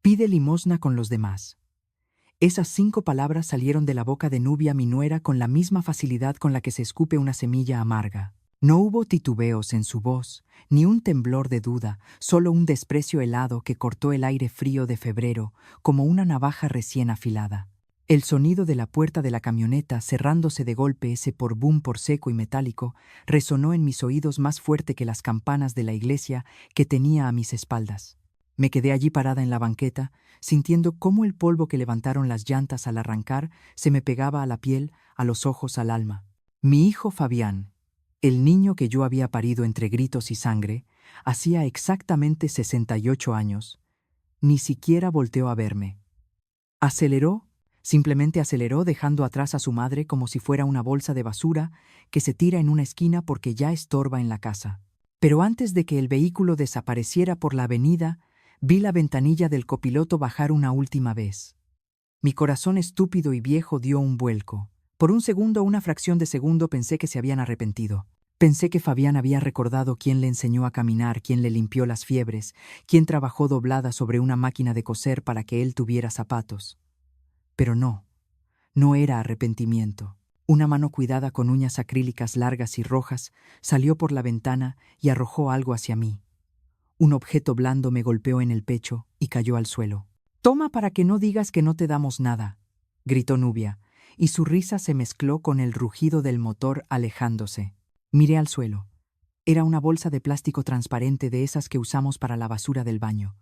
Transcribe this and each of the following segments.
Pide limosna con los demás. Esas 5 palabras salieron de la boca de Nubia, mi nuera, con la misma facilidad con la que se escupe una semilla amarga. No hubo titubeos en su voz, ni un temblor de duda, solo un desprecio helado que cortó el aire frío de febrero como una navaja recién afilada. El sonido de la puerta de la camioneta, cerrándose de golpe, ese boom por seco y metálico, resonó en mis oídos más fuerte que las campanas de la iglesia que tenía a mis espaldas. Me quedé allí parada en la banqueta, sintiendo cómo el polvo que levantaron las llantas al arrancar se me pegaba a la piel, a los ojos, al alma. Mi hijo Fabián, el niño que yo había parido entre gritos y sangre, hacía exactamente 68 años. Ni siquiera volteó a verme. Aceleró, simplemente aceleró, dejando atrás a su madre como si fuera una bolsa de basura que se tira en una esquina porque ya estorba en la casa. Pero antes de que el vehículo desapareciera por la avenida, vi la ventanilla del copiloto bajar una última vez. Mi corazón estúpido y viejo dio un vuelco. Por un segundo, una fracción de segundo, pensé que se habían arrepentido. Pensé que Fabián había recordado quién le enseñó a caminar, quién le limpió las fiebres, quién trabajó doblada sobre una máquina de coser para que él tuviera zapatos. Pero no era arrepentimiento. Una mano cuidada con uñas acrílicas largas y rojas salió por la ventana y arrojó algo hacia mí. Un objeto blando me golpeó en el pecho y cayó al suelo. «Toma para que no digas que no te damos nada», gritó Nubia, y su risa se mezcló con el rugido del motor alejándose. Miré al suelo. Era una bolsa de plástico transparente, de esas que usamos para la basura del baño.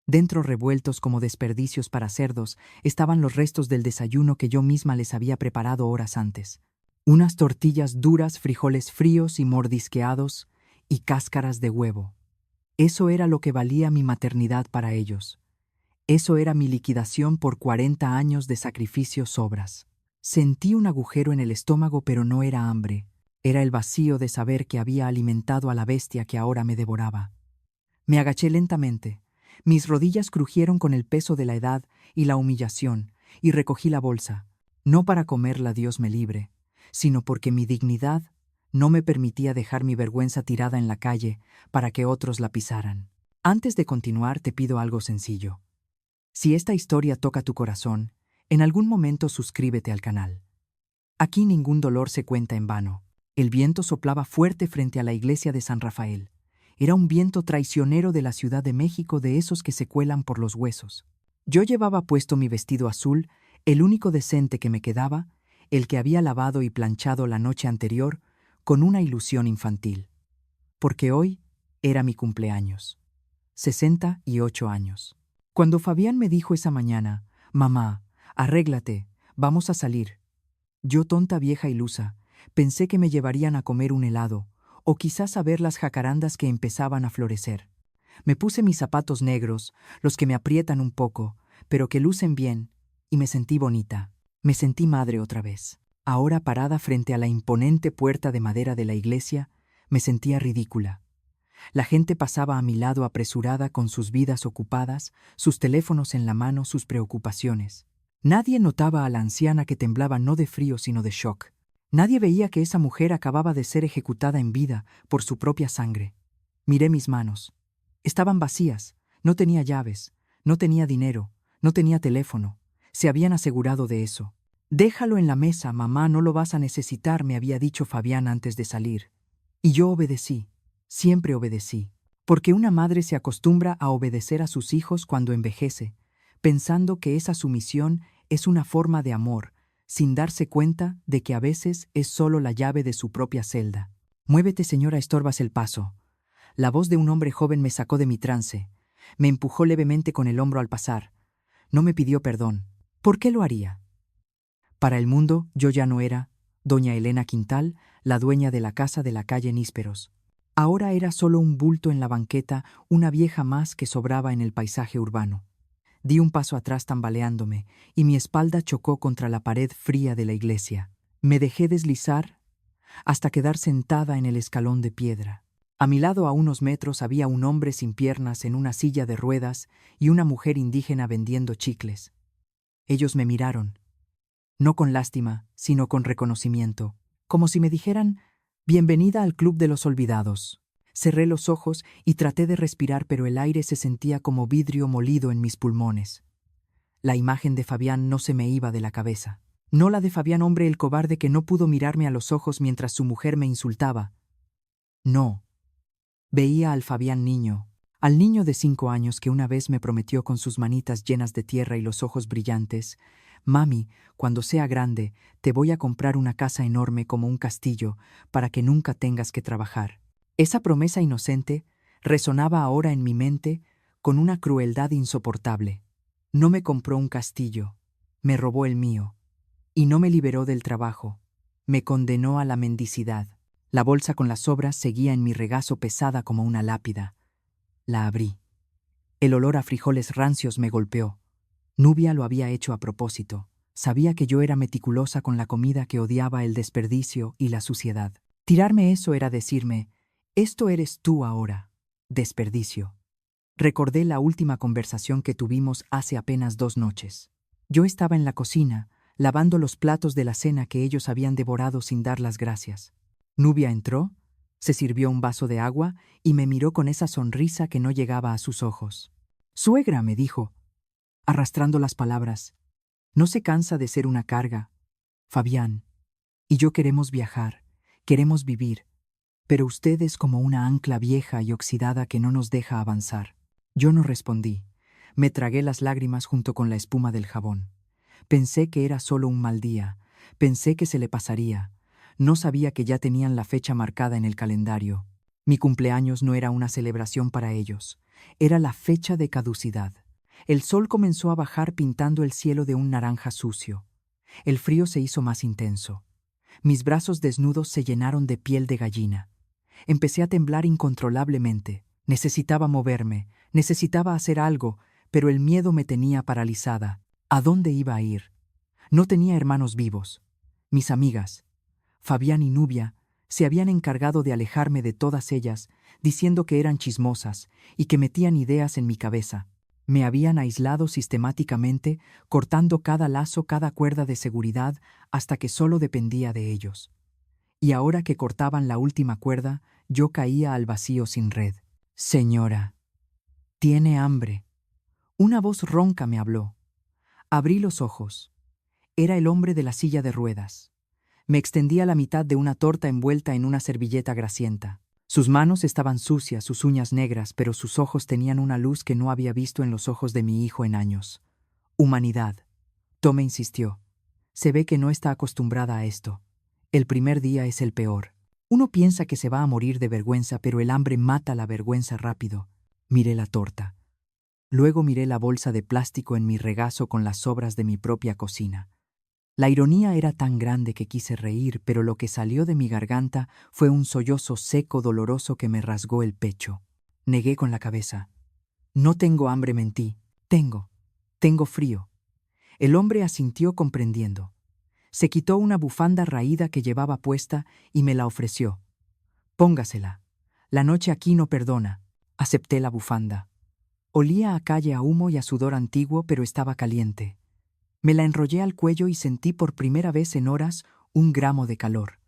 Dentro, revueltos como desperdicios para cerdos, estaban los restos del desayuno que yo misma les había preparado horas antes. Unas tortillas duras, frijoles fríos y mordisqueados, y cáscaras de huevo. Eso era lo que valía mi maternidad para ellos. Eso era mi liquidación por 40 años de sacrificios sobras. Sentí un agujero en el estómago, pero no era hambre. Era el vacío de saber que había alimentado a la bestia que ahora me devoraba. Me agaché lentamente. Mis rodillas crujieron con el peso de la edad y la humillación, y recogí la bolsa, no para comerla, Dios me libre, sino porque mi dignidad no me permitía dejar mi vergüenza tirada en la calle para que otros la pisaran. Antes de continuar, te pido algo sencillo. Si esta historia toca tu corazón, en algún momento suscríbete al canal. Aquí ningún dolor se cuenta en vano. El viento soplaba fuerte frente a la iglesia de San Rafael. Era un viento traicionero de la Ciudad de México, de esos que se cuelan por los huesos. Yo llevaba puesto mi vestido azul, el único decente que me quedaba, el que había lavado y planchado la noche anterior, con una ilusión infantil. Porque hoy era mi cumpleaños. 68 años. Cuando Fabián me dijo esa mañana: «Mamá, arréglate, vamos a salir», yo, tonta vieja ilusa, pensé que me llevarían a comer un helado, o quizás a ver las jacarandas que empezaban a florecer. Me puse mis zapatos negros, los que me aprietan un poco, pero que lucen bien, y me sentí bonita. Me sentí madre otra vez. Ahora, parada frente a la imponente puerta de madera de la iglesia, me sentía ridícula. La gente pasaba a mi lado apresurada, con sus vidas ocupadas, sus teléfonos en la mano, sus preocupaciones. Nadie notaba a la anciana que temblaba no de frío sino de shock. Nadie veía que esa mujer acababa de ser ejecutada en vida por su propia sangre. Miré mis manos. Estaban vacías, no tenía llaves, no tenía dinero, no tenía teléfono. Se habían asegurado de eso. «Déjalo en la mesa, mamá, no lo vas a necesitar», me había dicho Fabián antes de salir. Y yo obedecí, siempre obedecí, porque una madre se acostumbra a obedecer a sus hijos cuando envejece, pensando que esa sumisión es una forma de amor, sin darse cuenta de que a veces es solo la llave de su propia celda. «Muévete, señora, estorbas el paso». La voz de un hombre joven me sacó de mi trance. Me empujó levemente con el hombro al pasar. No me pidió perdón. ¿Por qué lo haría? Para el mundo, yo ya no era doña Elena Quintal, la dueña de la casa de la calle Nísperos. Ahora era solo un bulto en la banqueta, una vieja más que sobraba en el paisaje urbano. Di un paso atrás tambaleándome, y mi espalda chocó contra la pared fría de la iglesia. Me dejé deslizar hasta quedar sentada en el escalón de piedra. A mi lado, a unos metros, había un hombre sin piernas en una silla de ruedas y una mujer indígena vendiendo chicles. Ellos me miraron, no con lástima, sino con reconocimiento, como si me dijeran: «Bienvenida al Club de los Olvidados». Cerré los ojos y traté de respirar, pero el aire se sentía como vidrio molido en mis pulmones. La imagen de Fabián no se me iba de la cabeza. No la de Fabián, hombre el cobarde que no pudo mirarme a los ojos mientras su mujer me insultaba. No. Veía al Fabián niño, al niño de 5 años que una vez me prometió con sus manitas llenas de tierra y los ojos brillantes: «Mami, cuando sea grande, te voy a comprar una casa enorme como un castillo para que nunca tengas que trabajar». Esa promesa inocente resonaba ahora en mi mente con una crueldad insoportable. No me compró un castillo, me robó el mío. Y no me liberó del trabajo, me condenó a la mendicidad. La bolsa con las sobras seguía en mi regazo pesada como una lápida. La abrí. El olor a frijoles rancios me golpeó. Nubia lo había hecho a propósito. Sabía que yo era meticulosa con la comida, que odiaba el desperdicio y la suciedad. Tirarme eso era decirme: «Esto eres tú ahora, desperdicio». Recordé la última conversación que tuvimos hace apenas 2 noches. Yo estaba en la cocina, lavando los platos de la cena que ellos habían devorado sin dar las gracias. Nubia entró, se sirvió un vaso de agua y me miró con esa sonrisa que no llegaba a sus ojos. «Suegra», me dijo, arrastrando las palabras, «no se cansa de ser una carga. Fabián y yo queremos viajar, queremos vivir, pero usted es como una ancla vieja y oxidada que no nos deja avanzar». Yo no respondí. Me tragué las lágrimas junto con la espuma del jabón. Pensé que era solo un mal día, pensé que se le pasaría. No sabía que ya tenían la fecha marcada en el calendario. Mi cumpleaños no era una celebración para ellos, era la fecha de caducidad. El sol comenzó a bajar pintando el cielo de un naranja sucio. El frío se hizo más intenso. Mis brazos desnudos se llenaron de piel de gallina. Empecé a temblar incontrolablemente. Necesitaba moverme, necesitaba hacer algo, pero el miedo me tenía paralizada. ¿A dónde iba a ir? No tenía hermanos vivos. Mis amigas, Fabián y Nubia, se habían encargado de alejarme de todas ellas, diciendo que eran chismosas y que metían ideas en mi cabeza. Me habían aislado sistemáticamente, cortando cada lazo, cada cuerda de seguridad, hasta que solo dependía de ellos. Y ahora que cortaban la última cuerda, yo caía al vacío sin red. «Señora, tiene hambre». Una voz ronca me habló. Abrí los ojos. Era el hombre de la silla de ruedas. Me extendía la mitad de una torta envuelta en una servilleta grasienta. Sus manos estaban sucias, sus uñas negras, pero sus ojos tenían una luz que no había visto en los ojos de mi hijo en años. «Humanidad», Tome insistió. «Se ve que no está acostumbrada a esto. El primer día es el peor. Uno piensa que se va a morir de vergüenza, pero el hambre mata la vergüenza rápido». Miré la torta. Luego miré la bolsa de plástico en mi regazo con las sobras de mi propia cocina. La ironía era tan grande que quise reír, pero lo que salió de mi garganta fue un sollozo seco, doloroso, que me rasgó el pecho. Negué con la cabeza. «No tengo hambre», mentí. Tengo frío». El hombre asintió comprendiendo. Se quitó una bufanda raída que llevaba puesta y me la ofreció. «Póngasela. La noche aquí no perdona». Acepté la bufanda. Olía a calle, a humo y a sudor antiguo, pero estaba caliente. Me la enrollé al cuello y sentí por primera vez en horas 1 gramo de calor.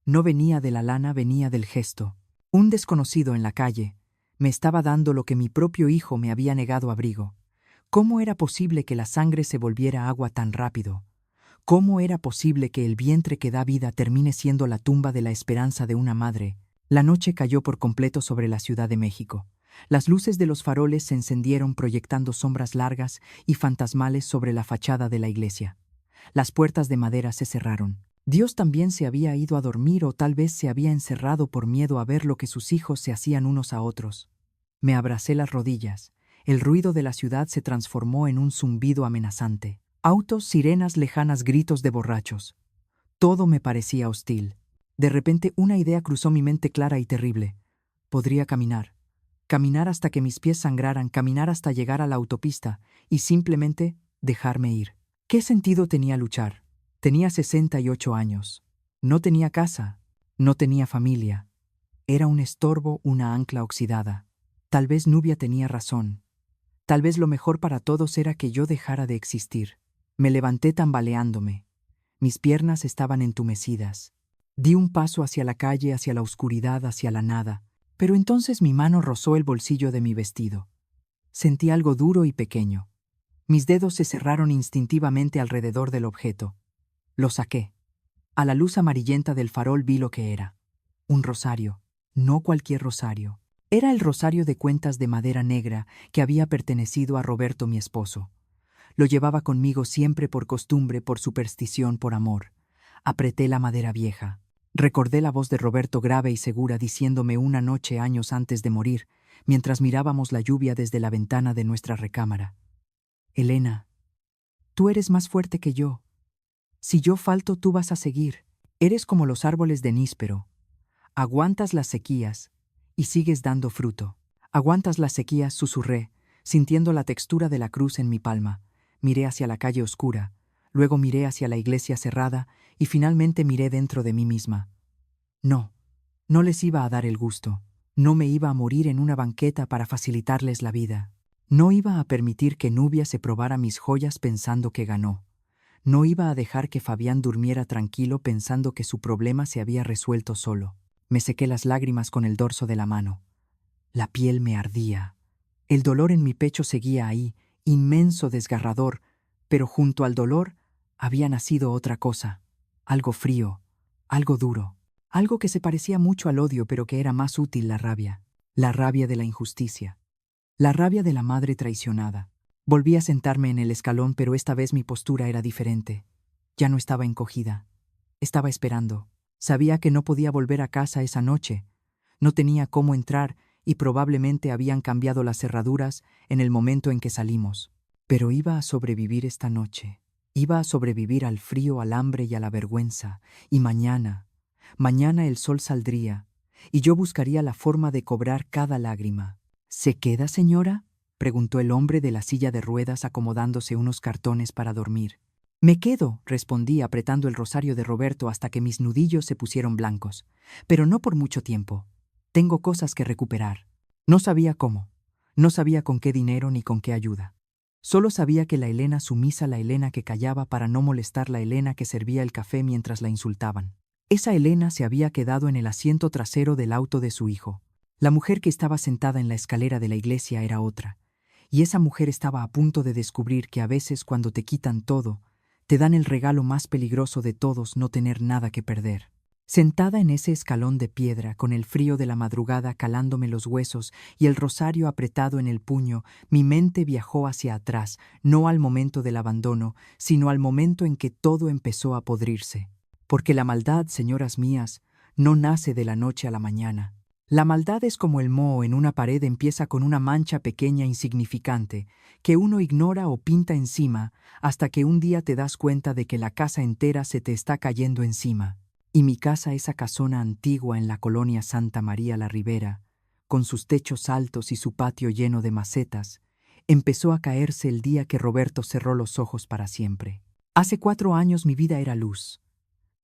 No venía de la lana, venía del gesto. Un desconocido en la calle me estaba dando lo que mi propio hijo me había negado: abrigo. ¿Cómo era posible que la sangre se volviera agua tan rápido? ¿Cómo era posible que el vientre que da vida termine siendo la tumba de la esperanza de una madre? La noche cayó por completo sobre la Ciudad de México. Las luces de los faroles se encendieron proyectando sombras largas y fantasmales sobre la fachada de la iglesia. Las puertas de madera se cerraron. Dios también se había ido a dormir, o tal vez se había encerrado por miedo a ver lo que sus hijos se hacían unos a otros. Me abracé las rodillas. El ruido de la ciudad se transformó en un zumbido amenazante. Autos, sirenas lejanas, gritos de borrachos. Todo me parecía hostil. De repente una idea cruzó mi mente, clara y terrible. Podría caminar. Caminar hasta que mis pies sangraran, caminar hasta llegar a la autopista y simplemente dejarme ir. ¿Qué sentido tenía luchar? Tenía 68 años. No tenía casa, no tenía familia. Era un estorbo, una ancla oxidada. Tal vez Nubia tenía razón. Tal vez lo mejor para todos era que yo dejara de existir. Me levanté tambaleándome. Mis piernas estaban entumecidas. Di un paso hacia la calle, hacia la oscuridad, hacia la nada. Pero entonces mi mano rozó el bolsillo de mi vestido. Sentí algo duro y pequeño. Mis dedos se cerraron instintivamente alrededor del objeto. Lo saqué. A la luz amarillenta del farol vi lo que era. Un rosario. No cualquier rosario. Era el rosario de cuentas de madera negra que había pertenecido a Roberto, mi esposo. Lo llevaba conmigo siempre por costumbre, por superstición, por amor. Apreté la madera vieja. Recordé la voz de Roberto grave y segura diciéndome una noche años antes de morir, mientras mirábamos la lluvia desde la ventana de nuestra recámara. Elena, tú eres más fuerte que yo. Si yo falto, tú vas a seguir. Eres como los árboles de níspero. Aguantas las sequías y sigues dando fruto. Aguantas las sequías, susurré, sintiendo la textura de la cruz en mi palma. Miré hacia la calle oscura, luego miré hacia la iglesia cerrada y finalmente miré dentro de mí misma. No, no les iba a dar el gusto. No me iba a morir en una banqueta para facilitarles la vida. No iba a permitir que Nubia se probara mis joyas pensando que ganó. No iba a dejar que Fabián durmiera tranquilo pensando que su problema se había resuelto solo. Me sequé las lágrimas con el dorso de la mano. La piel me ardía. El dolor en mi pecho seguía ahí, inmenso, desgarrador, pero junto al dolor había nacido otra cosa, algo frío, algo duro, algo que se parecía mucho al odio pero que era más útil: la rabia de la injusticia, la rabia de la madre traicionada. Volví a sentarme en el escalón, pero esta vez mi postura era diferente. Ya no estaba encogida, estaba esperando. Sabía que no podía volver a casa esa noche, no tenía cómo entrar y probablemente habían cambiado las cerraduras en el momento en que salimos. Pero iba a sobrevivir esta noche. Iba a sobrevivir al frío, al hambre y a la vergüenza. Y mañana el sol saldría, y yo buscaría la forma de cobrar cada lágrima. ¿Se queda, señora?, preguntó el hombre de la silla de ruedas acomodándose unos cartones para dormir. Me quedo, respondí apretando el rosario de Roberto hasta que mis nudillos se pusieron blancos. Pero no por mucho tiempo. Tengo cosas que recuperar. No sabía cómo. No sabía con qué dinero ni con qué ayuda. Solo sabía que la Elena sumisa, la Elena que callaba para no molestar, la Elena que servía el café mientras la insultaban. Esa Elena se había quedado en el asiento trasero del auto de su hijo. La mujer que estaba sentada en la escalera de la iglesia era otra. Y esa mujer estaba a punto de descubrir que a veces, cuando te quitan todo, te dan el regalo más peligroso de todos: no tener nada que perder. Sentada en ese escalón de piedra, con el frío de la madrugada calándome los huesos y el rosario apretado en el puño, mi mente viajó hacia atrás, no al momento del abandono, sino al momento en que todo empezó a podrirse. Porque la maldad, señoras mías, no nace de la noche a la mañana. La maldad es como el moho en una pared: empieza con una mancha pequeña, insignificante, que uno ignora o pinta encima, hasta que un día te das cuenta de que la casa entera se te está cayendo encima. Y mi casa, esa casona antigua en la colonia Santa María la Ribera, con sus techos altos y su patio lleno de macetas, empezó a caerse el día que Roberto cerró los ojos para siempre. Hace 4 años mi vida era luz.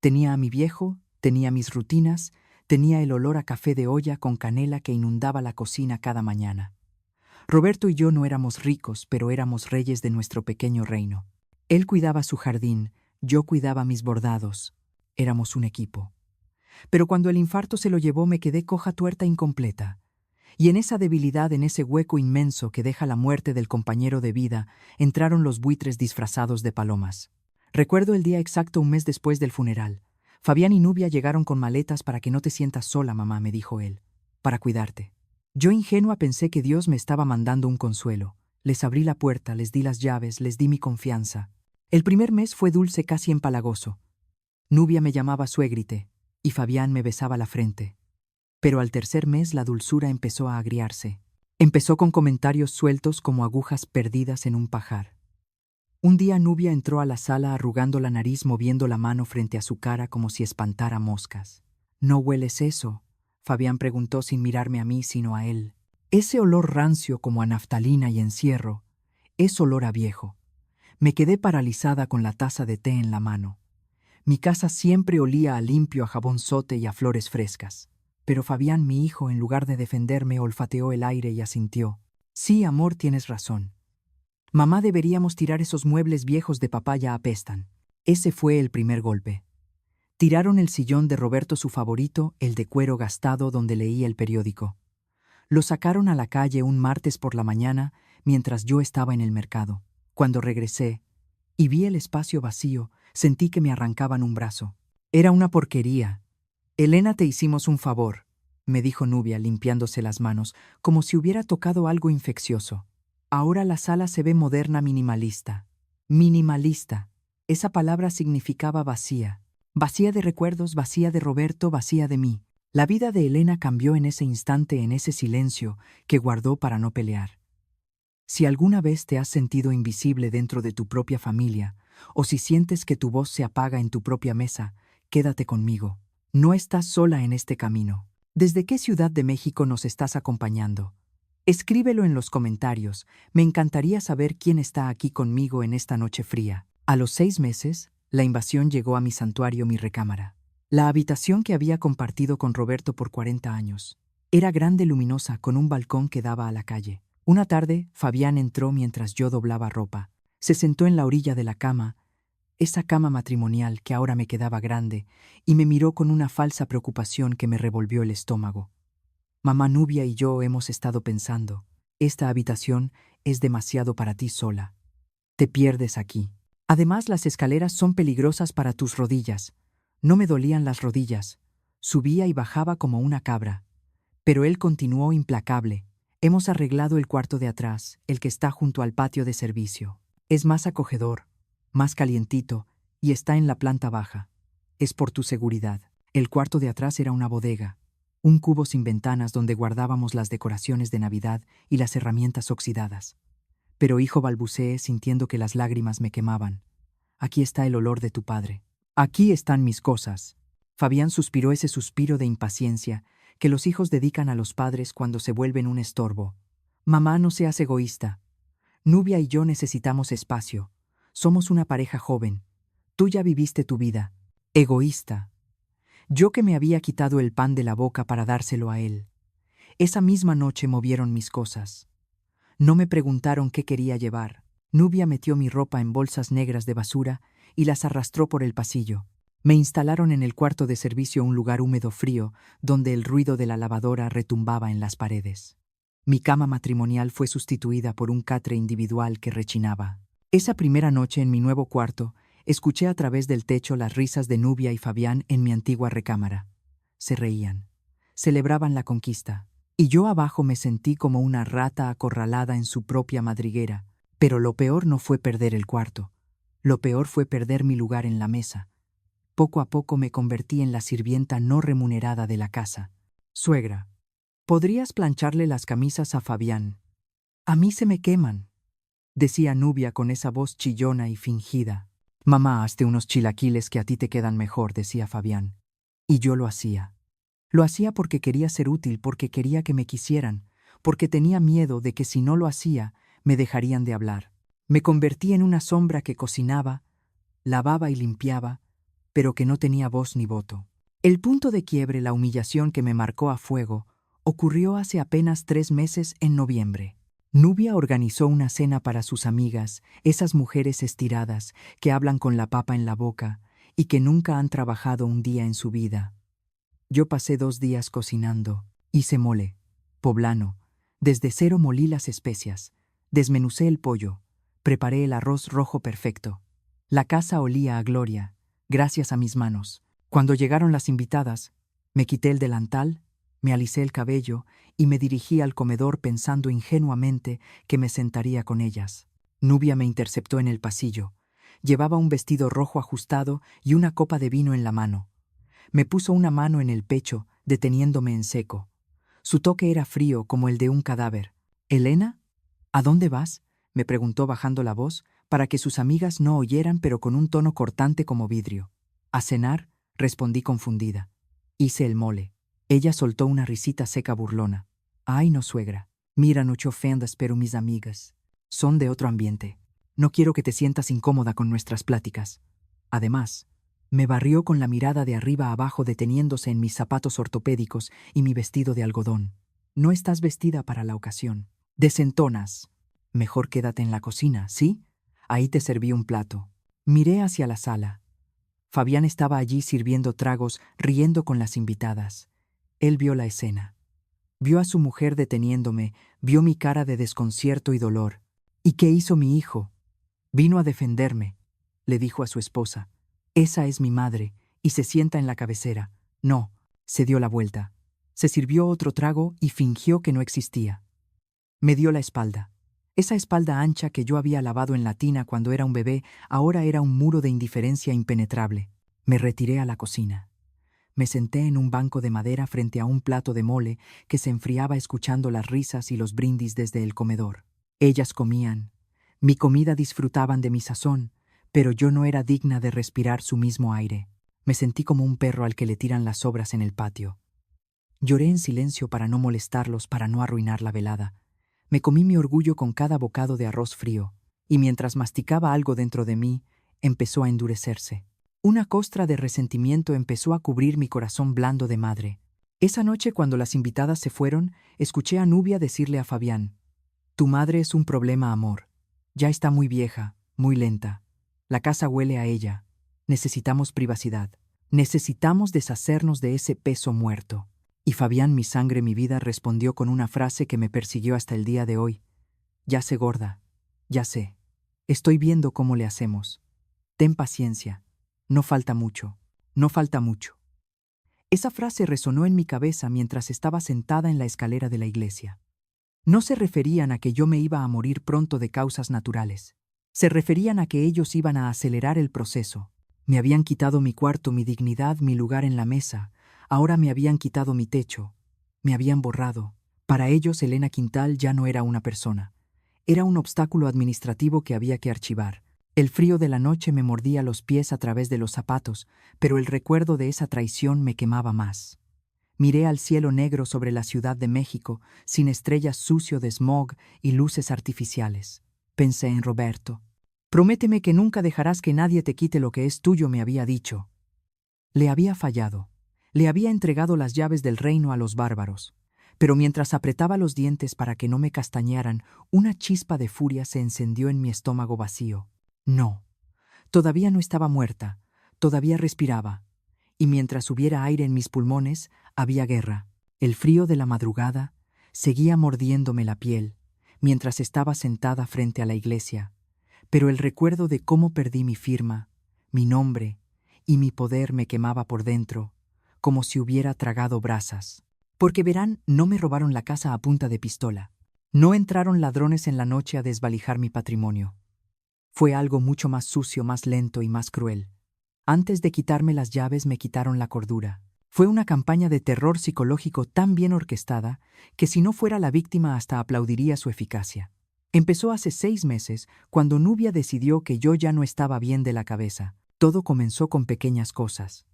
Tenía a mi viejo, tenía mis rutinas, tenía el olor a café de olla con canela que inundaba la cocina cada mañana. Roberto y yo no éramos ricos, pero éramos reyes de nuestro pequeño reino. Él cuidaba su jardín, yo cuidaba mis bordados. Éramos un equipo. Pero cuando el infarto se lo llevó, me quedé coja, tuerta, incompleta. Y en esa debilidad, en ese hueco inmenso que deja la muerte del compañero de vida, entraron los buitres disfrazados de palomas. Recuerdo el día exacto, un mes después del funeral. Fabián y Nubia llegaron con maletas. Para que no te sientas sola, mamá, me dijo él, para cuidarte. Yo, ingenua, pensé que Dios me estaba mandando un consuelo. Les abrí la puerta, les di las llaves, les di mi confianza. El primer mes fue dulce, casi empalagoso. Nubia me llamaba suegrite y Fabián me besaba la frente. Pero al tercer mes la dulzura empezó a agriarse. Empezó con comentarios sueltos como agujas perdidas en un pajar. Un día Nubia entró a la sala arrugando la nariz, moviendo la mano frente a su cara como si espantara moscas. ¿No hueles eso?, Fabián preguntó, sin mirarme a mí sino a él. Ese olor rancio como a naftalina y encierro es olor a viejo. Me quedé paralizada con la taza de té en la mano. Mi casa siempre olía a limpio, a jabón sote y a flores frescas. Pero Fabián, mi hijo, en lugar de defenderme, olfateó el aire y asintió. Sí, amor, tienes razón. Mamá, deberíamos tirar esos muebles viejos de papá, ya apestan. Ese fue el primer golpe. Tiraron el sillón de Roberto, su favorito, el de cuero gastado donde leía el periódico. Lo sacaron a la calle un martes por la mañana mientras yo estaba en el mercado. Cuando regresé y vi el espacio vacío, sentí que me arrancaban un brazo. Era una porquería. Elena, te hicimos un favor, me dijo Nubia limpiándose las manos, como si hubiera tocado algo infeccioso. Ahora la sala se ve moderna, minimalista. Minimalista. Esa palabra significaba vacía. Vacía de recuerdos, vacía de Roberto, vacía de mí. La vida de Elena cambió en ese instante, en ese silencio que guardó para no pelear. Si alguna vez te has sentido invisible dentro de tu propia familia, o si sientes que tu voz se apaga en tu propia mesa, quédate conmigo. No estás sola en este camino. ¿Desde qué ciudad de México nos estás acompañando? Escríbelo en los comentarios. Me encantaría saber quién está aquí conmigo en esta noche fría. A los 6 meses, la invasión llegó a mi santuario, mi recámara. La habitación que había compartido con Roberto por 40 años. Era grande, luminosa, con un balcón que daba a la calle. Una tarde, Fabián entró mientras yo doblaba ropa. Se sentó en la orilla de la cama, esa cama matrimonial que ahora me quedaba grande, y me miró con una falsa preocupación que me revolvió el estómago. Mamá, Nubia y yo hemos estado pensando, esta habitación es demasiado para ti sola. Te pierdes aquí. Además, las escaleras son peligrosas para tus rodillas. No me dolían las rodillas. Subía y bajaba como una cabra. Pero él continuó implacable. Hemos arreglado el cuarto de atrás, el que está junto al patio de servicio. Es más acogedor, más calientito, y está en la planta baja. Es por tu seguridad. El cuarto de atrás era una bodega, un cubo sin ventanas donde guardábamos las decoraciones de Navidad y las herramientas oxidadas. Pero hijo, balbuceé sintiendo que las lágrimas me quemaban. Aquí está el olor de tu padre. Aquí están mis cosas. Fabián suspiró ese suspiro de impaciencia que los hijos dedican a los padres cuando se vuelven un estorbo. Mamá, no seas egoísta. Nubia y yo necesitamos espacio. Somos una pareja joven. Tú ya viviste tu vida. Egoísta. Yo que me había quitado el pan de la boca para dárselo a él. Esa misma noche movieron mis cosas. No me preguntaron qué quería llevar. Nubia metió mi ropa en bolsas negras de basura y las arrastró por el pasillo. Me instalaron en el cuarto de servicio, un lugar húmedo frío, donde el ruido de la lavadora retumbaba en las paredes. Mi cama matrimonial fue sustituida por un catre individual que rechinaba. Esa primera noche en mi nuevo cuarto, escuché a través del techo las risas de Nubia y Fabián en mi antigua recámara. Se reían. Celebraban la conquista. Y yo abajo me sentí como una rata acorralada en su propia madriguera. Pero lo peor no fue perder el cuarto. Lo peor fue perder mi lugar en la mesa. Poco a poco me convertí en la sirvienta no remunerada de la casa. Suegra, ¿podrías plancharle las camisas a Fabián? A mí se me queman, decía Nubia con esa voz chillona y fingida. Mamá, hazte unos chilaquiles que a ti te quedan mejor, decía Fabián. Y yo lo hacía. Lo hacía porque quería ser útil, porque quería que me quisieran, porque tenía miedo de que si no lo hacía, me dejarían de hablar. Me convertí en una sombra que cocinaba, lavaba y limpiaba, pero que no tenía voz ni voto. El punto de quiebre, la humillación que me marcó a fuego, ocurrió hace apenas 3 meses, en noviembre. Nubia organizó una cena para sus amigas, esas mujeres estiradas que hablan con la papa en la boca y que nunca han trabajado un día en su vida. Yo pasé 2 días cocinando, hice mole, poblano, desde cero molí las especias, desmenucé el pollo, preparé el arroz rojo perfecto. La casa olía a gloria, gracias a mis manos. Cuando llegaron las invitadas, me quité el delantal, me alisé el cabello y me dirigí al comedor pensando ingenuamente que me sentaría con ellas. Nubia me interceptó en el pasillo. Llevaba un vestido rojo ajustado y una copa de vino en la mano. Me puso una mano en el pecho, deteniéndome en seco. Su toque era frío como el de un cadáver. «¿Elena? ¿A dónde vas?», me preguntó bajando la voz, para que sus amigas no oyeran, pero con un tono cortante como vidrio. «A cenar», respondí confundida. Hice el mole. Ella soltó una risita seca burlona. «Ay, no, suegra. Mira, no te ofendas, pero mis amigas son de otro ambiente. No quiero que te sientas incómoda con nuestras pláticas. Además, me barrió con la mirada de arriba a abajo, deteniéndose en mis zapatos ortopédicos y mi vestido de algodón. «No estás vestida para la ocasión. Desentonas. Mejor quédate en la cocina, ¿sí? Ahí te serví un plato». Miré hacia la sala. Fabián estaba allí sirviendo tragos, riendo con las invitadas. Él vio la escena. Vio a su mujer deteniéndome, vio mi cara de desconcierto y dolor. ¿Y qué hizo mi hijo? Vino a defenderme, le dijo a su esposa. Esa es mi madre, y se sienta en la cabecera. No, se dio la vuelta. Se sirvió otro trago y fingió que no existía. Me dio la espalda. Esa espalda ancha que yo había lavado en la tina cuando era un bebé, ahora era un muro de indiferencia impenetrable. Me retiré a la cocina. Me senté en un banco de madera frente a un plato de mole que se enfriaba escuchando las risas y los brindis desde el comedor. Ellas comían. Mi comida disfrutaban de mi sazón, pero yo no era digna de respirar su mismo aire. Me sentí como un perro al que le tiran las sobras en el patio. Lloré en silencio para no molestarlos, para no arruinar la velada. Me comí mi orgullo con cada bocado de arroz frío, y mientras masticaba algo dentro de mí, empezó a endurecerse. Una costra de resentimiento empezó a cubrir mi corazón blando de madre. Esa noche, cuando las invitadas se fueron, escuché a Nubia decirle a Fabián: «Tu madre es un problema, amor. Ya está muy vieja, muy lenta. La casa huele a ella. Necesitamos privacidad. Necesitamos deshacernos de ese peso muerto». Y Fabián, mi sangre, mi vida, respondió con una frase que me persiguió hasta el día de hoy. «Ya sé, gorda. Ya sé. Estoy viendo cómo le hacemos. Ten paciencia. No falta mucho. No falta mucho». Esa frase resonó en mi cabeza mientras estaba sentada en la escalera de la iglesia. No se referían a que yo me iba a morir pronto de causas naturales. Se referían a que ellos iban a acelerar el proceso. Me habían quitado mi cuarto, mi dignidad, mi lugar en la mesa. Ahora me habían quitado mi techo. Me habían borrado. Para ellos, Elena Quintal ya no era una persona. Era un obstáculo administrativo que había que archivar. El frío de la noche me mordía los pies a través de los zapatos, pero el recuerdo de esa traición me quemaba más. Miré al cielo negro sobre la Ciudad de México, sin estrellas, sucio de smog y luces artificiales. Pensé en Roberto. «Prométeme que nunca dejarás que nadie te quite lo que es tuyo», me había dicho. Le había fallado. Le había entregado las llaves del reino a los bárbaros. Pero mientras apretaba los dientes para que no me castañaran, una chispa de furia se encendió en mi estómago vacío. No. Todavía no estaba muerta. Todavía respiraba. Y mientras hubiera aire en mis pulmones, había guerra. El frío de la madrugada seguía mordiéndome la piel, mientras estaba sentada frente a la iglesia. Pero el recuerdo de cómo perdí mi firma, mi nombre y mi poder me quemaba por dentro, como si hubiera tragado brasas. Porque verán, no me robaron la casa a punta de pistola. No entraron ladrones en la noche a desvalijar mi patrimonio. Fue algo mucho más sucio, más lento y más cruel. Antes de quitarme las llaves me quitaron la cordura. Fue una campaña de terror psicológico tan bien orquestada que si no fuera la víctima hasta aplaudiría su eficacia. Empezó hace 6 meses, cuando Nubia decidió que yo ya no estaba bien de la cabeza. Todo comenzó con pequeñas cosas.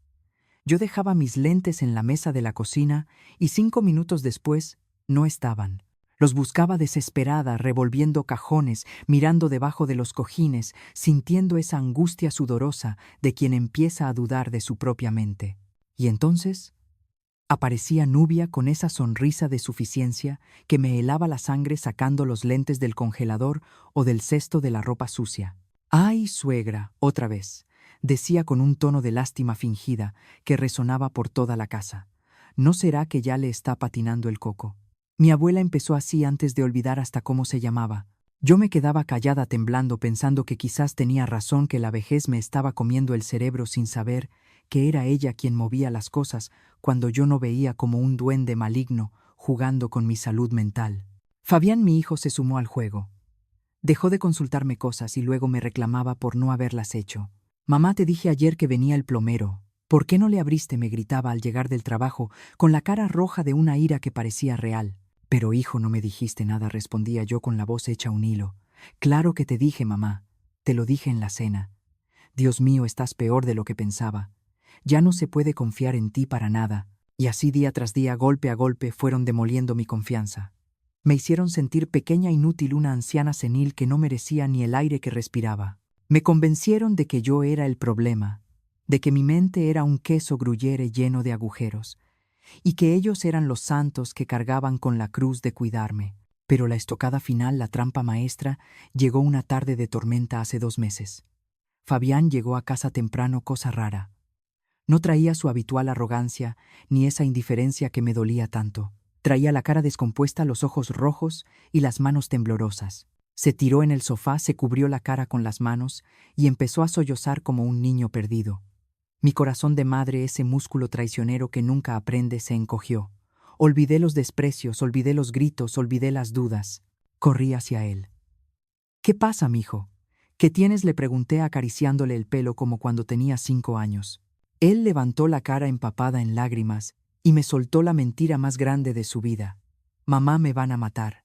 Yo dejaba mis lentes en la mesa de la cocina y 5 minutos después no estaban. Los buscaba desesperada, revolviendo cajones, mirando debajo de los cojines, sintiendo esa angustia sudorosa de quien empieza a dudar de su propia mente. Y entonces aparecía Nubia con esa sonrisa de suficiencia que me helaba la sangre sacando los lentes del congelador o del cesto de la ropa sucia. «Ay, suegra, otra vez», decía con un tono de lástima fingida que resonaba por toda la casa. «¿No será que ya le está patinando el coco?». Mi abuela empezó así antes de olvidar hasta cómo se llamaba. Yo me quedaba callada temblando pensando que quizás tenía razón, que la vejez me estaba comiendo el cerebro sin saber que era ella quien movía las cosas cuando yo no veía, como un duende maligno jugando con mi salud mental. Fabián, mi hijo, se sumó al juego. Dejó de consultarme cosas y luego me reclamaba por no haberlas hecho. «Mamá, te dije ayer que venía el plomero. ¿Por qué no le abriste?», me gritaba al llegar del trabajo, con la cara roja de una ira que parecía real. «Pero hijo, no me dijiste nada», respondía yo con la voz hecha un hilo. «Claro que te dije, mamá. Te lo dije en la cena. Dios mío, estás peor de lo que pensaba. Ya no se puede confiar en ti para nada». Y así día tras día, golpe a golpe, fueron demoliendo mi confianza. Me hicieron sentir pequeña, inútil, una anciana senil que no merecía ni el aire que respiraba. Me convencieron de que yo era el problema, de que mi mente era un queso gruyere lleno de agujeros, y que ellos eran los santos que cargaban con la cruz de cuidarme. Pero la estocada final, la trampa maestra, llegó una tarde de tormenta hace 2 meses. Fabián llegó a casa temprano, cosa rara. No traía su habitual arrogancia ni esa indiferencia que me dolía tanto. Traía la cara descompuesta, los ojos rojos y las manos temblorosas. Se tiró en el sofá, se cubrió la cara con las manos y empezó a sollozar como un niño perdido. Mi corazón de madre, ese músculo traicionero que nunca aprende, se encogió. Olvidé los desprecios, olvidé los gritos, olvidé las dudas. Corrí hacia él. «¿Qué pasa, mijo? ¿Qué tienes?», le pregunté acariciándole el pelo como cuando tenía 5 años. Él levantó la cara empapada en lágrimas y me soltó la mentira más grande de su vida. «Mamá, me van a matar.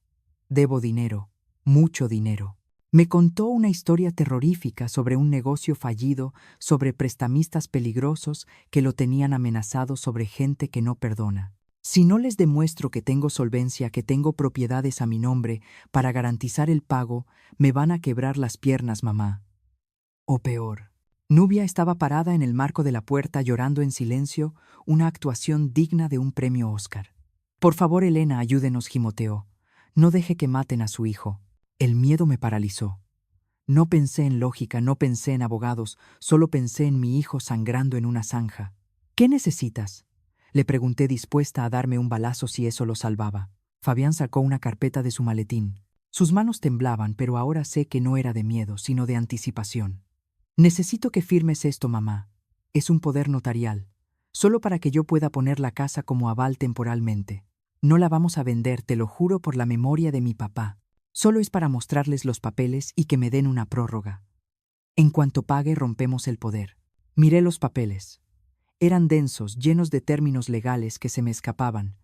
Debo dinero, mucho dinero». Me contó una historia terrorífica sobre un negocio fallido, sobre prestamistas peligrosos que lo tenían amenazado, sobre gente que no perdona. «Si no les demuestro que tengo solvencia, que tengo propiedades a mi nombre para garantizar el pago, me van a quebrar las piernas, mamá». O peor. Nubia estaba parada en el marco de la puerta llorando en silencio, una actuación digna de un premio Oscar. «Por favor, Elena, ayúdenos», gimoteó. «No deje que maten a su hijo». El miedo me paralizó. No pensé en lógica, no pensé en abogados, solo pensé en mi hijo sangrando en una zanja. «¿Qué necesitas?», le pregunté, dispuesta a darme un balazo si eso lo salvaba. Fabián sacó una carpeta de su maletín. Sus manos temblaban, pero ahora sé que no era de miedo, sino de anticipación. «Necesito que firmes esto, mamá. Es un poder notarial, solo para que yo pueda poner la casa como aval temporalmente. No la vamos a vender, te lo juro por la memoria de mi papá. Solo es para mostrarles los papeles y que me den una prórroga. En cuanto pague, rompemos el poder». Miré los papeles. Eran densos, llenos de términos legales que se me escapaban.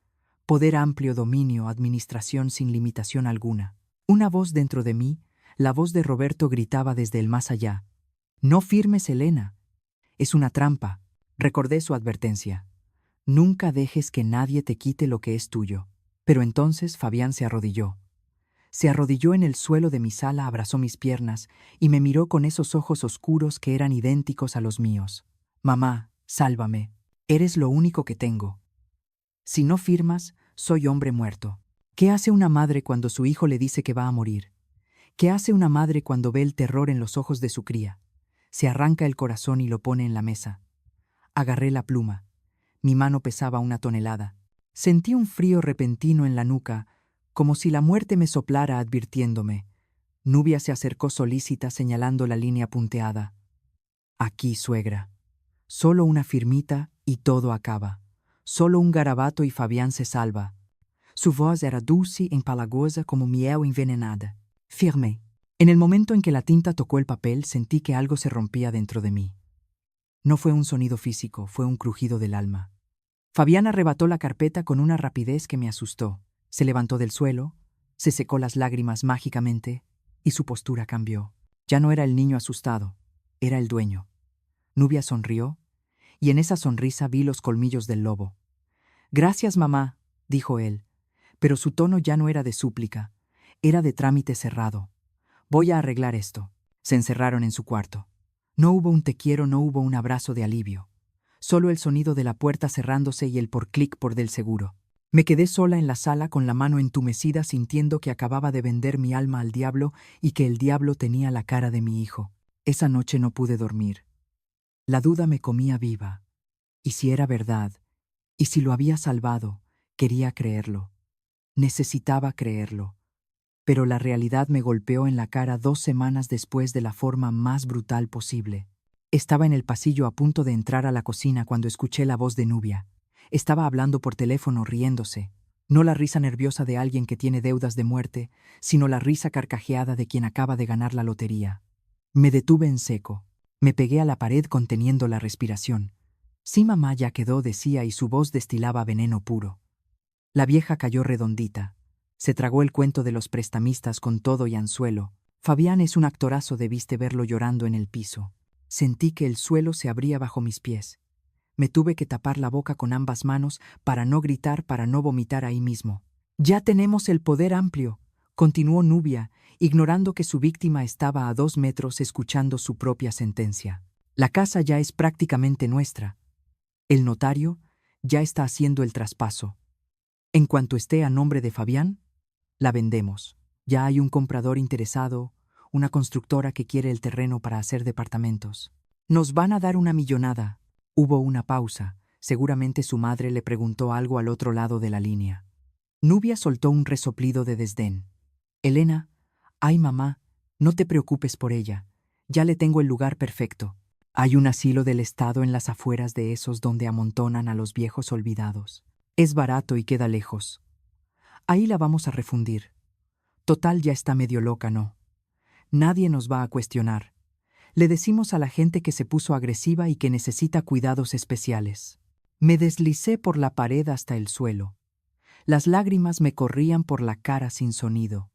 Poder amplio, dominio, administración sin limitación alguna. Una voz dentro de mí, la voz de Roberto, gritaba desde el más allá: «No firmes, Elena. Es una trampa». Recordé su advertencia. «Nunca dejes que nadie te quite lo que es tuyo». Pero entonces Fabián se arrodilló. Se arrodilló en el suelo de mi sala, abrazó mis piernas y me miró con esos ojos oscuros que eran idénticos a los míos. «Mamá, sálvame. Eres lo único que tengo. Si no firmas, soy hombre muerto». ¿Qué hace una madre cuando su hijo le dice que va a morir? ¿Qué hace una madre cuando ve el terror en los ojos de su cría? Se arranca el corazón y lo pone en la mesa. Agarré la pluma. Mi mano pesaba 1 tonelada. Sentí un frío repentino en la nuca, como si la muerte me soplara advirtiéndome. Nubia se acercó solícita, señalando la línea punteada. «Aquí, suegra. Solo una firmita y todo acaba. Solo un garabato y Fabián se salva». Su voz era dulce y empalagosa como miel envenenada. Firmé. En el momento en que la tinta tocó el papel, sentí que algo se rompía dentro de mí. No fue un sonido físico, fue un crujido del alma. Fabián arrebató la carpeta con una rapidez que me asustó. Se levantó del suelo, se secó las lágrimas mágicamente y su postura cambió. Ya no era el niño asustado, era el dueño. Nubia sonrió y en esa sonrisa vi los colmillos del lobo. «Gracias, mamá», dijo él, pero su tono ya no era de súplica, era de trámite cerrado. «Voy a arreglar esto». Se encerraron en su cuarto. No hubo un te quiero, no hubo un abrazo de alivio. Solo el sonido de la puerta cerrándose y el por clic por del seguro. Me quedé sola en la sala con la mano entumecida, sintiendo que acababa de vender mi alma al diablo y que el diablo tenía la cara de mi hijo. Esa noche no pude dormir. La duda me comía viva. ¿Y si era verdad? ¿Y si lo había salvado? Quería creerlo. Necesitaba creerlo. Pero la realidad me golpeó en la cara 2 semanas después de la forma más brutal posible. Estaba en el pasillo a punto de entrar a la cocina cuando escuché la voz de Nubia. Estaba hablando por teléfono, riéndose. No la risa nerviosa de alguien que tiene deudas de muerte, sino la risa carcajeada de quien acaba de ganar la lotería. Me detuve en seco. Me pegué a la pared conteniendo la respiración. «Sí, mamá, ya quedó», decía, y su voz destilaba veneno puro. La vieja cayó redondita. Se tragó el cuento de los prestamistas con todo y anzuelo. Fabián es un actorazo, debiste verlo llorando en el piso. Sentí que el suelo se abría bajo mis pies. Me tuve que tapar la boca con ambas manos para no gritar, para no vomitar ahí mismo. «Ya tenemos el poder amplio», continuó Nubia, ignorando que su víctima estaba a 2 metros escuchando su propia sentencia. «La casa ya es prácticamente nuestra. El notario ya está haciendo el traspaso. En cuanto esté a nombre de Fabián, la vendemos. Ya hay un comprador interesado, una constructora que quiere el terreno para hacer departamentos. Nos van a dar 1 millonada». Hubo una pausa. Seguramente su madre le preguntó algo al otro lado de la línea. Nubia soltó un resoplido de desdén. Elena, ay mamá, no te preocupes por ella. Ya le tengo el lugar perfecto. Hay un asilo del Estado en las afueras de esos donde amontonan a los viejos olvidados. Es barato y queda lejos. Ahí la vamos a refundir. Total, ya está medio loca, ¿no? Nadie nos va a cuestionar. Le decimos a la gente que se puso agresiva y que necesita cuidados especiales. Me deslicé por la pared hasta el suelo. Las lágrimas me corrían por la cara sin sonido.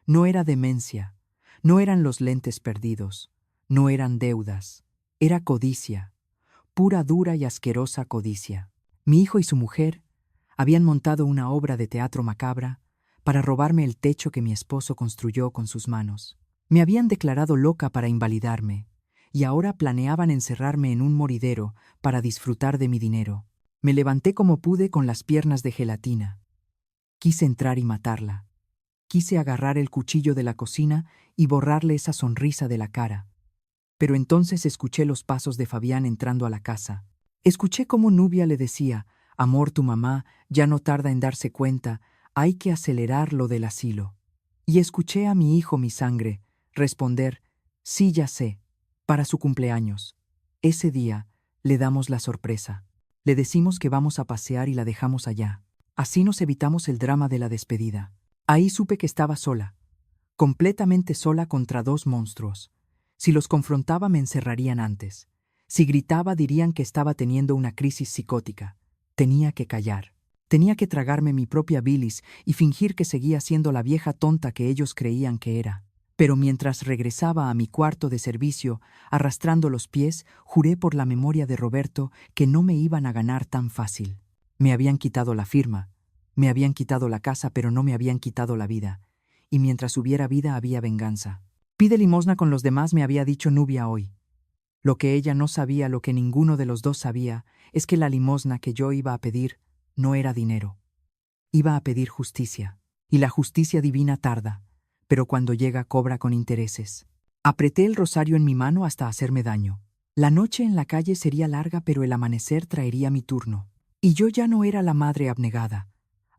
No era demencia, no eran los lentes perdidos, no eran deudas, era codicia, pura, dura y asquerosa codicia. Mi hijo y su mujer habían montado una obra de teatro macabra para robarme el techo que mi esposo construyó con sus manos. Me habían declarado loca para invalidarme, y ahora planeaban encerrarme en un moridero para disfrutar de mi dinero. Me levanté como pude con las piernas de gelatina. Quise entrar y matarla. Quise agarrar el cuchillo de la cocina y borrarle esa sonrisa de la cara. Pero entonces escuché los pasos de Fabián entrando a la casa. Escuché cómo Nubia le decía: «Amor, tu mamá ya no tarda en darse cuenta, hay que acelerar lo del asilo». Y escuché a mi hijo, mi sangre, responder: «Sí, ya sé, para su cumpleaños. Ese día le damos la sorpresa. Le decimos que vamos a pasear y la dejamos allá. Así nos evitamos el drama de la despedida». Ahí supe que estaba sola, completamente sola contra dos monstruos. Si los confrontaba me encerrarían antes. Si gritaba dirían que estaba teniendo una crisis psicótica. Tenía que callar. Tenía que tragarme mi propia bilis y fingir que seguía siendo la vieja tonta que ellos creían que era. Pero mientras regresaba a mi cuarto de servicio, arrastrando los pies, juré por la memoria de Roberto que no me iban a ganar tan fácil. Me habían quitado la firma. Me habían quitado la casa, pero no me habían quitado la vida. Y mientras hubiera vida había venganza. Pide limosna con los demás, me había dicho Nubia hoy. Lo que ella no sabía, lo que ninguno de los dos sabía, es que la limosna que yo iba a pedir no era dinero. Iba a pedir justicia. Y la justicia divina tarda, pero cuando llega cobra con intereses. Apreté el rosario en mi mano hasta hacerme daño. La noche en la calle sería larga, pero el amanecer traería mi turno. Y yo ya no era la madre abnegada.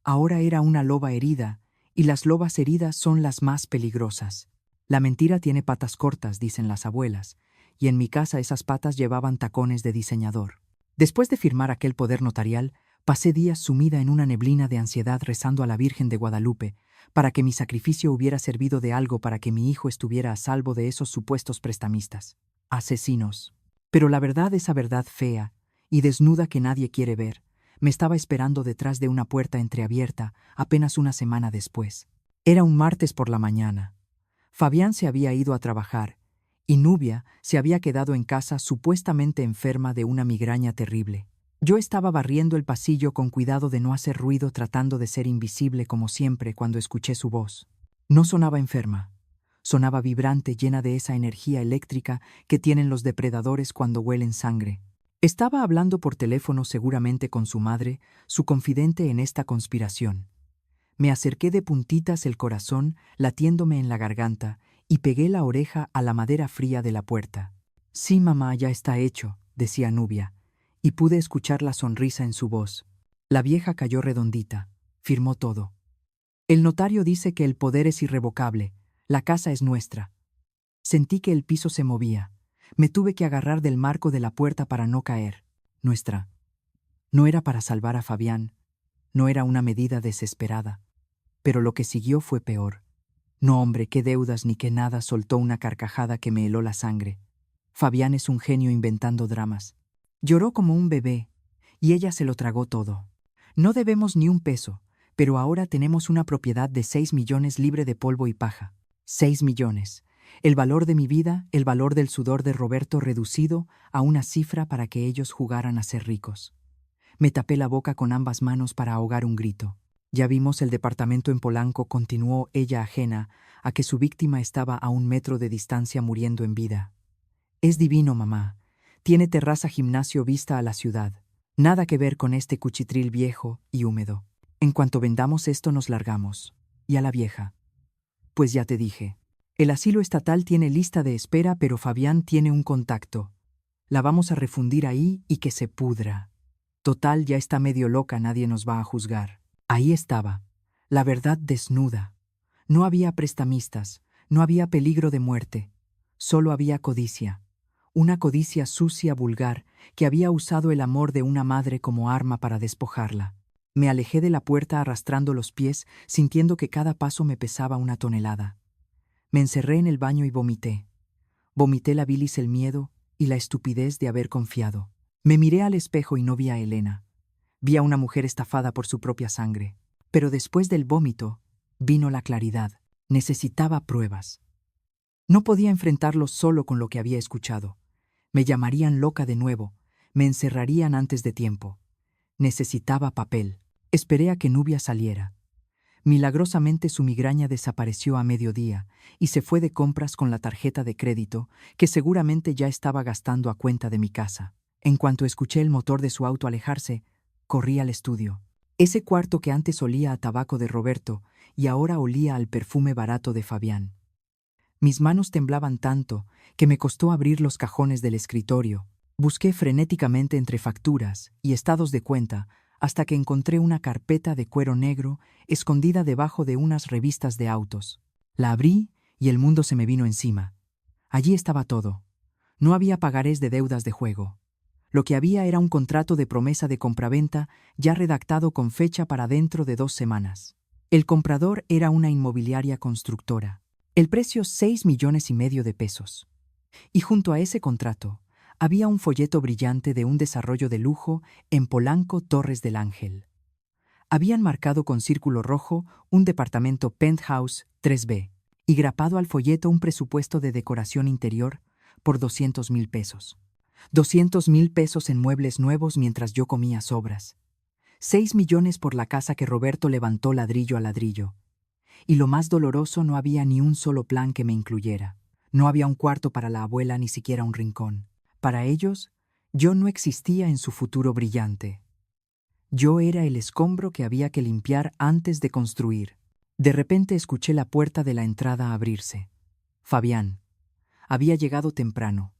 Ahora era una loba herida, y las lobas heridas son las más peligrosas. La mentira tiene patas cortas, dicen las abuelas, y en mi casa esas patas llevaban tacones de diseñador. Después de firmar aquel poder notarial, pasé días sumida en una neblina de ansiedad rezando a la Virgen de Guadalupe para que mi sacrificio hubiera servido de algo para que mi hijo estuviera a salvo de esos supuestos prestamistas. Asesinos. Pero la verdad, esa verdad fea y desnuda que nadie quiere ver, me estaba esperando detrás de una puerta entreabierta apenas una semana después. Era un martes por la mañana. Fabián se había ido a trabajar y Nubia se había quedado en casa supuestamente enferma de una migraña terrible. Yo estaba barriendo el pasillo con cuidado de no hacer ruido, tratando de ser invisible como siempre, cuando escuché su voz. No sonaba enferma. Sonaba vibrante, llena de esa energía eléctrica que tienen los depredadores cuando huelen sangre. Estaba hablando por teléfono seguramente con su madre, su confidente en esta conspiración. Me acerqué de puntitas, el corazón latiéndome en la garganta, y pegué la oreja a la madera fría de la puerta. «Sí, mamá, ya está hecho», decía Nubia, y pude escuchar la sonrisa en su voz. La vieja cayó redondita, firmó todo. «El notario dice que el poder es irrevocable, la casa es nuestra». Sentí que el piso se movía. Me tuve que agarrar del marco de la puerta para no caer. Nuestra. No era para salvar a Fabián. No era una medida desesperada. Pero lo que siguió fue peor. No, hombre, qué deudas ni qué nada, soltó una carcajada que me heló la sangre. Fabián es un genio inventando dramas. Lloró como un bebé, y ella se lo tragó todo. No debemos ni un peso, pero ahora tenemos una propiedad de 6 millones libre de polvo y paja. 6 millones. El valor de mi vida, el valor del sudor de Roberto reducido a una cifra para que ellos jugaran a ser ricos. Me tapé la boca con ambas manos para ahogar un grito. «Ya vimos el departamento en Polanco», continuó ella, ajena a que su víctima estaba a 1 metro de distancia muriendo en vida. «Es divino, mamá. Tiene terraza, gimnasio, vista a la ciudad. Nada que ver con este cuchitril viejo y húmedo. En cuanto vendamos esto nos largamos. Y a la vieja. Pues ya te dije. El asilo estatal tiene lista de espera, pero Fabián tiene un contacto. La vamos a refundir ahí y que se pudra. Total, ya está medio loca, nadie nos va a juzgar». Ahí estaba, La verdad desnuda. No había prestamistas, no había peligro de muerte, solo había codicia. Una codicia sucia, vulgar, que había usado el amor de una madre como arma para despojarla. Me alejé de la puerta arrastrando los pies, sintiendo que cada paso me pesaba una tonelada. Me encerré en el baño y vomité. Vomité la bilis, el miedo y la estupidez de haber confiado. Me miré al espejo y no vi a Elena. Vi a una mujer estafada por su propia sangre. Pero después del vómito, vino la claridad. Necesitaba pruebas. No podía enfrentarlos solo con lo que había escuchado. Me llamarían loca de nuevo. Me encerrarían antes de tiempo. Necesitaba papel. Esperé a que Nubia saliera. Milagrosamente su migraña desapareció a mediodía y se fue de compras con la tarjeta de crédito que seguramente ya estaba gastando a cuenta de mi casa. En cuanto escuché el motor de su auto alejarse, corrí al estudio. Ese cuarto que antes olía a tabaco de Roberto y ahora olía al perfume barato de Fabián. Mis manos temblaban tanto que me costó abrir los cajones del escritorio. Busqué frenéticamente entre facturas y estados de cuenta hasta que encontré una carpeta de cuero negro escondida debajo de unas revistas de autos. La abrí y el mundo se me vino encima. Allí estaba todo. No había pagarés de deudas de juego. Lo que había era un contrato de promesa de compraventa ya redactado con fecha para dentro de 2 semanas. El comprador era una inmobiliaria constructora. El precio 6,5 millones de pesos. Y junto a ese contrato, había un folleto brillante de un desarrollo de lujo en Polanco, Torres del Ángel. Habían marcado con círculo rojo un departamento penthouse 3B y grapado al folleto un presupuesto de decoración interior por 200,000 pesos. 200,000 pesos en muebles nuevos mientras yo comía sobras. 6 millones por la casa que Roberto levantó ladrillo a ladrillo. Y lo más doloroso, no había ni un solo plan que me incluyera. No había un cuarto para la abuela, ni siquiera un rincón. Para ellos, yo no existía en su futuro brillante. Yo era el escombro que había que limpiar antes de construir. De repente escuché la puerta de la entrada abrirse. Fabián. Había llegado temprano.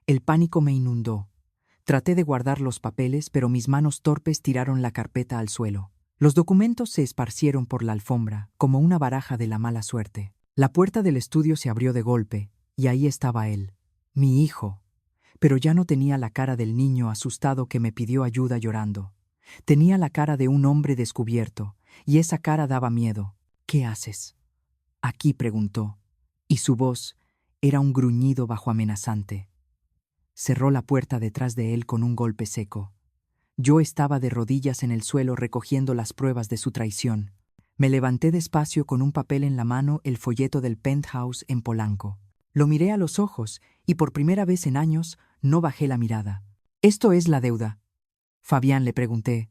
El pánico me inundó. Traté de guardar los papeles, pero mis manos torpes tiraron la carpeta al suelo. Los documentos se esparcieron por la alfombra, como una baraja de la mala suerte. La puerta del estudio se abrió de golpe, y ahí estaba él, mi hijo. Pero ya no tenía la cara del niño asustado que me pidió ayuda llorando. Tenía la cara de un hombre descubierto, y esa cara daba miedo. ¿Qué haces? Aquí, preguntó, y su voz era un gruñido bajo amenazante. Cerró la puerta detrás de él con un golpe seco. Yo estaba de rodillas en el suelo recogiendo las pruebas de su traición. Me levanté despacio con un papel en la mano, el folleto del penthouse en Polanco. Lo miré a los ojos y por primera vez en años no bajé la mirada. «¿Esto es la deuda?», Fabián le pregunté,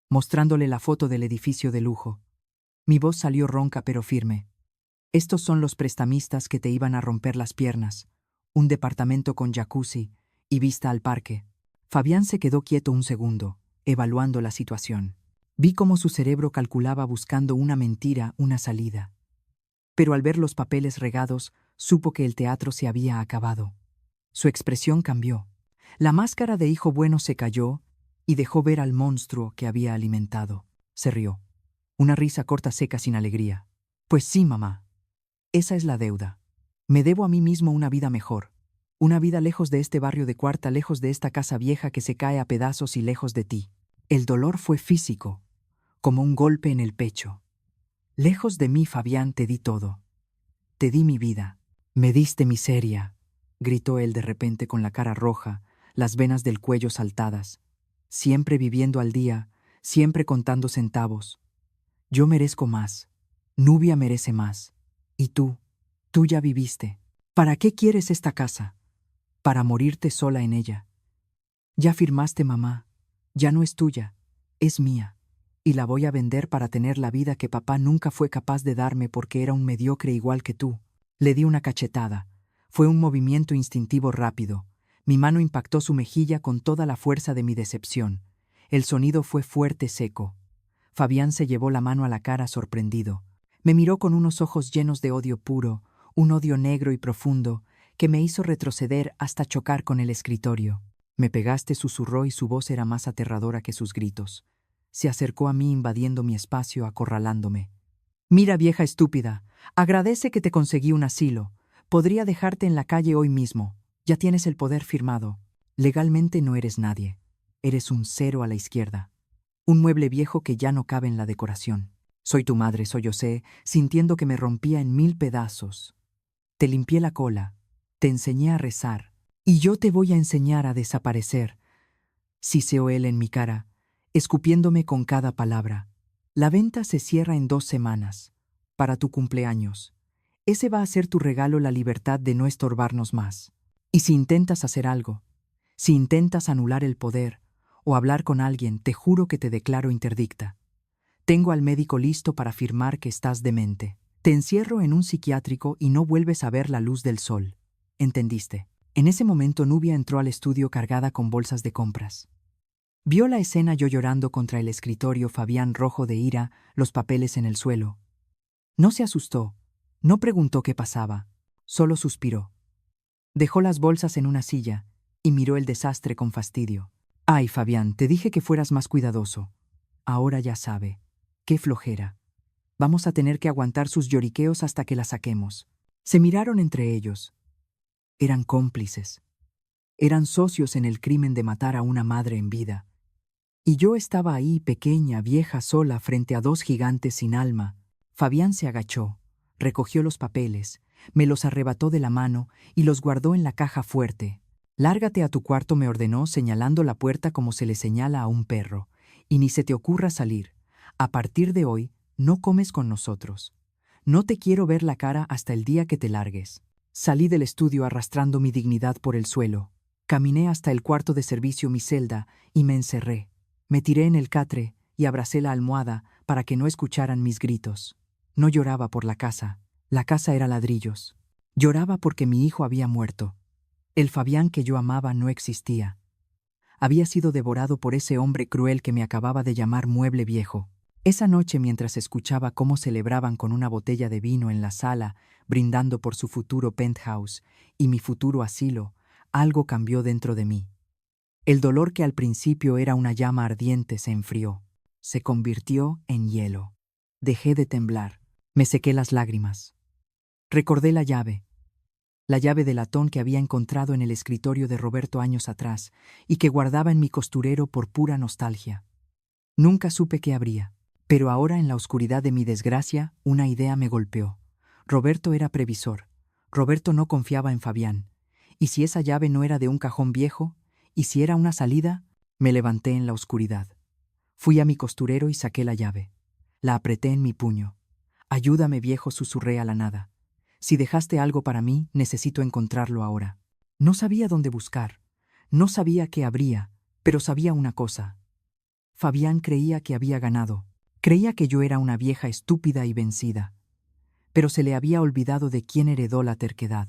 mostrándole la foto del edificio de lujo. Mi voz salió ronca pero firme. «Estos son los prestamistas que te iban a romper las piernas. Un departamento con jacuzzi y vista al parque». Fabián se quedó quieto un segundo, evaluando la situación. Vi cómo su cerebro calculaba buscando una mentira, una salida. Pero al ver los papeles regados, supo que el teatro se había acabado. Su expresión cambió. La máscara de hijo bueno se cayó y dejó ver al monstruo que había alimentado. Se rió. Una risa corta, seca, sin alegría. «Pues sí, mamá. Esa es la deuda. Me debo a mí mismo una vida mejor. Una vida lejos de este barrio de Cuarta, lejos de esta casa vieja que se cae a pedazos y lejos de ti». El dolor fue físico, como un golpe en el pecho. «Lejos de mí, Fabián, te di todo. Te di mi vida. Me diste miseria», gritó él de repente con la cara roja, las venas del cuello saltadas. «Siempre viviendo al día, siempre contando centavos. Yo merezco más. Nubia merece más. Y tú ya viviste. ¿Para qué quieres esta casa? Para morirte sola en ella. Ya firmaste, mamá. Ya no es tuya, es mía. Y la voy a vender para tener la vida que papá nunca fue capaz de darme porque era un mediocre igual que tú». Le di una cachetada. Fue un movimiento instintivo rápido. Mi mano impactó su mejilla con toda la fuerza de mi decepción. El sonido fue fuerte, seco. Fabián se llevó la mano a la cara sorprendido. Me miró con unos ojos llenos de odio puro, un odio negro y profundo, que me hizo retroceder hasta chocar con el escritorio. «Me pegaste», susurró, y su voz era más aterradora que sus gritos. Se acercó a mí invadiendo mi espacio, acorralándome. Mira, vieja estúpida, agradece que te conseguí un asilo. Podría dejarte en la calle hoy mismo. Ya tienes el poder firmado. Legalmente no eres nadie. Eres un cero a la izquierda. Un mueble viejo que ya no cabe en la decoración. Soy tu madre, sollocé, sintiendo que me rompía en 1000 pedazos. Te limpié la cola, te enseñé a rezar, y yo te voy a enseñar a desaparecer, siseó él en mi cara, escupiéndome con cada palabra. La venta se cierra en 2 semanas, para tu cumpleaños. Ese va a ser tu regalo, la libertad de no estorbarnos más. Y si intentas hacer algo, si intentas anular el poder o hablar con alguien, te juro que te declaro interdicta. Tengo al médico listo para afirmar que estás demente. Te encierro en un psiquiátrico y no vuelves a ver la luz del sol. ¿Entendiste? En ese momento Nubia entró al estudio cargada con bolsas de compras. Vio la escena, yo llorando contra el escritorio, Fabián rojo de ira, los papeles en el suelo. No se asustó, no preguntó qué pasaba, solo suspiró. Dejó las bolsas en una silla y miró el desastre con fastidio. Ay, Fabián, te dije que fueras más cuidadoso. Ahora ya sabe. Qué flojera. Vamos a tener que aguantar sus lloriqueos hasta que la saquemos. Se miraron entre ellos. Eran cómplices. Eran socios en el crimen de matar a una madre en vida. Y yo estaba ahí, pequeña, vieja, sola, frente a 2 gigantes sin alma. Fabián se agachó, recogió los papeles, me los arrebató de la mano y los guardó en la caja fuerte. Lárgate a tu cuarto, me ordenó, señalando la puerta como se le señala a un perro. Y ni se te ocurra salir. A partir de hoy, no comes con nosotros. No te quiero ver la cara hasta el día que te largues. Salí del estudio arrastrando mi dignidad por el suelo. Caminé hasta el cuarto de servicio, mi celda, y me encerré. Me tiré en el catre y abracé la almohada para que no escucharan mis gritos. No lloraba por la casa era ladrillos. Lloraba porque mi hijo había muerto. El Fabián que yo amaba no existía. Había sido devorado por ese hombre cruel que me acababa de llamar mueble viejo. Esa noche, mientras escuchaba cómo celebraban con una botella de vino en la sala, brindando por su futuro penthouse y mi futuro asilo, algo cambió dentro de mí. El dolor que al principio era una llama ardiente se enfrió, se convirtió en hielo. Dejé de temblar, me sequé las lágrimas. Recordé la llave de latón que había encontrado en el escritorio de Roberto años atrás y que guardaba en mi costurero por pura nostalgia. Nunca supe qué habría, pero ahora en la oscuridad de mi desgracia, una idea me golpeó. Roberto era previsor. Roberto no confiaba en Fabián. ¿Y si esa llave no era de un cajón viejo? ¿Y si era una salida? Me levanté en la oscuridad. Fui a mi costurero y saqué la llave. La apreté en mi puño. Ayúdame, viejo, susurré a la nada. Si dejaste algo para mí, necesito encontrarlo ahora. No sabía dónde buscar. No sabía qué habría, pero sabía una cosa. Fabián creía que había ganado. Creía que yo era una vieja estúpida y vencida. Pero se le había olvidado de quién heredó la terquedad.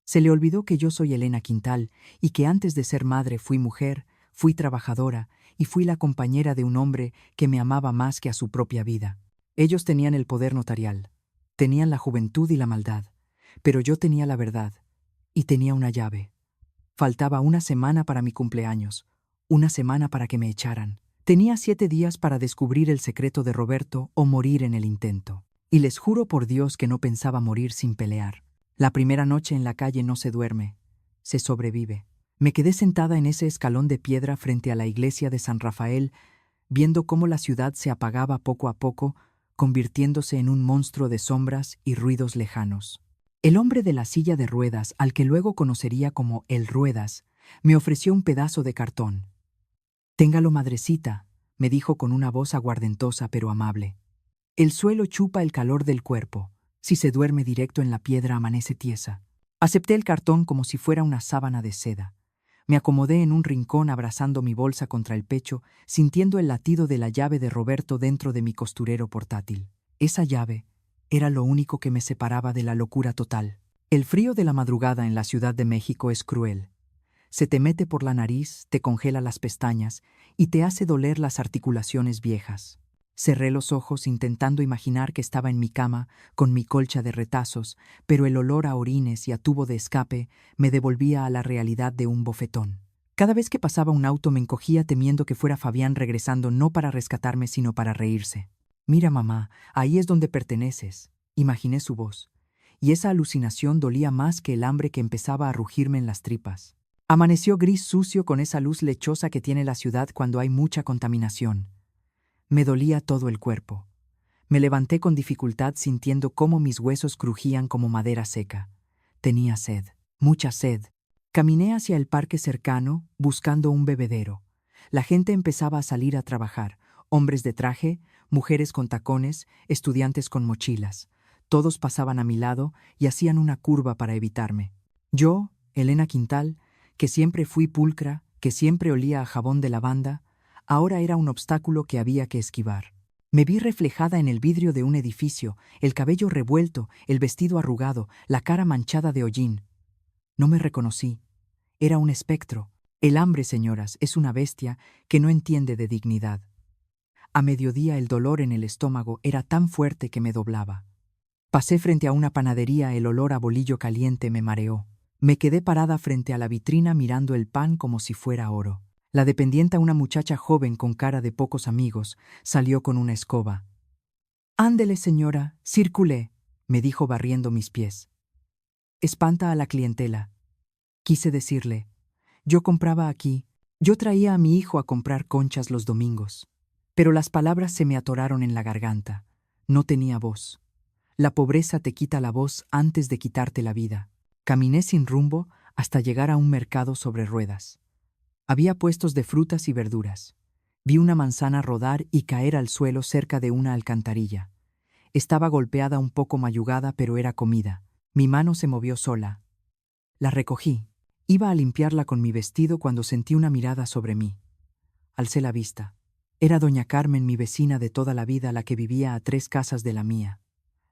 Se le olvidó que yo soy Elena Quintal y que antes de ser madre fui mujer, fui trabajadora y fui la compañera de un hombre que me amaba más que a su propia vida. Ellos tenían el poder notarial, tenían la juventud y la maldad, pero yo tenía la verdad y tenía una llave. Faltaba una semana para mi cumpleaños, una semana para que me echaran. Tenía 7 días para descubrir el secreto de Roberto o morir en el intento. Y les juro por Dios que no pensaba morir sin pelear. La primera noche en la calle no se duerme, se sobrevive. Me quedé sentada en ese escalón de piedra frente a la iglesia de San Rafael, viendo cómo la ciudad se apagaba poco a poco, convirtiéndose en un monstruo de sombras y ruidos lejanos. El hombre de la silla de ruedas, al que luego conocería como el Ruedas, me ofreció un pedazo de cartón. «Téngalo, madrecita», me dijo con una voz aguardentosa pero amable. «El suelo chupa el calor del cuerpo. Si se duerme directo en la piedra, amanece tiesa». Acepté el cartón como si fuera una sábana de seda. Me acomodé en un rincón abrazando mi bolsa contra el pecho, sintiendo el latido de la llave de Roberto dentro de mi costurero portátil. Esa llave era lo único que me separaba de la locura total. El frío de la madrugada en la Ciudad de México es cruel. Se te mete por la nariz, te congela las pestañas y te hace doler las articulaciones viejas. Cerré los ojos intentando imaginar que estaba en mi cama con mi colcha de retazos, pero el olor a orines y a tubo de escape me devolvía a la realidad de un bofetón. Cada vez que pasaba un auto me encogía temiendo que fuera Fabián regresando no para rescatarme sino para reírse. Mira, mamá, ahí es donde perteneces. Imaginé su voz. Y esa alucinación dolía más que el hambre que empezaba a rugirme en las tripas. Amaneció gris sucio con esa luz lechosa que tiene la ciudad cuando hay mucha contaminación. Me dolía todo el cuerpo. Me levanté con dificultad sintiendo cómo mis huesos crujían como madera seca. Tenía sed, mucha sed. Caminé hacia el parque cercano, buscando un bebedero. La gente empezaba a salir a trabajar, hombres de traje, mujeres con tacones, estudiantes con mochilas. Todos pasaban a mi lado y hacían una curva para evitarme. Yo, Elena Quintal, que siempre fui pulcra, que siempre olía a jabón de lavanda, ahora era un obstáculo que había que esquivar. Me vi reflejada en el vidrio de un edificio, el cabello revuelto, el vestido arrugado, la cara manchada de hollín. No me reconocí. Era un espectro. El hambre, señoras, es una bestia que no entiende de dignidad. A mediodía el dolor en el estómago era tan fuerte que me doblaba. Pasé frente a una panadería, el olor a bolillo caliente me mareó. Me quedé parada frente a la vitrina mirando el pan como si fuera oro. La dependienta, una muchacha joven con cara de pocos amigos, salió con una escoba. «Ándele, señora, circulé», me dijo barriendo mis pies. «Espanta a la clientela». Quise decirle. Yo compraba aquí. Yo traía a mi hijo a comprar conchas los domingos. Pero las palabras se me atoraron en la garganta. No tenía voz. La pobreza te quita la voz antes de quitarte la vida. Caminé sin rumbo hasta llegar a un mercado sobre ruedas. Había puestos de frutas y verduras. Vi una manzana rodar y caer al suelo cerca de una alcantarilla. Estaba golpeada, un poco mayugada, pero era comida. Mi mano se movió sola. La recogí. Iba a limpiarla con mi vestido cuando sentí una mirada sobre mí. Alcé la vista. Era doña Carmen, mi vecina de toda la vida, la que vivía a 3 casas de la mía.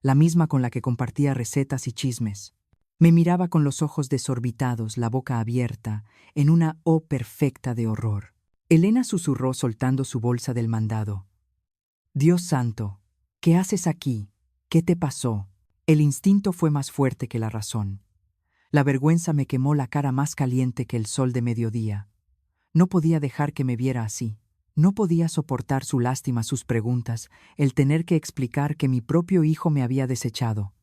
La misma con la que compartía recetas y chismes. Me miraba con los ojos desorbitados, la boca abierta, en una O perfecta de horror. Elena susurró soltando su bolsa del mandado. «Dios santo, ¿qué haces aquí? ¿Qué te pasó?» El instinto fue más fuerte que la razón. La vergüenza me quemó la cara más caliente que el sol de mediodía. No podía dejar que me viera así. No podía soportar su lástima, sus preguntas, el tener que explicar que mi propio hijo me había desechado.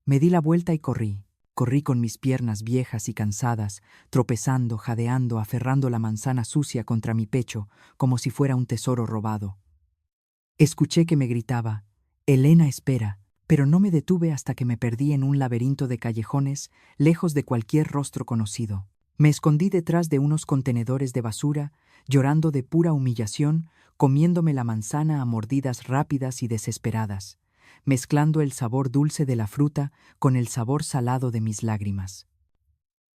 Me di la vuelta y corrí. Corrí con mis piernas viejas y cansadas, tropezando, jadeando, aferrando la manzana sucia contra mi pecho, como si fuera un tesoro robado. Escuché que me gritaba: «Elena, espera», pero no me detuve hasta que me perdí en un laberinto de callejones, lejos de cualquier rostro conocido. Me escondí detrás de unos contenedores de basura, llorando de pura humillación, comiéndome la manzana a mordidas rápidas y desesperadas, mezclando el sabor dulce de la fruta con el sabor salado de mis lágrimas.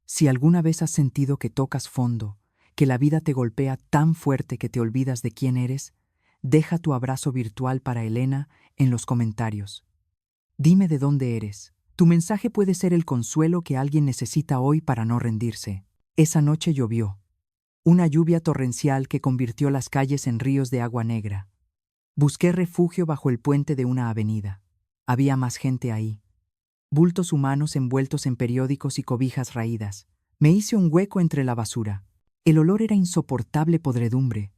Si alguna vez has sentido que tocas fondo, que la vida te golpea tan fuerte que te olvidas de quién eres, deja tu abrazo virtual para Elena en los comentarios. Dime de dónde eres. Tu mensaje puede ser el consuelo que alguien necesita hoy para no rendirse. Esa noche llovió. Una lluvia torrencial que convirtió las calles en ríos de agua negra. Busqué refugio bajo el puente de una avenida. Había más gente ahí. Bultos humanos envueltos en periódicos y cobijas raídas. Me hice un hueco entre la basura. El olor era insoportable, podredumbre,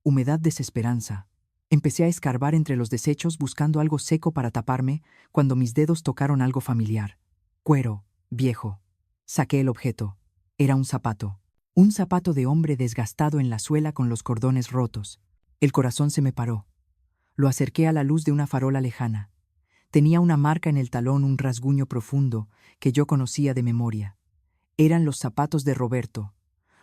humedad, desesperanza. Empecé a escarbar entre los desechos buscando algo seco para taparme cuando mis dedos tocaron algo familiar. Cuero, viejo. Saqué el objeto. Era un zapato. Un zapato de hombre desgastado en la suela con los cordones rotos. El corazón se me paró. Lo acerqué a la luz de una farola lejana. Tenía una marca en el talón, un rasguño profundo que yo conocía de memoria. Eran los zapatos de Roberto,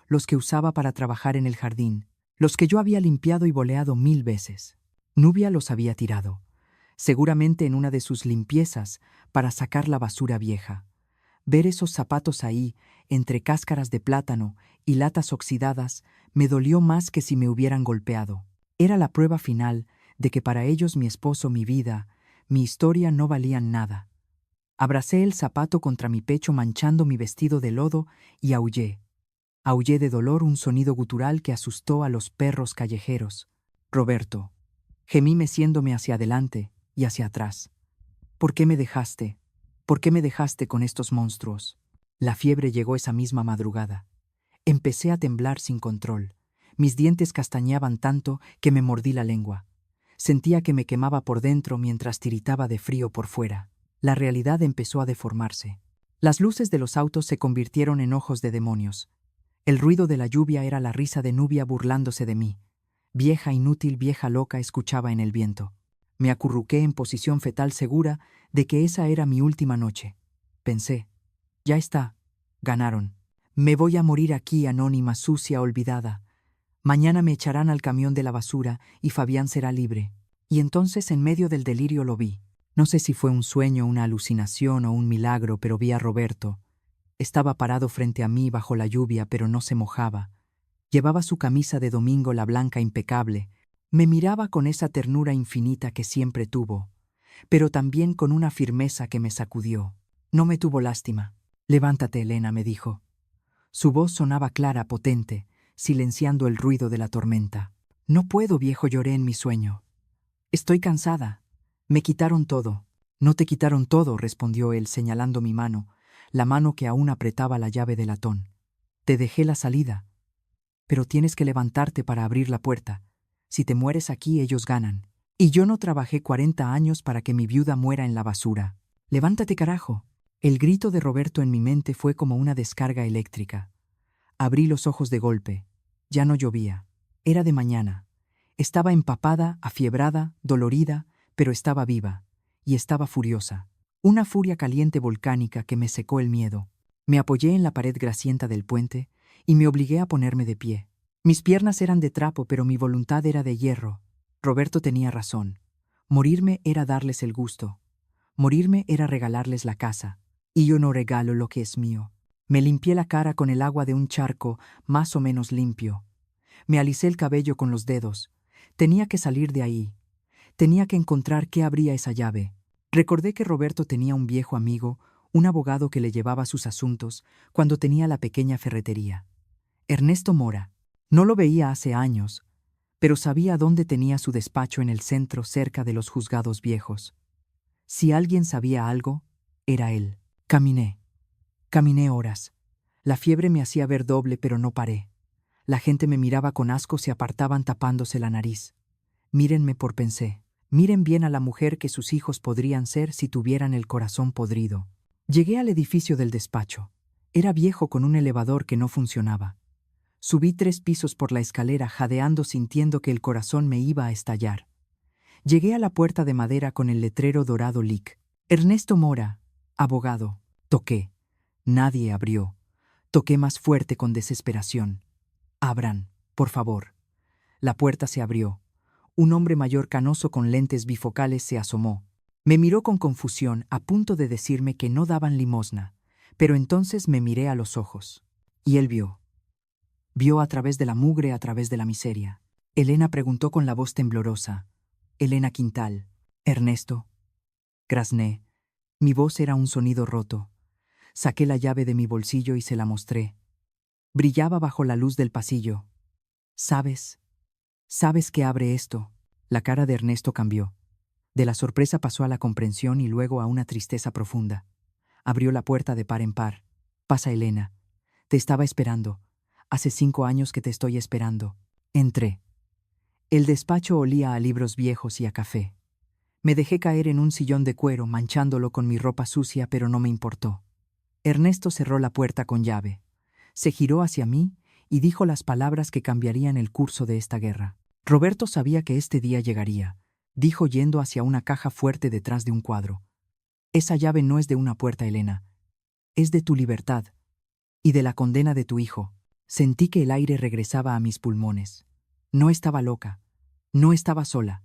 los que usaba para trabajar en el jardín, los que yo había limpiado y boleado 1000 veces. Nubia los había tirado, seguramente en una de sus limpiezas para sacar la basura vieja. Ver esos zapatos ahí, entre cáscaras de plátano y latas oxidadas, me dolió más que si me hubieran golpeado. Era la prueba final de que para ellos mi esposo, mi vida, mi historia no valían nada. Abracé el zapato contra mi pecho manchando mi vestido de lodo y aullé. Aullé de dolor, un sonido gutural que asustó a los perros callejeros. «Roberto». Gemí meciéndome hacia adelante y hacia atrás. «¿Por qué me dejaste? ¿Por qué me dejaste con estos monstruos?» La fiebre llegó esa misma madrugada. Empecé a temblar sin control. Mis dientes castañeaban tanto que me mordí la lengua. Sentía que me quemaba por dentro mientras tiritaba de frío por fuera. La realidad empezó a deformarse. Las luces de los autos se convirtieron en ojos de demonios. El ruido de la lluvia era la risa de Nubia burlándose de mí. Vieja inútil, vieja loca, escuchaba en el viento. Me acurruqué en posición fetal segura de que esa era mi última noche. Pensé, ya está, ganaron. Me voy a morir aquí, anónima, sucia, olvidada. Mañana me echarán al camión de la basura y Fabián será libre. Y entonces en medio del delirio lo vi. No sé si fue un sueño, una alucinación o un milagro, pero vi a Roberto. Estaba parado frente a mí bajo la lluvia, pero no se mojaba. Llevaba su camisa de domingo, la blanca impecable. Me miraba con esa ternura infinita que siempre tuvo, pero también con una firmeza que me sacudió. No me tuvo lástima. Levántate, Elena, me dijo. Su voz sonaba clara, potente, silenciando el ruido de la tormenta. No puedo, viejo, lloré en mi sueño. Estoy cansada. Me quitaron todo. No te quitaron todo, respondió él, señalando mi mano, la mano que aún apretaba la llave del latón. Te dejé la salida. Pero tienes que levantarte para abrir la puerta. Si te mueres aquí, ellos ganan. Y yo no trabajé 40 años para que mi viuda muera en la basura. Levántate, carajo. El grito de Roberto en mi mente fue como una descarga eléctrica. Abrí los ojos de golpe. Ya no llovía. Era de mañana. Estaba empapada, afiebrada, dolorida, pero estaba viva. Y estaba furiosa. Una furia caliente volcánica que me secó el miedo. Me apoyé en la pared grasienta del puente y me obligué a ponerme de pie. Mis piernas eran de trapo, pero mi voluntad era de hierro. Roberto tenía razón. Morirme era darles el gusto. Morirme era regalarles la casa. Y yo no regalo lo que es mío. Me limpié la cara con el agua de un charco más o menos limpio. Me alisé el cabello con los dedos. Tenía que salir de ahí. Tenía que encontrar qué abría esa llave. Recordé que Roberto tenía un viejo amigo, un abogado que le llevaba sus asuntos cuando tenía la pequeña ferretería. Ernesto Mora. No lo veía hace años, pero sabía dónde tenía su despacho en el centro cerca de los juzgados viejos. Si alguien sabía algo, era él. Caminé. Caminé horas. La fiebre me hacía ver doble, pero no paré. La gente me miraba con asco, se apartaban tapándose la nariz. Mírenme, pensé. Miren bien a la mujer que sus hijos podrían ser si tuvieran el corazón podrido. Llegué al edificio del despacho. Era viejo, con un elevador que no funcionaba. Subí 3 pisos por la escalera, jadeando, sintiendo que el corazón me iba a estallar. Llegué a la puerta de madera con el letrero dorado LIC. Ernesto Mora, abogado. Toqué. Nadie abrió. Toqué más fuerte con desesperación. Abran, por favor. La puerta se abrió. Un hombre mayor, canoso, con lentes bifocales, se asomó. Me miró con confusión, a punto de decirme que no daban limosna, pero entonces me miré a los ojos. Y él vio. Vio a través de la mugre, a través de la miseria. Elena, preguntó con la voz temblorosa. Elena Quintal. Ernesto. Grazné. Mi voz era un sonido roto. Saqué la llave de mi bolsillo y se la mostré. Brillaba bajo la luz del pasillo. ¿Sabes? ¿Sabes qué abre esto? La cara de Ernesto cambió. De la sorpresa pasó a la comprensión y luego a una tristeza profunda. Abrió la puerta de par en par. Pasa, Elena. Te estaba esperando. Hace 5 años que te estoy esperando. Entré. El despacho olía a libros viejos y a café. Me dejé caer en un sillón de cuero, manchándolo con mi ropa sucia, pero no me importó. Ernesto cerró la puerta con llave. Se giró hacia mí y dijo las palabras que cambiarían el curso de esta guerra. Roberto sabía que este día llegaría, dijo yendo hacia una caja fuerte detrás de un cuadro. Esa llave no es de una puerta, Elena. Es de tu libertad y de la condena de tu hijo. Sentí que el aire regresaba a mis pulmones. No estaba loca. No estaba sola.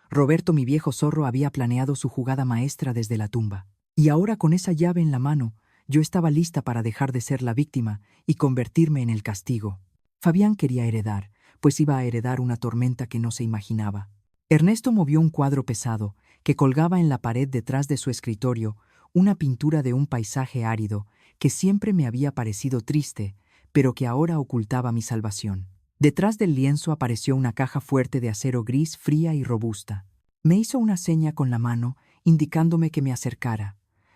Roberto, mi viejo zorro, había planeado su jugada maestra desde la tumba. Y ahora, con esa llave en la mano, yo estaba lista para dejar de ser la víctima y convertirme en el castigo. Fabián quería heredar, pues iba a heredar una tormenta que no se imaginaba. Ernesto movió un cuadro pesado que colgaba en la pared detrás de su escritorio, una pintura de un paisaje árido que siempre me había parecido triste, pero que ahora ocultaba mi salvación. Detrás del lienzo apareció una caja fuerte de acero gris, fría y robusta. Me hizo una seña con la mano, indicándome que me acercara.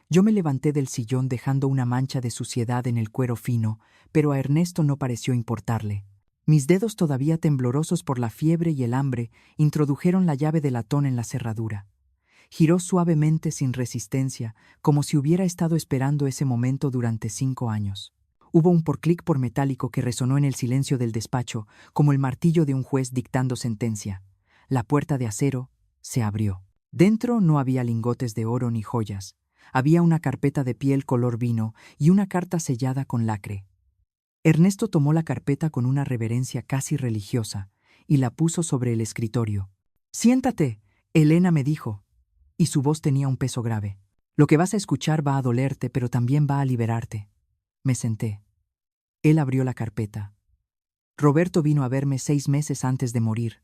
Yo me levanté del sillón dejando una mancha de suciedad en el cuero fino, pero a Ernesto no pareció importarle. Mis dedos todavía temblorosos por la fiebre y el hambre introdujeron la llave de latón en la cerradura. Giró suavemente sin resistencia, como si hubiera estado esperando ese momento durante 5 años. Hubo un porclic por metálico que resonó en el silencio del despacho, como el martillo de un juez dictando sentencia. La puerta de acero se abrió. Dentro no había lingotes de oro ni joyas. Había una carpeta de piel color vino y una carta sellada con lacre. Ernesto tomó la carpeta con una reverencia casi religiosa y la puso sobre el escritorio. «Siéntate», Elena me dijo, y su voz tenía un peso grave. «Lo que vas a escuchar va a dolerte, pero también va a liberarte». Me senté. Él abrió la carpeta. Roberto vino a verme 6 meses antes de morir.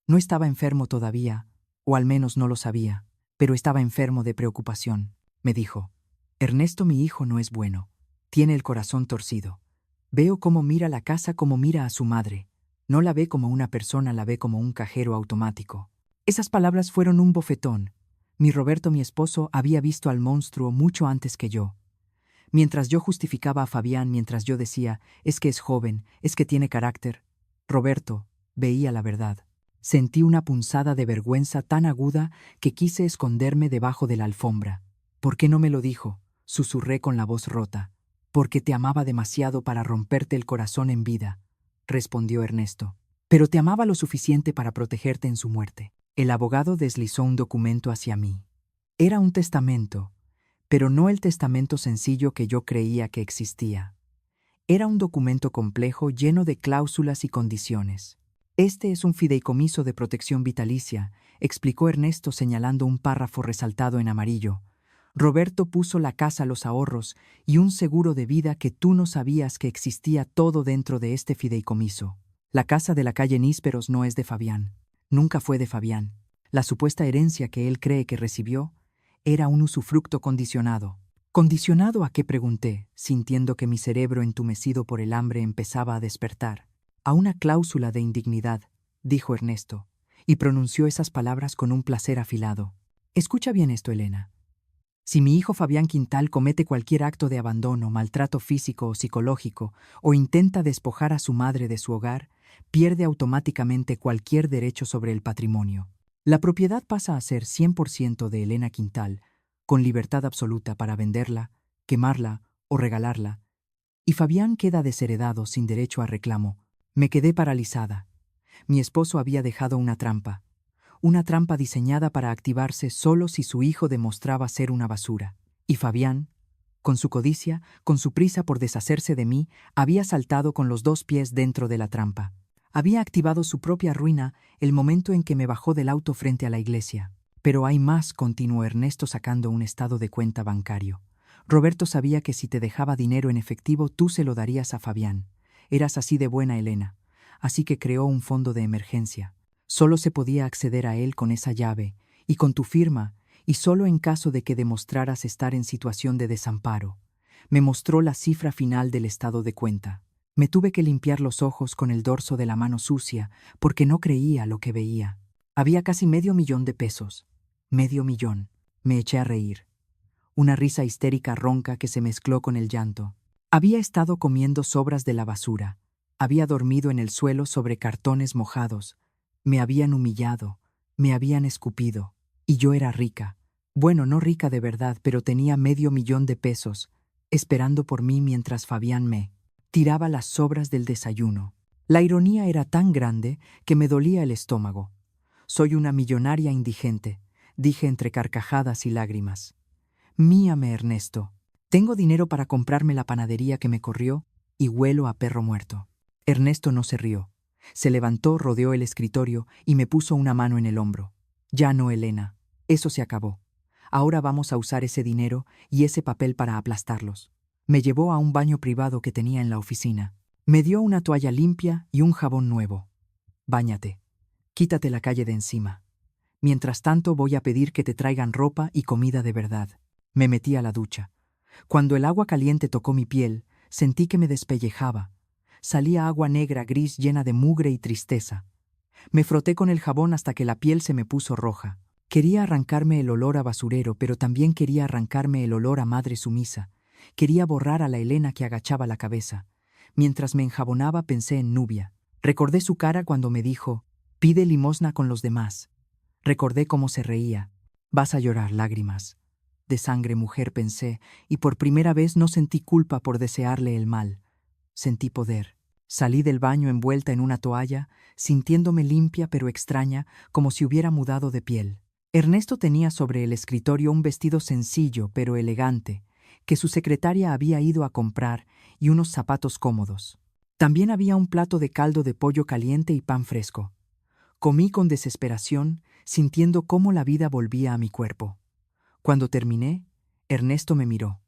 No estaba enfermo todavía, o al menos no lo sabía, pero estaba enfermo de preocupación. Me dijo: «Ernesto, mi hijo no es bueno. Tiene el corazón torcido. Veo cómo mira la casa como mira a su madre. No la ve como una persona, la ve como un cajero automático». Esas palabras fueron un bofetón. Mi Roberto, mi esposo, había visto al monstruo mucho antes que yo. Mientras yo justificaba a Fabián, mientras yo decía, es que es joven, es que tiene carácter, Roberto veía la verdad. Sentí una punzada de vergüenza tan aguda que quise esconderme debajo de la alfombra. «¿Por qué no me lo dijo?», susurré con la voz rota. «Porque te amaba demasiado para romperte el corazón en vida», respondió Ernesto. «Pero te amaba lo suficiente para protegerte en su muerte». El abogado deslizó un documento hacia mí. Era un testamento, pero no el testamento sencillo que yo creía que existía. Era un documento complejo lleno de cláusulas y condiciones. «Este es un fideicomiso de protección vitalicia», explicó Ernesto señalando un párrafo resaltado en amarillo. «Roberto puso la casa, los ahorros y un seguro de vida que tú no sabías que existía todo dentro de este fideicomiso. La casa de la calle Nísperos no es de Fabián. Nunca fue de Fabián. La supuesta herencia que él cree que recibió era un usufructo condicionado». «¿Condicionado a qué?», pregunté, sintiendo que mi cerebro entumecido por el hambre empezaba a despertar. «A una cláusula de indignidad», dijo Ernesto, y pronunció esas palabras con un placer afilado. «Escucha bien esto, Elena. Si mi hijo Fabián Quintal comete cualquier acto de abandono, maltrato físico o psicológico, o intenta despojar a su madre de su hogar, pierde automáticamente cualquier derecho sobre el patrimonio. La propiedad pasa a ser 100% de Elena Quintal, con libertad absoluta para venderla, quemarla o regalarla, y Fabián queda desheredado sin derecho a reclamo». Me quedé paralizada. Mi esposo había dejado una trampa diseñada para activarse solo si su hijo demostraba ser una basura. Y Fabián, con su codicia, con su prisa por deshacerse de mí, había saltado con los 2 pies dentro de la trampa. Había activado su propia ruina el momento en que me bajó del auto frente a la iglesia. «Pero hay más», continuó Ernesto sacando un estado de cuenta bancario. «Roberto sabía que si te dejaba dinero en efectivo tú se lo darías a Fabián. Eras así de buena, Elena. Así que creó un fondo de emergencia. Solo se podía acceder a él con esa llave y con tu firma, y solo en caso de que demostraras estar en situación de desamparo». Me mostró la cifra final del estado de cuenta. Me tuve que limpiar los ojos con el dorso de la mano sucia porque no creía lo que veía. Había casi $500,000. $500,000. Me eché a reír. Una risa histérica ronca que se mezcló con el llanto. Había estado comiendo sobras de la basura. Había dormido en el suelo sobre cartones mojados. Me habían humillado. Me habían escupido. Y yo era rica. Bueno, no rica de verdad, pero tenía $500,000 esperando por mí mientras Fabián me tiraba las sobras del desayuno. La ironía era tan grande que me dolía el estómago. «Soy una millonaria indigente», dije entre carcajadas y lágrimas. «Míame, Ernesto. Tengo dinero para comprarme la panadería que me corrió y huelo a perro muerto». Ernesto no se rió. Se levantó, rodeó el escritorio y me puso una mano en el hombro. «Ya no, Elena. Eso se acabó. Ahora vamos a usar ese dinero y ese papel para aplastarlos». Me llevó a un baño privado que tenía en la oficina. Me dio una toalla limpia y un jabón nuevo. «Báñate. Quítate la calle de encima. Mientras tanto voy a pedir que te traigan ropa y comida de verdad». Me metí a la ducha. Cuando el agua caliente tocó mi piel, sentí que me despellejaba. Salía agua negra gris llena de mugre y tristeza. Me froté con el jabón hasta que la piel se me puso roja. Quería arrancarme el olor a basurero, pero también quería arrancarme el olor a madre sumisa. Quería borrar a la Elena que agachaba la cabeza. Mientras me enjabonaba pensé en Nubia. Recordé su cara cuando me dijo, pide limosna con los demás. Recordé cómo se reía. Vas a llorar lágrimas. De sangre mujer pensé, y por primera vez no sentí culpa por desearle el mal. Sentí poder. Salí del baño envuelta en una toalla, sintiéndome limpia pero extraña, como si hubiera mudado de piel. Ernesto tenía sobre el escritorio un vestido sencillo pero elegante, que su secretaria había ido a comprar, y unos zapatos cómodos. También había un plato de caldo de pollo caliente y pan fresco. Comí con desesperación, sintiendo cómo la vida volvía a mi cuerpo. Cuando terminé, Ernesto me miró.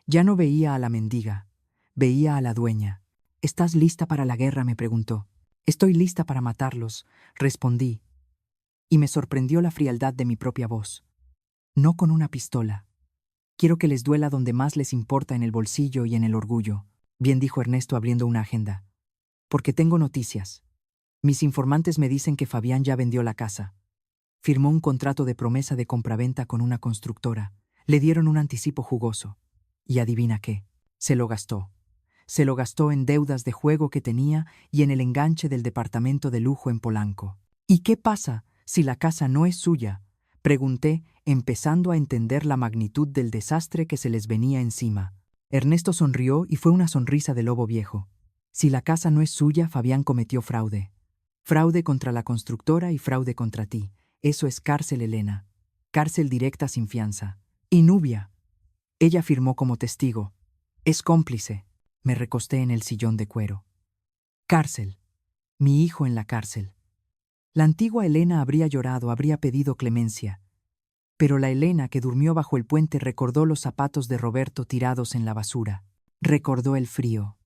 Ya no veía a la mendiga, veía a la dueña. ¿Estás lista para la guerra?, me preguntó. Estoy lista para matarlos, respondí, y me sorprendió la frialdad de mi propia voz. No con una pistola. Quiero que les duela donde más les importa, en el bolsillo y en el orgullo. Bien, dijo Ernesto abriendo una agenda. Porque tengo noticias. Mis informantes me dicen que Fabián ya vendió la casa. Firmó un contrato de promesa de compraventa con una constructora. Le dieron un anticipo jugoso. Y adivina qué, se lo gastó. Se lo gastó en deudas de juego que tenía y en el enganche del departamento de lujo en Polanco. ¿Y qué pasa si la casa no es suya?, pregunté, empezando a entender la magnitud del desastre que se les venía encima. Ernesto sonrió y fue una sonrisa de lobo viejo. Si la casa no es suya, Fabián cometió fraude. Fraude contra la constructora y fraude contra ti. Eso es cárcel, Elena. Cárcel directa sin fianza. Y Nubia. Ella firmó como testigo. Es cómplice. Me recosté en el sillón de cuero. Cárcel. Mi hijo en la cárcel. La antigua Elena habría llorado, habría pedido clemencia. Pero la Elena que durmió bajo el puente recordó los zapatos de Roberto tirados en la basura. Recordó el frío.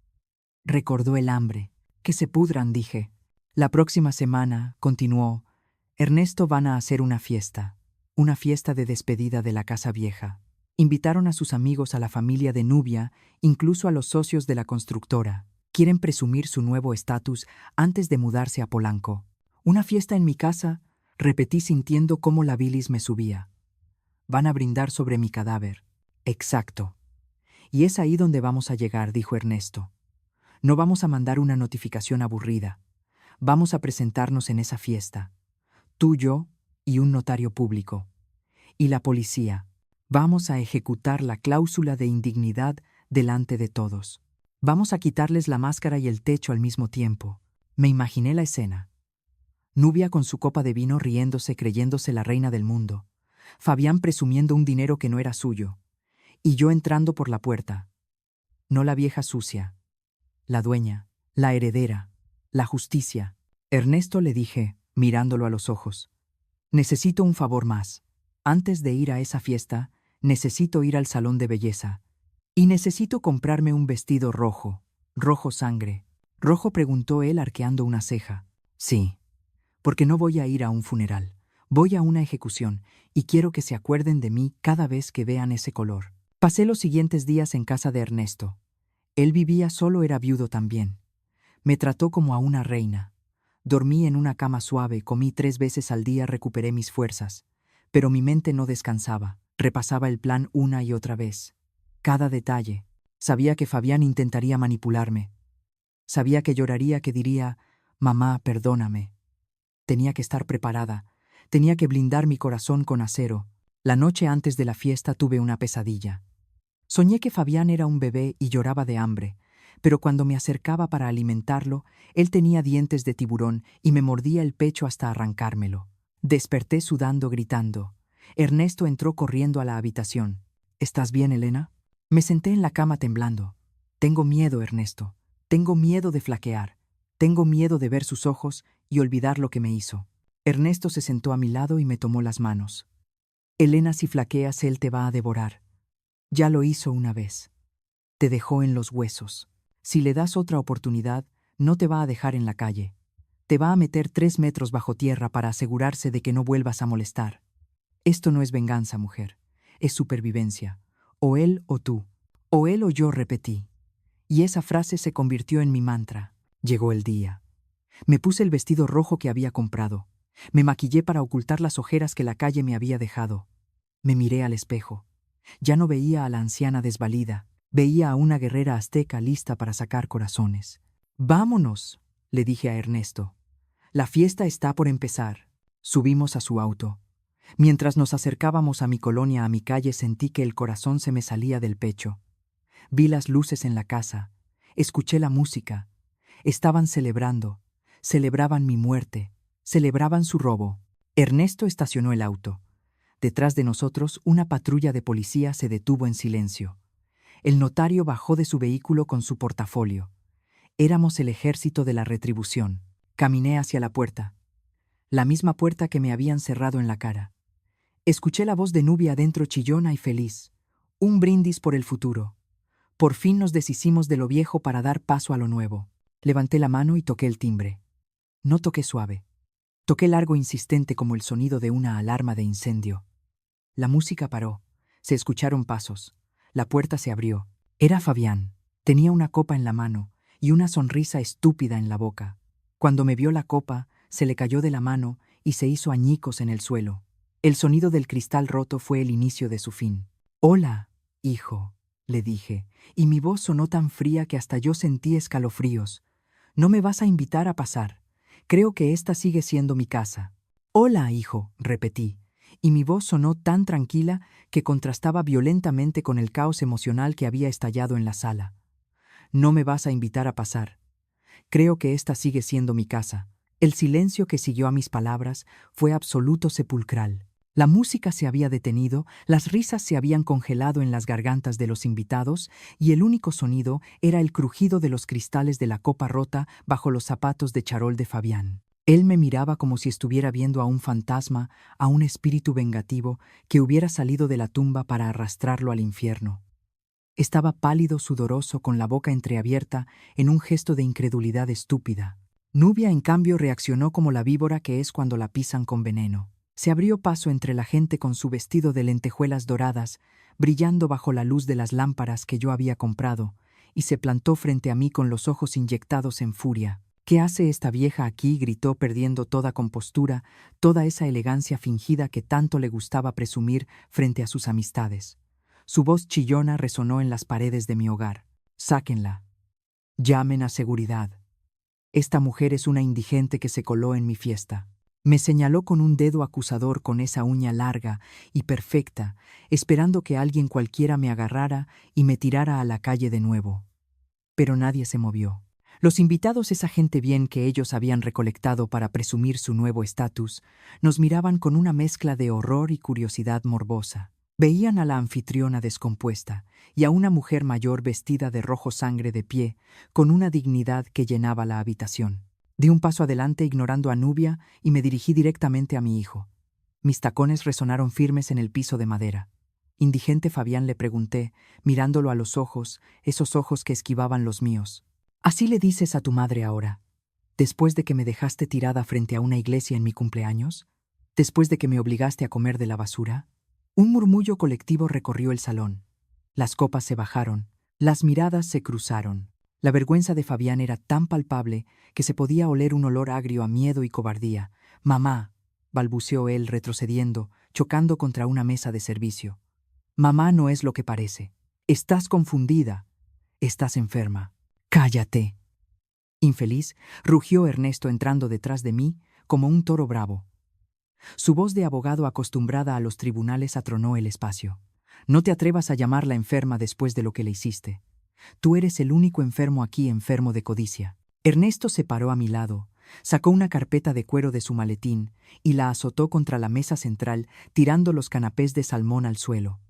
Recordó el hambre. Que se pudran, dije. La próxima semana, continuó, Ernesto van a hacer una fiesta de despedida de la casa vieja. Invitaron a sus amigos, a la familia de Nubia, incluso a los socios de la constructora. Quieren presumir su nuevo estatus antes de mudarse a Polanco. ¿Una fiesta en mi casa?, repetí sintiendo cómo la bilis me subía. Van a brindar sobre mi cadáver. Exacto. Y es ahí donde vamos a llegar, dijo Ernesto. No vamos a mandar una notificación aburrida. Vamos a presentarnos en esa fiesta. Tú, yo y un notario público. Y la policía. Vamos a ejecutar la cláusula de indignidad delante de todos. Vamos a quitarles la máscara y el techo al mismo tiempo. Me imaginé la escena. Nubia con su copa de vino riéndose, creyéndose la reina del mundo. Fabián presumiendo un dinero que no era suyo. Y yo entrando por la puerta. No la vieja sucia. La dueña, la heredera, la justicia. Ernesto, le dije, mirándolo a los ojos. Necesito un favor más. Antes de ir a esa fiesta, necesito ir al salón de belleza. Y necesito comprarme un vestido rojo. ¿Rojo sangre? ¿Rojo?, preguntó él arqueando una ceja. Sí. Porque no voy a ir a un funeral. Voy a una ejecución, y quiero que se acuerden de mí cada vez que vean ese color. Pasé los siguientes días en casa de Ernesto. Él vivía solo, era viudo también. Me trató como a una reina. Dormí en una cama suave, comí 3 veces al día, recuperé mis fuerzas. Pero mi mente no descansaba. Repasaba el plan una y otra vez. Cada detalle. Sabía que Fabián intentaría manipularme. Sabía que lloraría, que diría, «Mamá, perdóname». Tenía que estar preparada. Tenía que blindar mi corazón con acero. La noche antes de la fiesta tuve una pesadilla. Soñé que Fabián era un bebé y lloraba de hambre, pero cuando me acercaba para alimentarlo, él tenía dientes de tiburón y me mordía el pecho hasta arrancármelo. Desperté sudando, gritando. Ernesto entró corriendo a la habitación. «¿Estás bien, Elena?». Me senté en la cama temblando. «Tengo miedo, Ernesto. Tengo miedo de flaquear. Tengo miedo de ver sus ojos y olvidar lo que me hizo». Ernesto se sentó a mi lado y me tomó las manos. «Elena, si flaqueas, él te va a devorar. Ya lo hizo una vez. Te dejó en los huesos. Si le das otra oportunidad, no te va a dejar en la calle. Te va a meter 3 metros bajo tierra para asegurarse de que no vuelvas a molestar. Esto no es venganza, mujer. Es supervivencia. O él o tú. O él o yo», repetí. Y esa frase se convirtió en mi mantra. Llegó el día. Me puse el vestido rojo que había comprado. Me maquillé para ocultar las ojeras que la calle me había dejado. Me miré al espejo. Ya no veía a la anciana desvalida. Veía a una guerrera azteca lista para sacar corazones. «Vámonos», le dije a Ernesto. La fiesta está por empezar. Subimos a su auto. Mientras nos acercábamos a mi colonia, a mi calle, sentí que el corazón se me salía del pecho. Vi las luces en la casa, escuché la música. Estaban celebrando, celebraban mi muerte, celebraban su robo. Ernesto estacionó el auto. Detrás de nosotros, una patrulla de policía se detuvo en silencio. El notario bajó de su vehículo con su portafolio. Éramos el ejército de la retribución. Caminé hacia la puerta, la misma puerta que me habían cerrado en la cara. Escuché la voz de Nubia adentro, chillona y feliz. Un brindis por el futuro. Por fin nos deshicimos de lo viejo para dar paso a lo nuevo. Levanté la mano y toqué el timbre. No toqué suave. Toqué largo, insistente, como el sonido de una alarma de incendio. La música paró. Se escucharon pasos. La puerta se abrió. Era Fabián. Tenía una copa en la mano y una sonrisa estúpida en la boca. Cuando me vio la copa, se le cayó de la mano y se hizo añicos en el suelo. El sonido del cristal roto fue el inicio de su fin. «Hola, hijo», le dije, y mi voz sonó tan fría que hasta yo sentí escalofríos. «¿No me vas a invitar a pasar? Creo que esta sigue siendo mi casa». «Hola, hijo», repetí, y mi voz sonó tan tranquila que contrastaba violentamente con el caos emocional que había estallado en la sala. «No me vas a invitar a pasar. Creo que esta sigue siendo mi casa». El silencio que siguió a mis palabras fue absoluto, sepulcral. La música se había detenido, las risas se habían congelado en las gargantas de los invitados y el único sonido era el crujido de los cristales de la copa rota bajo los zapatos de charol de Fabián. Él me miraba como si estuviera viendo a un fantasma, a un espíritu vengativo que hubiera salido de la tumba para arrastrarlo al infierno. Estaba pálido, sudoroso, con la boca entreabierta, en un gesto de incredulidad estúpida. Nubia, en cambio, reaccionó como la víbora que es cuando la pisan con veneno. Se abrió paso entre la gente con su vestido de lentejuelas doradas, brillando bajo la luz de las lámparas que yo había comprado, y se plantó frente a mí con los ojos inyectados en furia. «¿Qué hace esta vieja aquí?», gritó, perdiendo toda compostura, toda esa elegancia fingida que tanto le gustaba presumir frente a sus amistades. Su voz chillona resonó en las paredes de mi hogar. «Sáquenla. Llamen a seguridad. Esta mujer es una indigente que se coló en mi fiesta». Me señaló con un dedo acusador, con esa uña larga y perfecta, esperando que alguien cualquiera me agarrara y me tirara a la calle de nuevo. Pero nadie se movió. Los invitados, esa gente bien que ellos habían recolectado para presumir su nuevo estatus, nos miraban con una mezcla de horror y curiosidad morbosa. Veían a la anfitriona descompuesta y a una mujer mayor vestida de rojo sangre de pie, con una dignidad que llenaba la habitación. Di un paso adelante, ignorando a Nubia, y me dirigí directamente a mi hijo. Mis tacones resonaron firmes en el piso de madera. «Indigente Fabián», le pregunté, mirándolo a los ojos, esos ojos que esquivaban los míos. «¿Así le dices a tu madre ahora? ¿Después de que me dejaste tirada frente a una iglesia en mi cumpleaños? ¿Después de que me obligaste a comer de la basura?» Un murmullo colectivo recorrió el salón. Las copas se bajaron, las miradas se cruzaron. La vergüenza de Fabián era tan palpable que se podía oler un olor agrio a miedo y cobardía. «Mamá», balbuceó él, retrocediendo, chocando contra una mesa de servicio. «Mamá no es lo que parece. Estás confundida. Estás enferma. Cállate». Infeliz, rugió Ernesto, entrando detrás de mí como un toro bravo. Su voz de abogado acostumbrada a los tribunales atronó el espacio. «No te atrevas a llamarla enferma después de lo que le hiciste. Tú eres el único enfermo aquí, enfermo de codicia». Ernesto se paró a mi lado, sacó una carpeta de cuero de su maletín y la azotó contra la mesa central, tirando los canapés de salmón al suelo.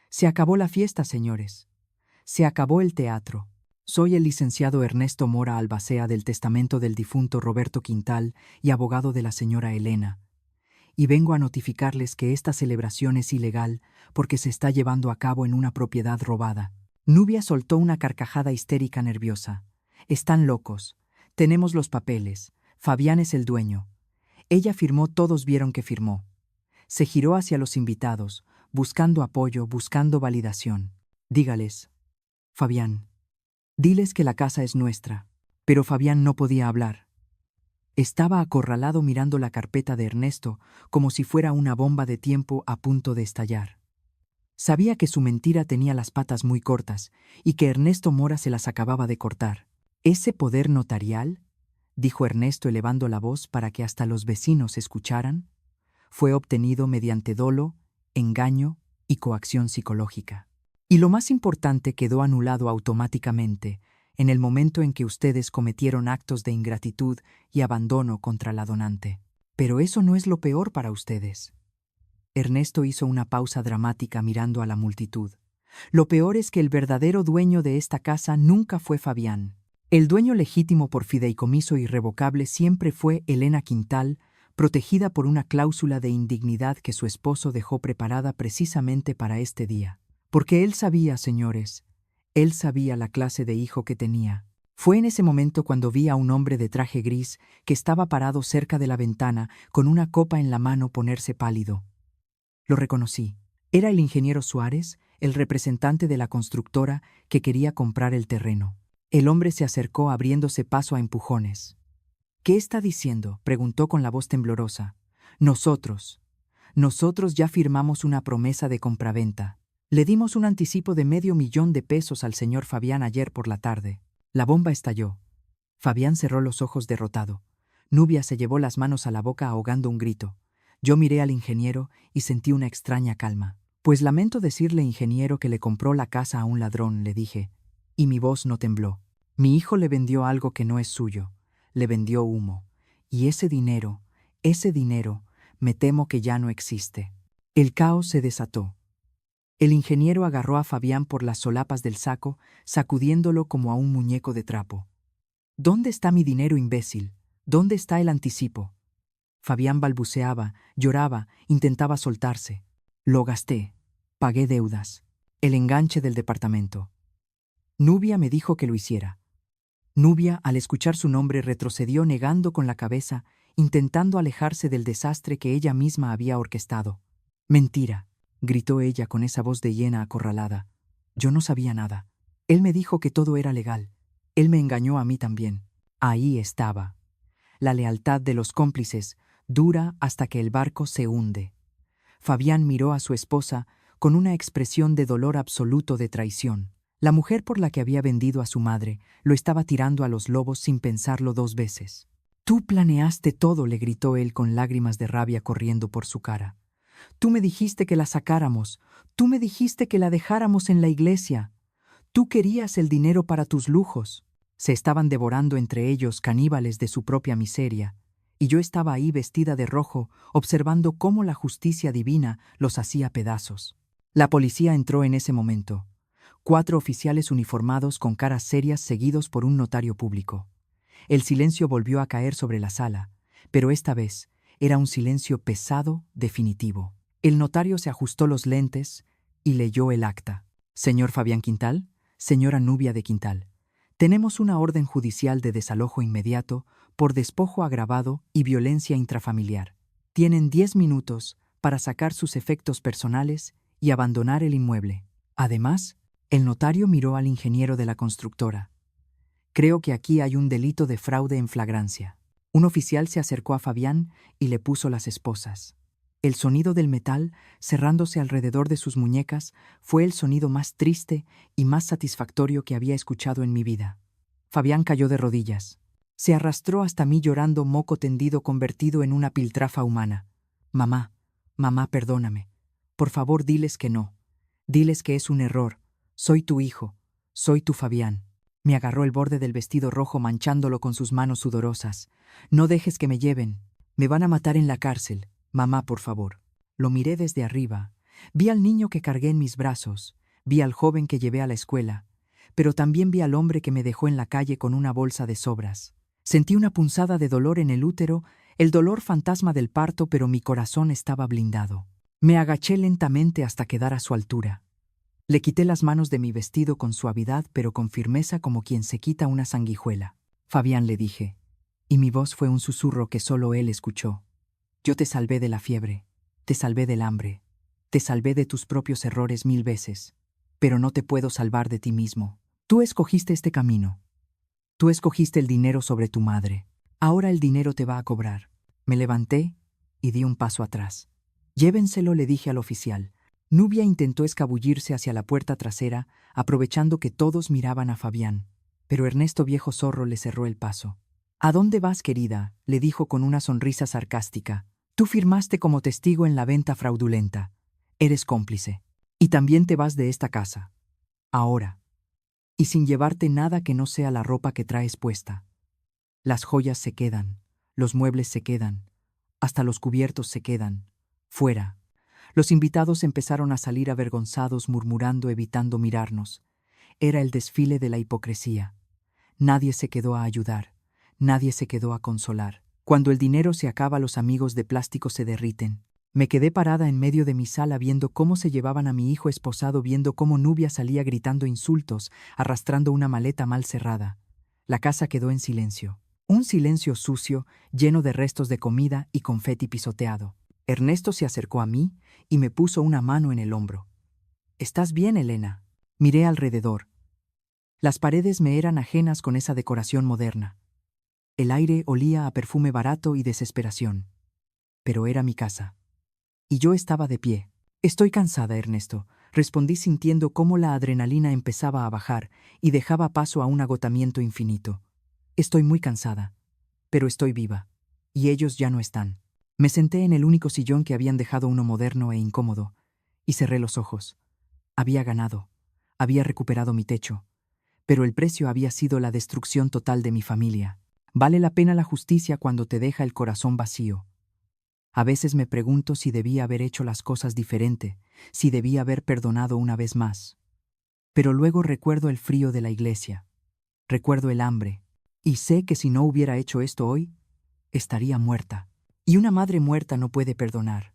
«Se acabó la fiesta, señores. Se acabó el teatro. Soy el licenciado Ernesto Mora Albacea, del testamento del difunto Roberto Quintal y abogado de la señora Elena. Y vengo a notificarles que esta celebración es ilegal porque se está llevando a cabo en una propiedad robada». Nubia soltó una carcajada histérica nerviosa. «Están locos. Tenemos los papeles. Fabián es el dueño. Ella firmó, todos vieron que firmó». Se giró hacia los invitados, buscando apoyo, buscando validación. «Dígales, Fabián. Diles que la casa es nuestra». Pero Fabián no podía hablar. Estaba acorralado, mirando la carpeta de Ernesto como si fuera una bomba de tiempo a punto de estallar. Sabía que su mentira tenía las patas muy cortas y que Ernesto Mora se las acababa de cortar. ¿Ese poder notarial? dijo Ernesto elevando la voz para que hasta los vecinos escucharan, fue obtenido mediante dolo, engaño y coacción psicológica. Y lo más importante, quedó anulado automáticamente en el momento en que ustedes cometieron actos de ingratitud y abandono contra la donante. Pero eso no es lo peor para ustedes. Ernesto hizo una pausa dramática mirando a la multitud. Lo peor es que el verdadero dueño de esta casa nunca fue Fabián. El dueño legítimo por fideicomiso irrevocable siempre fue Elena Quintal, protegida por una cláusula de indignidad que su esposo dejó preparada precisamente para este día. Porque él sabía, señores, él sabía la clase de hijo que tenía. Fue en ese momento cuando vi a un hombre de traje gris que estaba parado cerca de la ventana con una copa en la mano ponerse pálido. Lo reconocí. Era el ingeniero Suárez, el representante de la constructora que quería comprar el terreno. El hombre se acercó abriéndose paso a empujones. «¿Qué está diciendo?», preguntó con la voz temblorosa. Nosotros ya firmamos una promesa de compraventa. Le dimos un anticipo de $500,000 al señor Fabián ayer por la tarde. La bomba estalló. Fabián cerró los ojos derrotado. Nubia se llevó las manos a la boca ahogando un grito. Yo miré al ingeniero y sentí una extraña calma. «Pues lamento decirle, ingeniero, que le compró la casa a un ladrón», le dije, y mi voz no tembló. «Mi hijo le vendió algo que no es suyo. Le vendió humo. Y ese dinero, me temo que ya no existe». El caos se desató. El ingeniero agarró a Fabián por las solapas del saco, sacudiéndolo como a un muñeco de trapo. «¿Dónde está mi dinero, imbécil? ¿Dónde está el anticipo?». Fabián balbuceaba, lloraba, intentaba soltarse. «Lo gasté. Pagué deudas. El enganche del departamento». Nubia me dijo que lo hiciera. Nubia, al escuchar su nombre, retrocedió negando con la cabeza, intentando alejarse del desastre que ella misma había orquestado. «Mentira», gritó ella con esa voz de hiena acorralada. «Yo no sabía nada. Él me dijo que todo era legal. Él me engañó a mí también». Ahí estaba. La lealtad de los cómplices dura hasta que el barco se hunde. Fabián miró a su esposa con una expresión de dolor absoluto de traición. La mujer por la que había vendido a su madre lo estaba tirando a los lobos sin pensarlo 2 veces. «Tú planeaste todo», le gritó él con lágrimas de rabia corriendo por su cara. «Tú me dijiste que la sacáramos. Tú me dijiste que la dejáramos en la iglesia. Tú querías el dinero para tus lujos». Se estaban devorando entre ellos, caníbales de su propia miseria, y yo estaba ahí vestida de rojo, observando cómo la justicia divina los hacía pedazos. La policía entró en ese momento. 4 oficiales uniformados con caras serias seguidos por un notario público. El silencio volvió a caer sobre la sala, pero esta vez era un silencio pesado, definitivo. El notario se ajustó los lentes y leyó el acta. «Señor Fabián Quintal, señora Nubia de Quintal, tenemos una orden judicial de desalojo inmediato por despojo agravado y violencia intrafamiliar. Tienen 10 minutos para sacar sus efectos personales y abandonar el inmueble». Además, el notario miró al ingeniero de la constructora. «Creo que aquí hay un delito de fraude en flagrancia». Un oficial se acercó a Fabián y le puso las esposas. El sonido del metal, cerrándose alrededor de sus muñecas, fue el sonido más triste y más satisfactorio que había escuchado en mi vida. Fabián cayó de rodillas. Se arrastró hasta mí llorando, moco tendido convertido en una piltrafa humana. «Mamá, perdóname. Por favor, diles que no. Diles que es un error. Soy tu hijo. Soy tu Fabián». Me agarró el borde del vestido rojo manchándolo con sus manos sudorosas. «No dejes que me lleven. Me van a matar en la cárcel. Mamá, por favor». Lo miré desde arriba. Vi al niño que cargué en mis brazos. Vi al joven que llevé a la escuela. Pero también vi al hombre que me dejó en la calle con una bolsa de sobras. Sentí una punzada de dolor en el útero, el dolor fantasma del parto, pero mi corazón estaba blindado. Me agaché lentamente hasta quedar a su altura. Le quité las manos de mi vestido con suavidad, pero con firmeza, como quien se quita una sanguijuela. «Fabián», le dije, y mi voz fue un susurro que solo él escuchó. «Yo te salvé de la fiebre, te salvé del hambre, te salvé de tus propios errores 1000 veces, pero no te puedo salvar de ti mismo. Tú escogiste este camino. Tú escogiste el dinero sobre tu madre. Ahora el dinero te va a cobrar». Me levanté y di un paso atrás. «Llévenselo», le dije al oficial. Nubia intentó escabullirse hacia la puerta trasera, aprovechando que todos miraban a Fabián, pero Ernesto, viejo zorro, le cerró el paso. ¿A dónde vas, querida?, le dijo con una sonrisa sarcástica. Tú firmaste como testigo en la venta fraudulenta. Eres cómplice. Y también te vas de esta casa. Ahora. Y sin llevarte nada que no sea la ropa que traes puesta. Las joyas se quedan, los muebles se quedan, hasta los cubiertos se quedan. Fuera. Los invitados empezaron a salir avergonzados, murmurando, evitando mirarnos. Era el desfile de la hipocresía. Nadie se quedó a ayudar, nadie se quedó a consolar. Cuando el dinero se acaba, los amigos de plástico se derriten. Me quedé parada en medio de mi sala viendo cómo se llevaban a mi hijo esposado, viendo cómo Nubia salía gritando insultos, arrastrando una maleta mal cerrada. La casa quedó en silencio. Un silencio sucio, lleno de restos de comida y confeti pisoteado. Ernesto se acercó a mí y me puso una mano en el hombro. ¿Estás bien, Elena? Miré alrededor. Las paredes me eran ajenas con esa decoración moderna. El aire olía a perfume barato y desesperación. Pero era mi casa. Y yo estaba de pie. Estoy cansada, Ernesto, respondí sintiendo cómo la adrenalina empezaba a bajar y dejaba paso a un agotamiento infinito. Estoy muy cansada. Pero estoy viva. Y ellos ya no están. Me senté en el único sillón que habían dejado, uno moderno e incómodo, y cerré los ojos. Había ganado. Había recuperado mi techo. Pero el precio había sido la destrucción total de mi familia. Vale la pena la justicia cuando te deja el corazón vacío. A veces me pregunto si debía haber hecho las cosas diferente, si debía haber perdonado una vez más. Pero luego recuerdo el frío de la iglesia. Recuerdo el hambre. Y sé que si no hubiera hecho esto hoy, estaría muerta. Y una madre muerta no puede perdonar.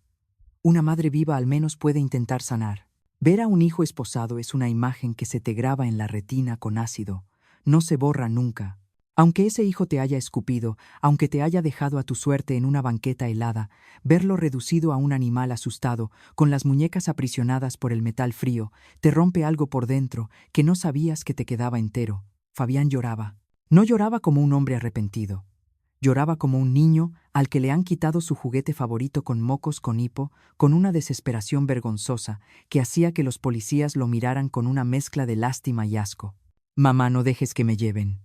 Una madre viva al menos puede intentar sanar. Ver a un hijo esposado es una imagen que se te graba en la retina con ácido. No se borra nunca. Aunque ese hijo te haya escupido, aunque te haya dejado a tu suerte en una banqueta helada, verlo reducido a un animal asustado, con las muñecas aprisionadas por el metal frío, te rompe algo por dentro que no sabías que te quedaba entero. Fabián lloraba. No lloraba como un hombre arrepentido. Lloraba como un niño al que le han quitado su juguete favorito con mocos, con hipo, con una desesperación vergonzosa que hacía que los policías lo miraran con una mezcla de lástima y asco. «Mamá, no dejes que me lleven».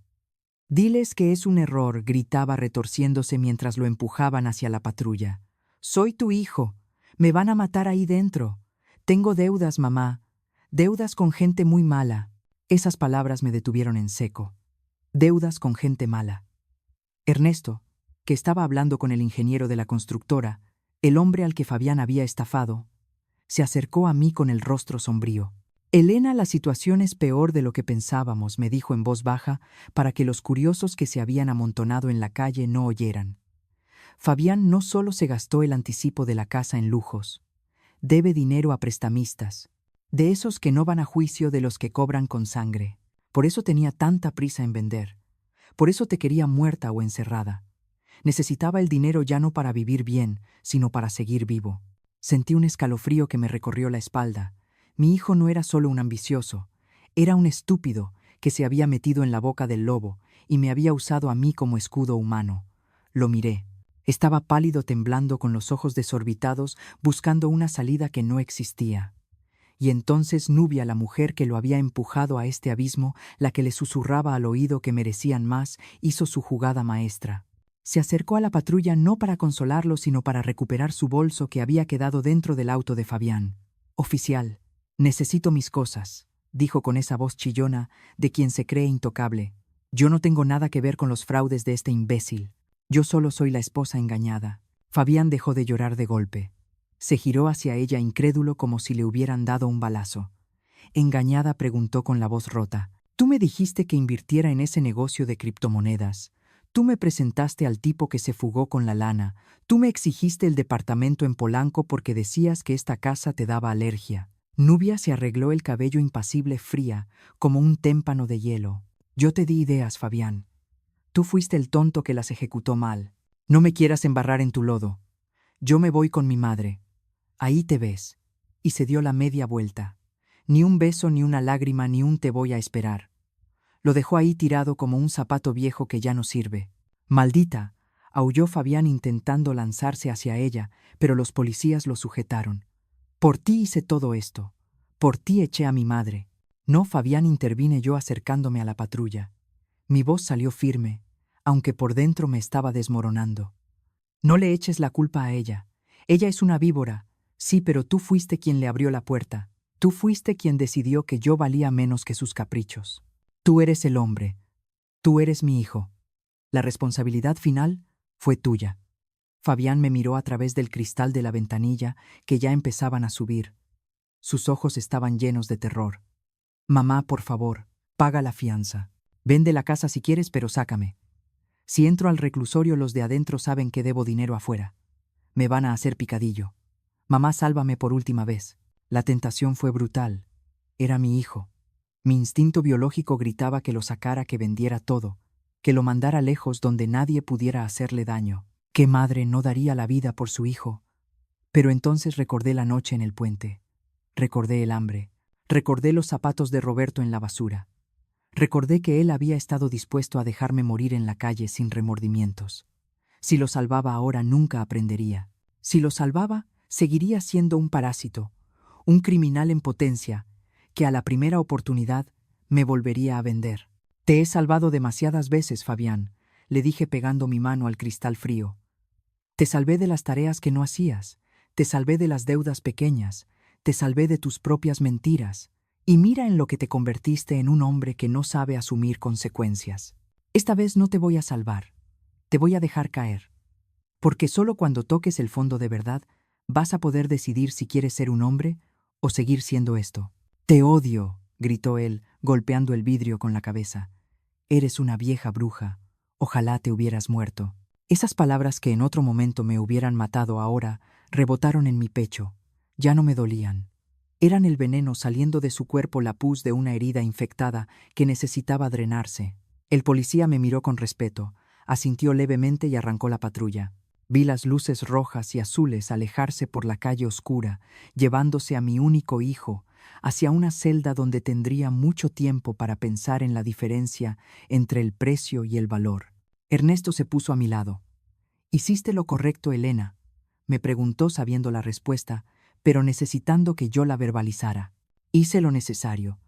«Diles que es un error», gritaba retorciéndose mientras lo empujaban hacia la patrulla. «Soy tu hijo. Me van a matar ahí dentro. Tengo deudas, mamá. Deudas con gente muy mala». Esas palabras me detuvieron en seco. Deudas con gente mala. Ernesto, que estaba hablando con el ingeniero de la constructora, el hombre al que Fabián había estafado, se acercó a mí con el rostro sombrío. «Elena, la situación es peor de lo que pensábamos», me dijo en voz baja para que los curiosos que se habían amontonado en la calle no oyeran. Fabián no solo se gastó el anticipo de la casa en lujos, debe dinero a prestamistas, de esos que no van a juicio, de los que cobran con sangre. Por eso tenía tanta prisa en vender. Por eso te quería muerta o encerrada. Necesitaba el dinero ya no para vivir bien, sino para seguir vivo. Sentí un escalofrío que me recorrió la espalda. Mi hijo no era solo un ambicioso, era un estúpido que se había metido en la boca del lobo y me había usado a mí como escudo humano. Lo miré. Estaba pálido, temblando, con los ojos desorbitados, buscando una salida que no existía. Y entonces Nubia, la mujer que lo había empujado a este abismo, la que le susurraba al oído que merecían más, hizo su jugada maestra. Se acercó a la patrulla no para consolarlo, sino para recuperar su bolso que había quedado dentro del auto de Fabián. «Oficial, necesito mis cosas», dijo con esa voz chillona de quien se cree intocable. «Yo no tengo nada que ver con los fraudes de este imbécil. Yo solo soy la esposa engañada». Fabián dejó de llorar de golpe. Se giró hacia ella incrédulo, como si le hubieran dado un balazo. «¿Engañada?», preguntó con la voz rota. «Tú me dijiste que invirtiera en ese negocio de criptomonedas. Tú me presentaste al tipo que se fugó con la lana. Tú me exigiste el departamento en Polanco porque decías que esta casa te daba alergia». Nubia se arregló el cabello impasible, fría, como un témpano de hielo. «Yo te di ideas, Fabián. Tú fuiste el tonto que las ejecutó mal. No me quieras embarrar en tu lodo. Yo me voy con mi madre. Ahí te ves». Y se dio la media vuelta. Ni un beso, ni una lágrima, ni un «te voy a esperar». Lo dejó ahí tirado como un zapato viejo que ya no sirve. «Maldita», aulló Fabián intentando lanzarse hacia ella, pero los policías lo sujetaron. «Por ti hice todo esto. Por ti eché a mi madre». «No, Fabián», intervine yo acercándome a la patrulla. Mi voz salió firme. aunque por dentro me estaba desmoronando. No le eches la culpa a ella. Ella es una víbora. Sí, pero tú fuiste quien le abrió la puerta. Tú fuiste quien decidió que yo valía menos que sus caprichos. Tú eres el hombre. Tú eres mi hijo. La responsabilidad final fue tuya. Fabián me miró a través del cristal de la ventanilla que ya empezaban a subir. Sus ojos estaban llenos de terror. Mamá, por favor, paga la fianza. Vende la casa si quieres, pero sácame. Si entro al reclusorio, los de adentro saben que debo dinero afuera. Me van a hacer picadillo. Mamá, sálvame por última vez. La tentación fue brutal. Era mi hijo. Mi instinto biológico gritaba que lo sacara, que vendiera todo, que lo mandara lejos donde nadie pudiera hacerle daño. ¿Qué madre no daría la vida por su hijo? Pero entonces recordé la noche en el puente. Recordé el hambre. Recordé los zapatos de Roberto en la basura. Recordé que él había estado dispuesto a dejarme morir en la calle sin remordimientos. Si lo salvaba ahora, nunca aprendería. Si lo salvaba, seguiría siendo un parásito, un criminal en potencia, que a la primera oportunidad me volvería a vender. Te he salvado demasiadas veces, Fabián, le dije pegando mi mano al cristal frío. Te salvé de las tareas que no hacías, te salvé de las deudas pequeñas, te salvé de tus propias mentiras, y mira en lo que te convertiste, en un hombre que no sabe asumir consecuencias. Esta vez no te voy a salvar, te voy a dejar caer, porque solo cuando toques el fondo de verdad vas a poder decidir si quieres ser un hombre o seguir siendo esto. Te odio, gritó él, golpeando el vidrio con la cabeza. Eres una vieja bruja, ojalá te hubieras muerto. Esas palabras que en otro momento me hubieran matado ahora rebotaron en mi pecho. Ya no me dolían. Eran el veneno saliendo de su cuerpo, la pus de una herida infectada que necesitaba drenarse. El policía me miró con respeto, asintió levemente y arrancó la patrulla. Vi las luces rojas y azules alejarse por la calle oscura, llevándose a mi único hijo hacia una celda donde tendría mucho tiempo para pensar en la diferencia entre el precio y el valor. Ernesto se puso a mi lado. «¿Hiciste lo correcto, Elena?», me preguntó sabiendo la respuesta, pero necesitando que yo la verbalizara. «Hice lo necesario»,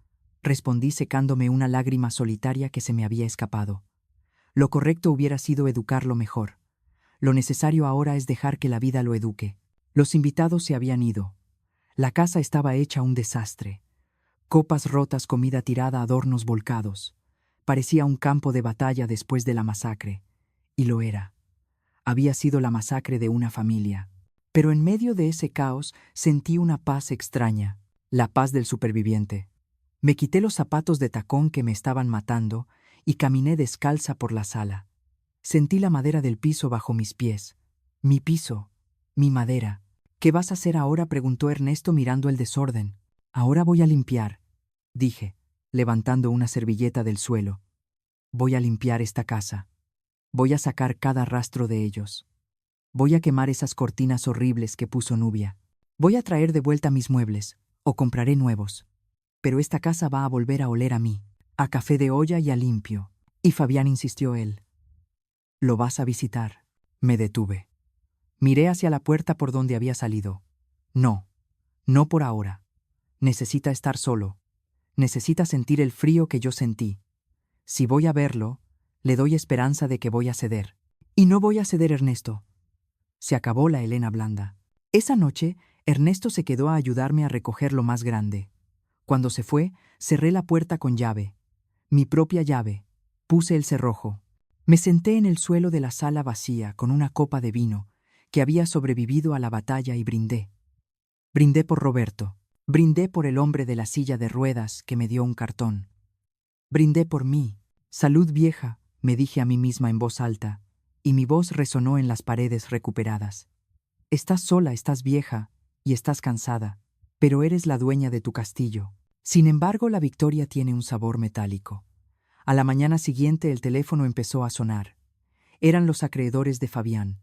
respondí secándome una lágrima solitaria que se me había escapado. Lo correcto hubiera sido educarlo mejor. Lo necesario ahora es dejar que la vida lo eduque. Los invitados se habían ido. La casa estaba hecha un desastre. Copas rotas, comida tirada, adornos volcados. Parecía un campo de batalla después de la masacre. Y lo era. Había sido la masacre de una familia. Pero en medio de ese caos sentí una paz extraña, la paz del superviviente. Me quité los zapatos de tacón que me estaban matando y caminé descalza por la sala. Sentí la madera del piso bajo mis pies. Mi piso, mi madera. «¿Qué vas a hacer ahora?», preguntó Ernesto mirando el desorden. «Ahora voy a limpiar», dije, levantando una servilleta del suelo. «Voy a limpiar esta casa. Voy a sacar cada rastro de ellos. Voy a quemar esas cortinas horribles que puso Nubia. Voy a traer de vuelta mis muebles, o compraré nuevos. Pero esta casa va a volver a oler a mí, a café de olla y a limpio». Y Fabián, insistió él. «¿Lo vas a visitar?». Me detuve. Miré hacia la puerta por donde había salido. No, no por ahora. Necesita estar solo. Necesita sentir el frío que yo sentí. Si voy a verlo, le doy esperanza de que voy a ceder. Y no voy a ceder, Ernesto. Se acabó la Elena blanda. Esa noche, Ernesto se quedó a ayudarme a recoger lo más grande. Cuando se fue, cerré la puerta con llave. Mi propia llave. Puse el cerrojo. Me senté en el suelo de la sala vacía con una copa de vino que había sobrevivido a la batalla y brindé. Brindé por Roberto. Brindé por el hombre de la silla de ruedas que me dio un cartón. Brindé por mí. «Salud, vieja», me dije a mí misma en voz alta, y mi voz resonó en las paredes recuperadas. «Estás sola, estás vieja y estás cansada, pero eres la dueña de tu castillo». Sin embargo, la victoria tiene un sabor metálico. A la mañana siguiente el teléfono empezó a sonar. Eran los acreedores de Fabián.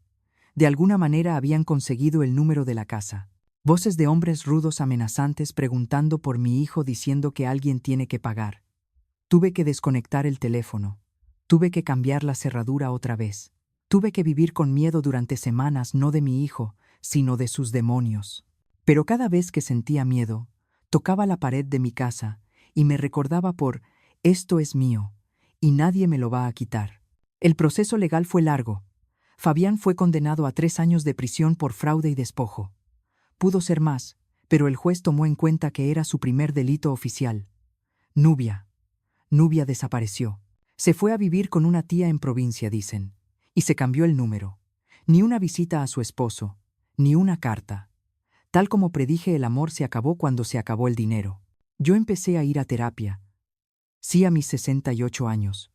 De alguna manera habían conseguido el número de la casa. Voces de hombres rudos amenazantes preguntando por mi hijo, diciendo que alguien tiene que pagar. Tuve que desconectar el teléfono. Tuve que cambiar la cerradura otra vez. Tuve que vivir con miedo durante semanas, no de mi hijo, sino de sus demonios. Pero cada vez que sentía miedo, tocaba la pared de mi casa y me recordaba esto es mío y nadie me lo va a quitar. El proceso legal fue largo. Fabián fue condenado a 3 años de prisión por fraude y despojo. Pudo ser más, pero el juez tomó en cuenta que era su primer delito oficial. Nubia. Nubia desapareció. Se fue a vivir con una tía en provincia, dicen. Y se cambió el número. Ni una visita a su esposo, ni una carta. Tal como predije, el amor se acabó cuando se acabó el dinero. Yo empecé a ir a terapia. Sí, a mis 68 años.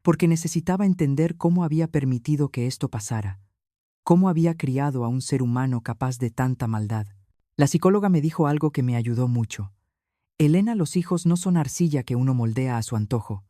Porque necesitaba entender cómo había permitido que esto pasara. Cómo había criado a un ser humano capaz de tanta maldad. La psicóloga me dijo algo que me ayudó mucho. Elena, los hijos no son arcilla que uno moldea a su antojo.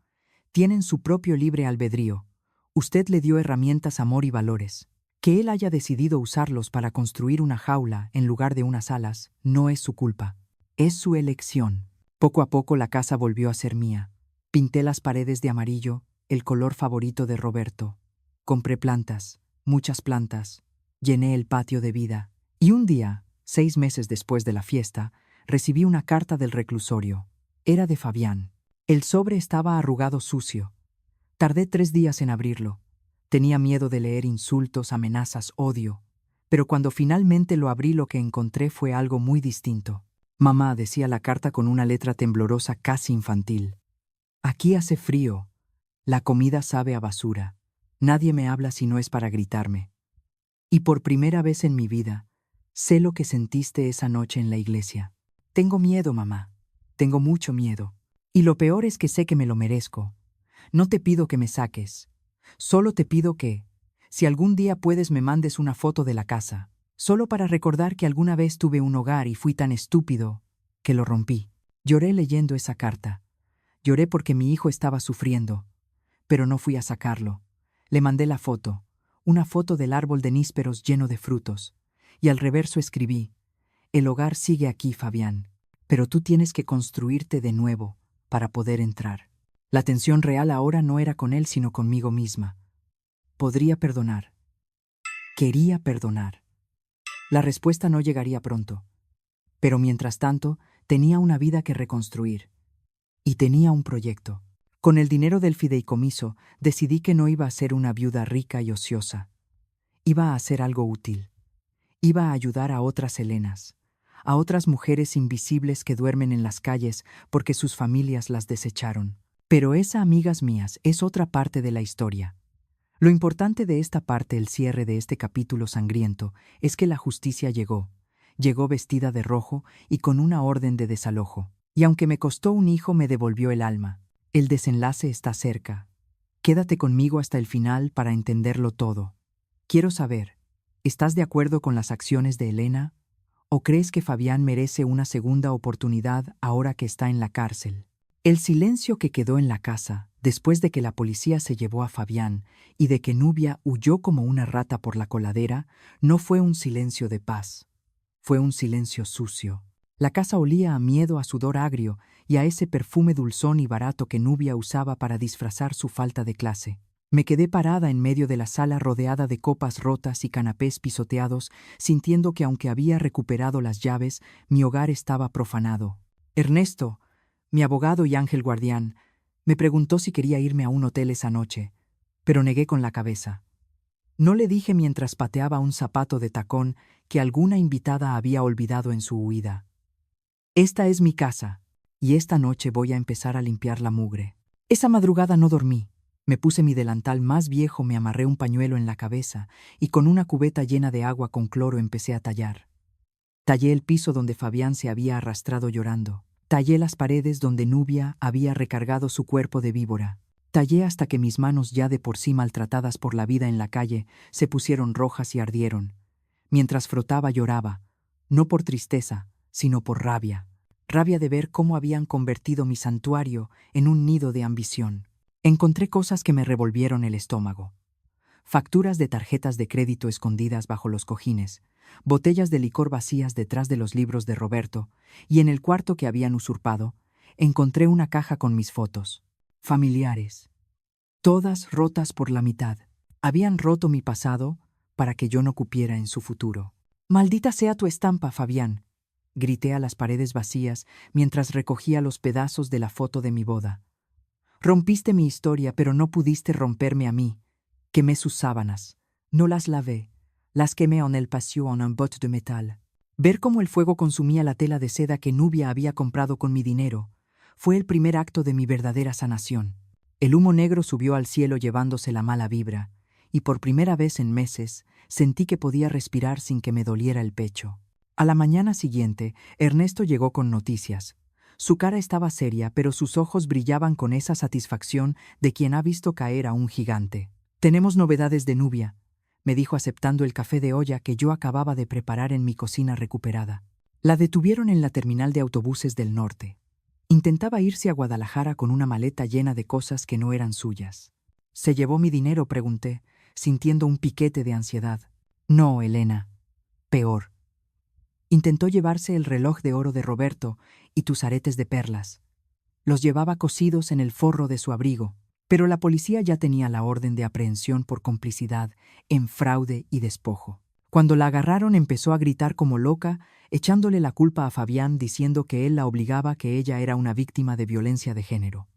Tienen su propio libre albedrío. Usted le dio herramientas, amor y valores. Que él haya decidido usarlos para construir una jaula en lugar de unas alas no es su culpa. Es su elección. Poco a poco la casa volvió a ser mía. Pinté las paredes de amarillo, el color favorito de Roberto. Compré plantas, muchas plantas. Llené el patio de vida. Y un día, 6 meses después de la fiesta, recibí una carta del reclusorio. Era de Fabián. El sobre estaba arrugado, sucio. Tardé 3 días en abrirlo. Tenía miedo de leer insultos, amenazas, odio. Pero cuando finalmente lo abrí, lo que encontré fue algo muy distinto. Mamá, decía la carta con una letra temblorosa casi infantil. Aquí hace frío. La comida sabe a basura. Nadie me habla si no es para gritarme. Y por primera vez en mi vida, sé lo que sentiste esa noche en la iglesia. Tengo miedo, mamá. Tengo mucho miedo. Y lo peor es que sé que me lo merezco. No te pido que me saques. Solo te pido que, si algún día puedes, me mandes una foto de la casa. Solo para recordar que alguna vez tuve un hogar y fui tan estúpido que lo rompí. Lloré leyendo esa carta. Lloré porque mi hijo estaba sufriendo. Pero no fui a sacarlo. Le mandé la foto, una foto del árbol de nísperos lleno de frutos. Y al reverso escribí: el hogar sigue aquí, Fabián, pero tú tienes que construirte de nuevo para poder entrar. La tensión real ahora no era con él, sino conmigo misma. Podría perdonar. Quería perdonar. La respuesta no llegaría pronto. Pero mientras tanto, tenía una vida que reconstruir. Y tenía un proyecto. Con el dinero del fideicomiso, decidí que no iba a ser una viuda rica y ociosa. Iba a hacer algo útil. Iba a ayudar a otras Helenas, a otras mujeres invisibles que duermen en las calles porque sus familias las desecharon. Pero esa, amigas mías, es otra parte de la historia. Lo importante de esta parte, el cierre de este capítulo sangriento, es que la justicia llegó. Llegó vestida de rojo y con una orden de desalojo. Y aunque me costó un hijo, me devolvió el alma. El desenlace está cerca. Quédate conmigo hasta el final para entenderlo todo. Quiero saber, ¿estás de acuerdo con las acciones de Elena? ¿O crees que Fabián merece una segunda oportunidad ahora que está en la cárcel? El silencio que quedó en la casa, después de que la policía se llevó a Fabián y de que Nubia huyó como una rata por la coladera, no fue un silencio de paz. Fue un silencio sucio. La casa olía a miedo, a sudor agrio y a ese perfume dulzón y barato que Nubia usaba para disfrazar su falta de clase. Me quedé parada en medio de la sala rodeada de copas rotas y canapés pisoteados, sintiendo que aunque había recuperado las llaves, mi hogar estaba profanado. Ernesto, mi abogado y ángel guardián, me preguntó si quería irme a un hotel esa noche, pero negué con la cabeza. No le dije mientras pateaba un zapato de tacón que alguna invitada había olvidado en su huida. Esta es mi casa, y esta noche voy a empezar a limpiar la mugre. Esa madrugada no dormí. Me puse mi delantal más viejo, me amarré un pañuelo en la cabeza y con una cubeta llena de agua con cloro empecé a tallar. Tallé el piso donde Fabián se había arrastrado llorando. Tallé las paredes donde Nubia había recargado su cuerpo de víbora. Tallé hasta que mis manos, ya de por sí maltratadas por la vida en la calle, se pusieron rojas y ardieron. Mientras frotaba lloraba, no por tristeza, sino por rabia. Rabia de ver cómo habían convertido mi santuario en un nido de ambición. Encontré cosas que me revolvieron el estómago. Facturas de tarjetas de crédito escondidas bajo los cojines, botellas de licor vacías detrás de los libros de Roberto, y en el cuarto que habían usurpado, encontré una caja con mis fotos. Familiares. Todas rotas por la mitad. Habían roto mi pasado para que yo no cupiera en su futuro. «Maldita sea tu estampa, Fabián», grité a las paredes vacías mientras recogía los pedazos de la foto de mi boda. «Rompiste mi historia, pero no pudiste romperme a mí. Quemé sus sábanas. No las lavé. Las quemé en el patio en un bote de metal. Ver cómo el fuego consumía la tela de seda que Nubia había comprado con mi dinero fue el primer acto de mi verdadera sanación. El humo negro subió al cielo llevándose la mala vibra, y por primera vez en meses sentí que podía respirar sin que me doliera el pecho. A la mañana siguiente, Ernesto llegó con noticias. Su cara estaba seria, pero sus ojos brillaban con esa satisfacción de quien ha visto caer a un gigante. «Tenemos novedades de Nubia», me dijo aceptando el café de olla que yo acababa de preparar en mi cocina recuperada. La detuvieron en la terminal de autobuses del norte. Intentaba irse a Guadalajara con una maleta llena de cosas que no eran suyas. «¿Se llevó mi dinero?», pregunté, sintiendo un piquete de ansiedad. «No, Elena. Peor. Intentó llevarse el reloj de oro de Roberto y tus aretes de perlas. Los llevaba cosidos en el forro de su abrigo, pero la policía ya tenía la orden de aprehensión por complicidad en fraude y despojo. Cuando la agarraron empezó a gritar como loca, echándole la culpa a Fabián diciendo que él la obligaba, que ella era una víctima de violencia de género».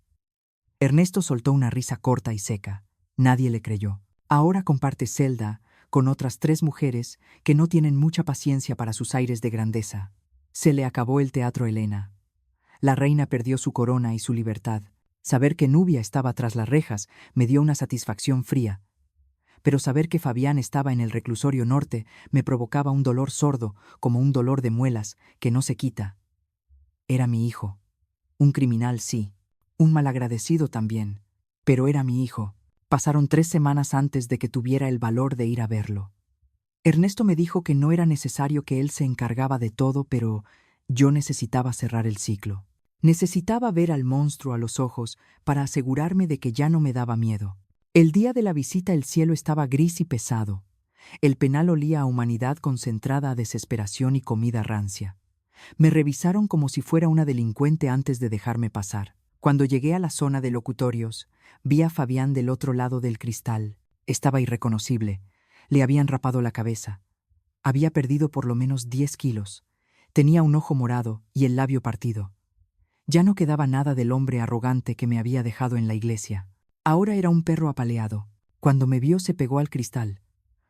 Ernesto soltó una risa corta y seca. Nadie le creyó. Ahora comparte celda con otras 3 mujeres que no tienen mucha paciencia para sus aires de grandeza. Se le acabó el teatro, Elena. La reina perdió su corona y su libertad. Saber que Nubia estaba tras las rejas me dio una satisfacción fría. Pero saber que Fabián estaba en el reclusorio norte me provocaba un dolor sordo, como un dolor de muelas que no se quita. Era mi hijo. Un criminal, sí. Un malagradecido también. Pero era mi hijo. Pasaron 3 semanas antes de que tuviera el valor de ir a verlo. Ernesto me dijo que no era necesario, que él se encargaba de todo, pero yo necesitaba cerrar el ciclo. Necesitaba ver al monstruo a los ojos para asegurarme de que ya no me daba miedo. El día de la visita el cielo estaba gris y pesado. El penal olía a humanidad concentrada, a desesperación y comida rancia. Me revisaron como si fuera una delincuente antes de dejarme pasar. Cuando llegué a la zona de locutorios, vi a Fabián del otro lado del cristal. Estaba irreconocible. Le habían rapado la cabeza. Había perdido por lo menos 10 kilos. Tenía un ojo morado y el labio partido. Ya no quedaba nada del hombre arrogante que me había dejado en la iglesia. Ahora era un perro apaleado. Cuando me vio se pegó al cristal.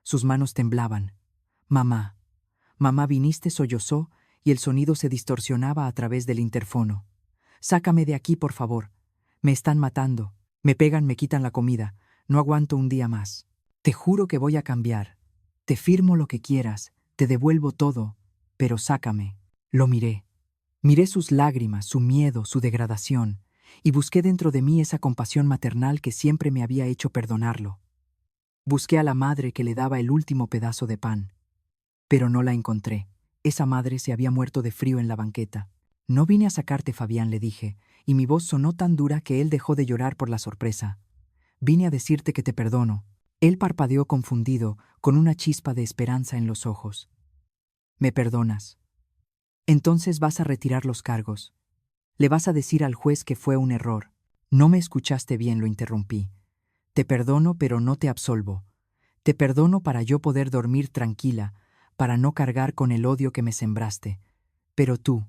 Sus manos temblaban. «Mamá, mamá, viniste», sollozó, y el sonido se distorsionaba a través del interfono. «Sácame de aquí, por favor. Me están matando. Me pegan, me quitan la comida. No aguanto un día más. Te juro que voy a cambiar. Te firmo lo que quieras. Te devuelvo todo. Pero sácame». Lo miré. Miré sus lágrimas, su miedo, su degradación, y busqué dentro de mí esa compasión maternal que siempre me había hecho perdonarlo. Busqué a la madre que le daba el último pedazo de pan. Pero no la encontré. Esa madre se había muerto de frío en la banqueta. «No vine a sacarte, Fabián», le dije, y mi voz sonó tan dura que él dejó de llorar por la sorpresa. «Vine a decirte que te perdono». Él parpadeó confundido, con una chispa de esperanza en los ojos. «¿Me perdonas? Entonces vas a retirar los cargos. Le vas a decir al juez que fue un error». «No me escuchaste bien», lo interrumpí. «Te perdono, pero no te absolvo. Te perdono para yo poder dormir tranquila, para no cargar con el odio que me sembraste. Pero tú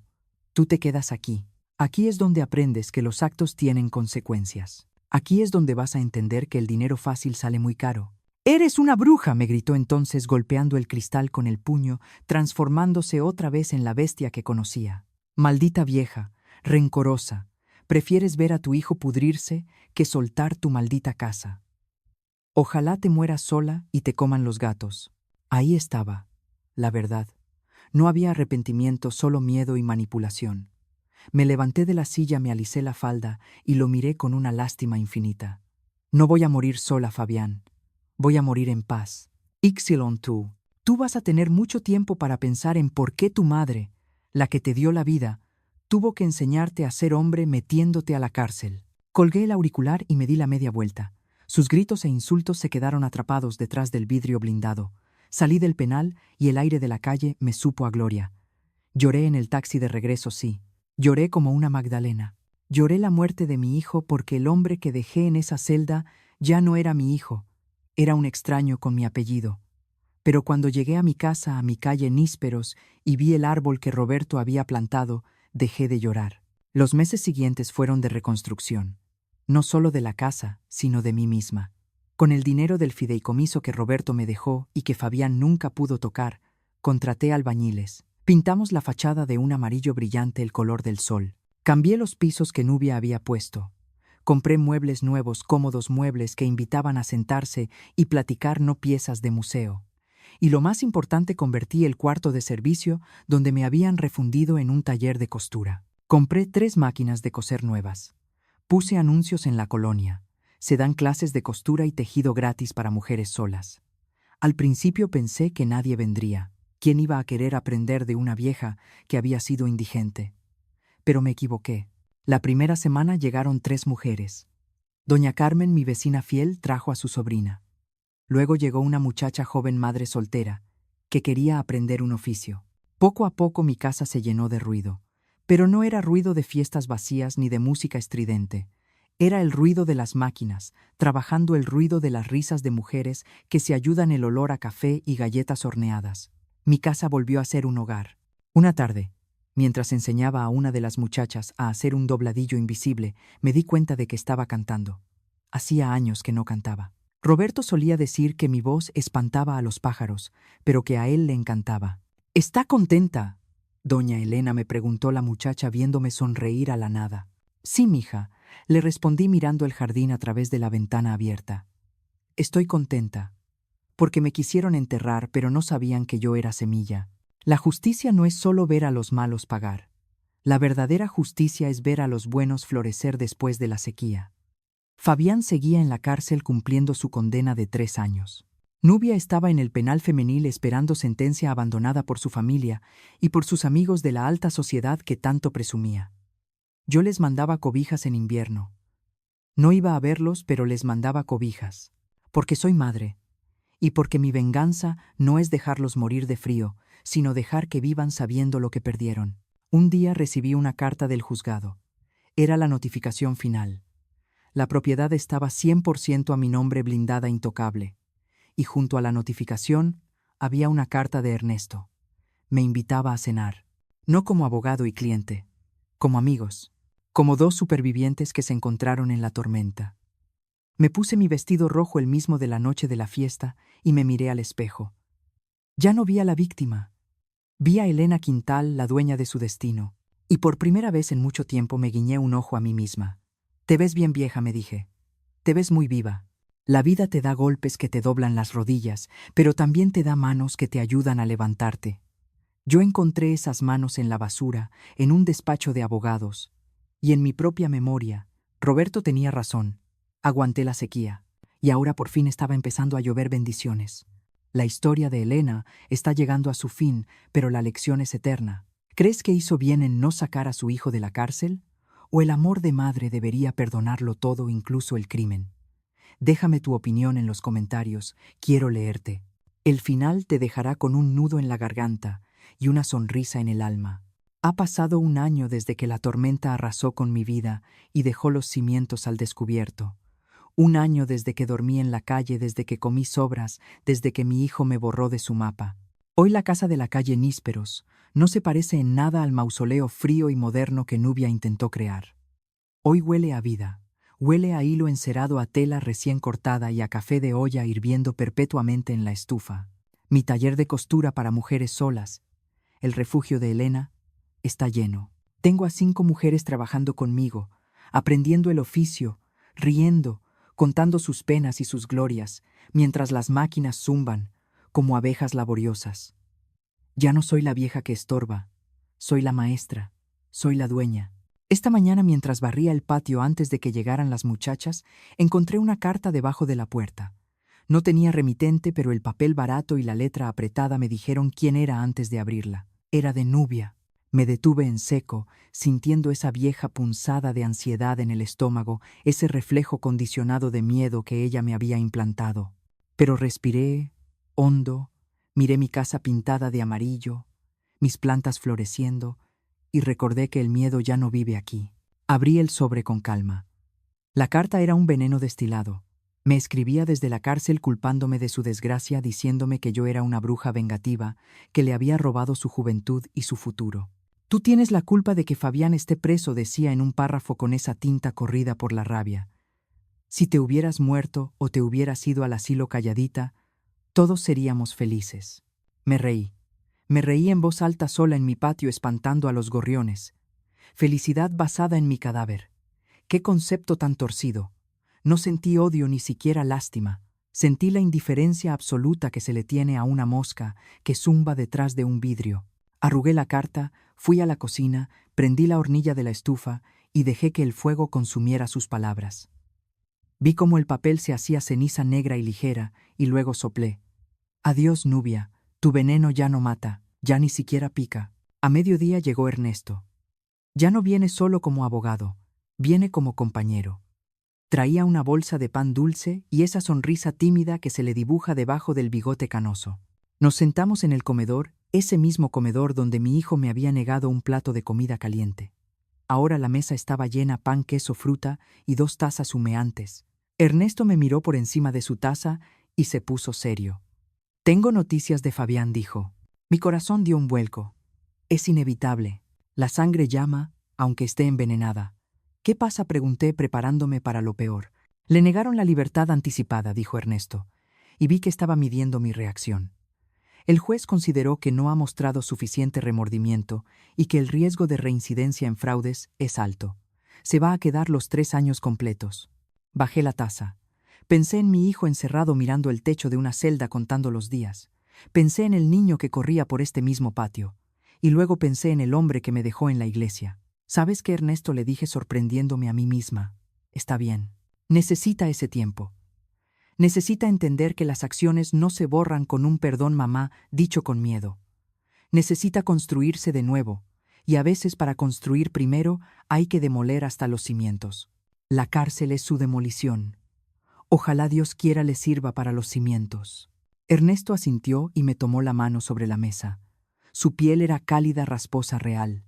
te quedas aquí. Aquí es donde aprendes que los actos tienen consecuencias. Aquí es donde vas a entender que el dinero fácil sale muy caro». «¡Eres una bruja!», me gritó entonces, golpeando el cristal con el puño, transformándose otra vez en la bestia que conocía. «Maldita vieja, rencorosa, prefieres ver a tu hijo pudrirse que soltar tu maldita casa. Ojalá te mueras sola y te coman los gatos». Ahí estaba, la verdad. No había arrepentimiento, solo miedo y manipulación. Me levanté de la silla, me alisé la falda y lo miré con una lástima infinita. «No voy a morir sola, Fabián. Voy a morir en paz. Ixilon, tú vas a tener mucho tiempo para pensar en por qué tu madre, la que te dio la vida, tuvo que enseñarte a ser hombre metiéndote a la cárcel». Colgué el auricular y me di la media vuelta. Sus gritos e insultos se quedaron atrapados detrás del vidrio blindado. Salí del penal y el aire de la calle me supo a gloria. Lloré en el taxi de regreso, sí. Lloré como una Magdalena. Lloré la muerte de mi hijo porque el hombre que dejé en esa celda ya no era mi hijo. Era un extraño con mi apellido. Pero cuando llegué a mi casa, a mi calle Nísperos, y vi el árbol que Roberto había plantado, dejé de llorar. Los meses siguientes fueron de reconstrucción. No solo de la casa, sino de mí misma. Con el dinero del fideicomiso que Roberto me dejó y que Fabián nunca pudo tocar, contraté albañiles. Pintamos la fachada de un amarillo brillante el color del sol. Cambié los pisos que Nubia había puesto. Compré muebles nuevos, cómodos muebles que invitaban a sentarse y platicar, no piezas de museo. Y lo más importante, convertí el cuarto de servicio donde me habían refundido en un taller de costura. Compré 3 máquinas de coser nuevas. Puse anuncios en la colonia. Se dan clases de costura y tejido gratis para mujeres solas. Al principio pensé que nadie vendría. ¿Quién iba a querer aprender de una vieja que había sido indigente? Pero me equivoqué. La primera semana llegaron 3 mujeres. Doña Carmen, mi vecina fiel, trajo a su sobrina. Luego llegó una muchacha joven madre soltera, que quería aprender un oficio. Poco a poco mi casa se llenó de ruido. Pero no era ruido de fiestas vacías ni de música estridente. Era el ruido de las máquinas, trabajando, el ruido de las risas de mujeres que se ayudan, el olor a café y galletas horneadas. Mi casa volvió a ser un hogar. Una tarde, mientras enseñaba a una de las muchachas a hacer un dobladillo invisible, me di cuenta de que estaba cantando. Hacía años que no cantaba. Roberto solía decir que mi voz espantaba a los pájaros, pero que a él le encantaba. ¿Está contenta? Doña Elena, me preguntó la muchacha viéndome sonreír a la nada. Sí, mija, le respondí mirando el jardín a través de la ventana abierta. Estoy contenta, porque me quisieron enterrar, pero no sabían que yo era semilla. La justicia no es solo ver a los malos pagar. La verdadera justicia es ver a los buenos florecer después de la sequía. Fabián seguía en la cárcel cumpliendo su condena de 3 años. Nubia estaba en el penal femenil esperando sentencia, abandonada por su familia y por sus amigos de la alta sociedad que tanto presumía. Yo les mandaba cobijas en invierno. No iba a verlos, pero les mandaba cobijas. Porque soy madre. Y porque mi venganza no es dejarlos morir de frío, sino dejar que vivan sabiendo lo que perdieron. Un día recibí una carta del juzgado. Era la notificación final. La propiedad estaba 100% a mi nombre, blindada, intocable. Y junto a la notificación había una carta de Ernesto. Me invitaba a cenar. No como abogado y cliente, como amigos, como 2 supervivientes que se encontraron en la tormenta. Me puse mi vestido rojo, el mismo de la noche de la fiesta, y me miré al espejo. Ya no vi a la víctima. Vi a Elena Quintal, la dueña de su destino. Y por primera vez en mucho tiempo me guiñé un ojo a mí misma. Te ves bien vieja, me dije. Te ves muy viva. La vida te da golpes que te doblan las rodillas, pero también te da manos que te ayudan a levantarte. Yo encontré esas manos en la basura, en un despacho de abogados. Y en mi propia memoria, Roberto tenía razón. Aguanté la sequía. Y ahora por fin estaba empezando a llover bendiciones. La historia de Elena está llegando a su fin, pero la lección es eterna. ¿Crees que hizo bien en no sacar a su hijo de la cárcel? ¿O el amor de madre debería perdonarlo todo, incluso el crimen? Déjame tu opinión en los comentarios, quiero leerte. El final te dejará con un nudo en la garganta y una sonrisa en el alma. Ha pasado 1 año desde que la tormenta arrasó con mi vida y dejó los cimientos al descubierto. 1 año desde que dormí en la calle, desde que comí sobras, desde que mi hijo me borró de su mapa. Hoy la casa de la calle Nísperos no se parece en nada al mausoleo frío y moderno que Nubia intentó crear. Hoy huele a vida. Huele a hilo encerado, a tela recién cortada y a café de olla hirviendo perpetuamente en la estufa. Mi taller de costura para mujeres solas, el refugio de Elena, está lleno. Tengo a 5 mujeres trabajando conmigo, aprendiendo el oficio, riendo, contando sus penas y sus glorias, mientras las máquinas zumban, como abejas laboriosas. Ya no soy la vieja que estorba, soy la maestra, soy la dueña. Esta mañana, mientras barría el patio antes de que llegaran las muchachas, encontré una carta debajo de la puerta. No tenía remitente, pero el papel barato y la letra apretada me dijeron quién era antes de abrirla. Era de Nubia. Me detuve en seco, sintiendo esa vieja punzada de ansiedad en el estómago, ese reflejo condicionado de miedo que ella me había implantado. Pero respiré, hondo, miré mi casa pintada de amarillo, mis plantas floreciendo, y recordé que el miedo ya no vive aquí. Abrí el sobre con calma. La carta era un veneno destilado. Me escribía desde la cárcel culpándome de su desgracia, diciéndome que yo era una bruja vengativa, que le había robado su juventud y su futuro. Tú tienes la culpa de que Fabián esté preso, decía en un párrafo con esa tinta corrida por la rabia. Si te hubieras muerto o te hubieras ido al asilo calladita, todos seríamos felices. Me reí. Me reí en voz alta sola en mi patio espantando a los gorriones. Felicidad basada en mi cadáver. ¡Qué concepto tan torcido! No sentí odio ni siquiera lástima. Sentí la indiferencia absoluta que se le tiene a una mosca que zumba detrás de un vidrio. Arrugué la carta, fui a la cocina, prendí la hornilla de la estufa y dejé que el fuego consumiera sus palabras. Vi cómo el papel se hacía ceniza negra y ligera, y luego soplé. Adiós, Nubia, tu veneno ya no mata, ya ni siquiera pica. A mediodía llegó Ernesto. Ya no viene solo como abogado, viene como compañero. Traía una bolsa de pan dulce y esa sonrisa tímida que se le dibuja debajo del bigote canoso. Nos sentamos en el comedor, ese mismo comedor donde mi hijo me había negado un plato de comida caliente. Ahora la mesa estaba llena pan, queso, fruta y 2 tazas humeantes. Ernesto me miró por encima de su taza y se puso serio. Tengo noticias de Fabián, dijo. Mi corazón dio un vuelco. Es inevitable. La sangre llama, aunque esté envenenada. ¿Qué pasa?, pregunté, preparándome para lo peor. Le negaron la libertad anticipada, dijo Ernesto, y vi que estaba midiendo mi reacción. El juez consideró que no ha mostrado suficiente remordimiento y que el riesgo de reincidencia en fraudes es alto. Se va a quedar los 3 años completos. Bajé la taza. Pensé en mi hijo encerrado mirando el techo de una celda contando los días. Pensé en el niño que corría por este mismo patio. Y luego pensé en el hombre que me dejó en la iglesia. ¿Sabes qué, Ernesto?, le dije sorprendiéndome a mí misma. Está bien. Necesita ese tiempo. Necesita entender que las acciones no se borran con un perdón, mamá, dicho con miedo. Necesita construirse de nuevo, y a veces para construir primero hay que demoler hasta los cimientos. La cárcel es su demolición. Ojalá Dios quiera le sirva para los cimientos. Ernesto asintió y me tomó la mano sobre la mesa. Su piel era cálida, rasposa, real.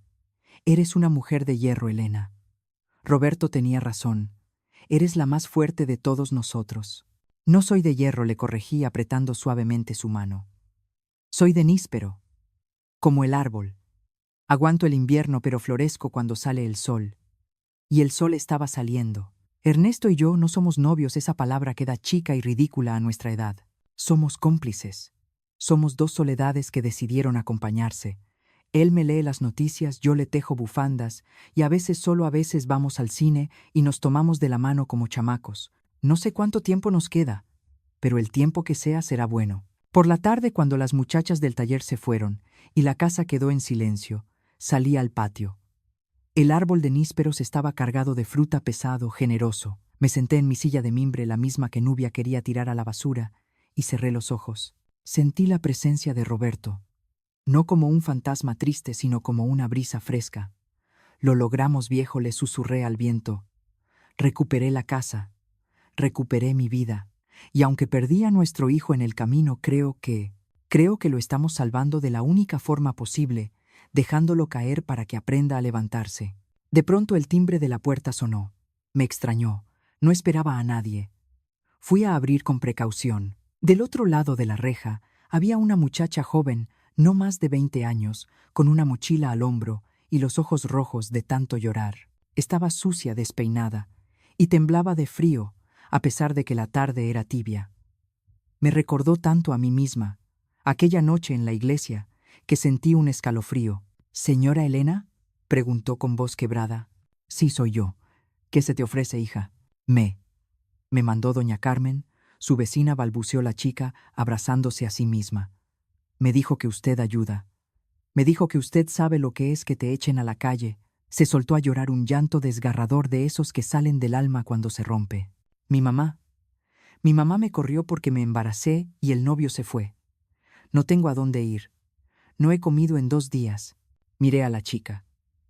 Eres una mujer de hierro, Elena. Roberto tenía razón. Eres la más fuerte de todos nosotros. No soy de hierro, le corregí apretando suavemente su mano. Soy de níspero, como el árbol. Aguanto el invierno pero florezco cuando sale el sol. Y el sol estaba saliendo. Ernesto y yo no somos novios, esa palabra queda chica y ridícula a nuestra edad. Somos cómplices. Somos 2 soledades que decidieron acompañarse. Él me lee las noticias, yo le tejo bufandas, y a veces, solo a veces, vamos al cine y nos tomamos de la mano como chamacos. No sé cuánto tiempo nos queda, pero el tiempo que sea será bueno. Por la tarde, cuando las muchachas del taller se fueron y la casa quedó en silencio, salí al patio. El árbol de nísperos estaba cargado de fruta, pesado, generoso. Me senté en mi silla de mimbre, la misma que Nubia quería tirar a la basura, y cerré los ojos. Sentí la presencia de Roberto. No como un fantasma triste, sino como una brisa fresca. Lo logramos, viejo, le susurré al viento. Recuperé la casa. Recuperé mi vida. Y aunque perdí a nuestro hijo en el camino, creo que lo estamos salvando de la única forma posible, dejándolo caer para que aprenda a levantarse. De pronto el timbre de la puerta sonó. Me extrañó. No esperaba a nadie. Fui a abrir con precaución. Del otro lado de la reja había una muchacha joven, no más de 20 años, con una mochila al hombro y los ojos rojos de tanto llorar. Estaba sucia, despeinada, y temblaba de frío, a pesar de que la tarde era tibia. Me recordó tanto a mí misma, aquella noche en la iglesia, que sentí un escalofrío. «¿Señora Elena?», preguntó con voz quebrada. «Sí, soy yo. ¿Qué se te ofrece, hija?» Me mandó doña Carmen», su vecina balbuceó la chica, abrazándose a sí misma. «Me dijo que usted ayuda. Me dijo que usted sabe lo que es que te echen a la calle». Se soltó a llorar, un llanto desgarrador de esos que salen del alma cuando se rompe. Mi mamá me corrió porque me embaracé y el novio se fue. No tengo a dónde ir. No he comido en 2 días. Miré a la chica.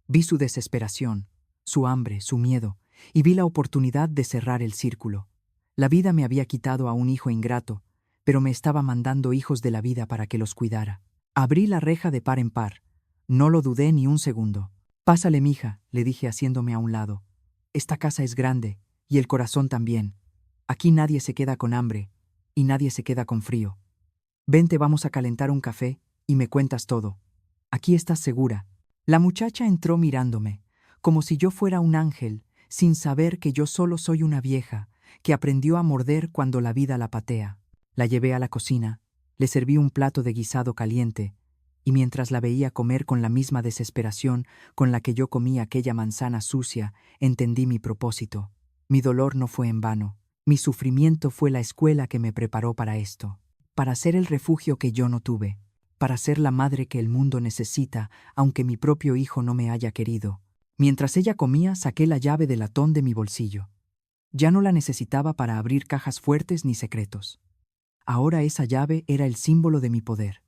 Vi su desesperación, su hambre, su miedo, y vi la oportunidad de cerrar el círculo. La vida me había quitado a un hijo ingrato, pero me estaba mandando hijos de la vida para que los cuidara. Abrí la reja de par en par. No lo dudé ni un segundo. «Pásale, mija», le dije haciéndome a un lado. «Esta casa es grande, y el corazón también. Aquí nadie se queda con hambre, y nadie se queda con frío. Vente, vamos a calentar un café, y me cuentas todo. Aquí estás segura». La muchacha entró mirándome, como si yo fuera un ángel, sin saber que yo solo soy una vieja, que aprendió a morder cuando la vida la patea. La llevé a la cocina, le serví un plato de guisado caliente, y mientras la veía comer con la misma desesperación con la que yo comí aquella manzana sucia, entendí mi propósito. Mi dolor no fue en vano. Mi sufrimiento fue la escuela que me preparó para esto, para ser el refugio que yo no tuve, para ser la madre que el mundo necesita, aunque mi propio hijo no me haya querido. Mientras ella comía, saqué la llave del latón de mi bolsillo. Ya no la necesitaba para abrir cajas fuertes ni secretos. Ahora esa llave era el símbolo de mi poder.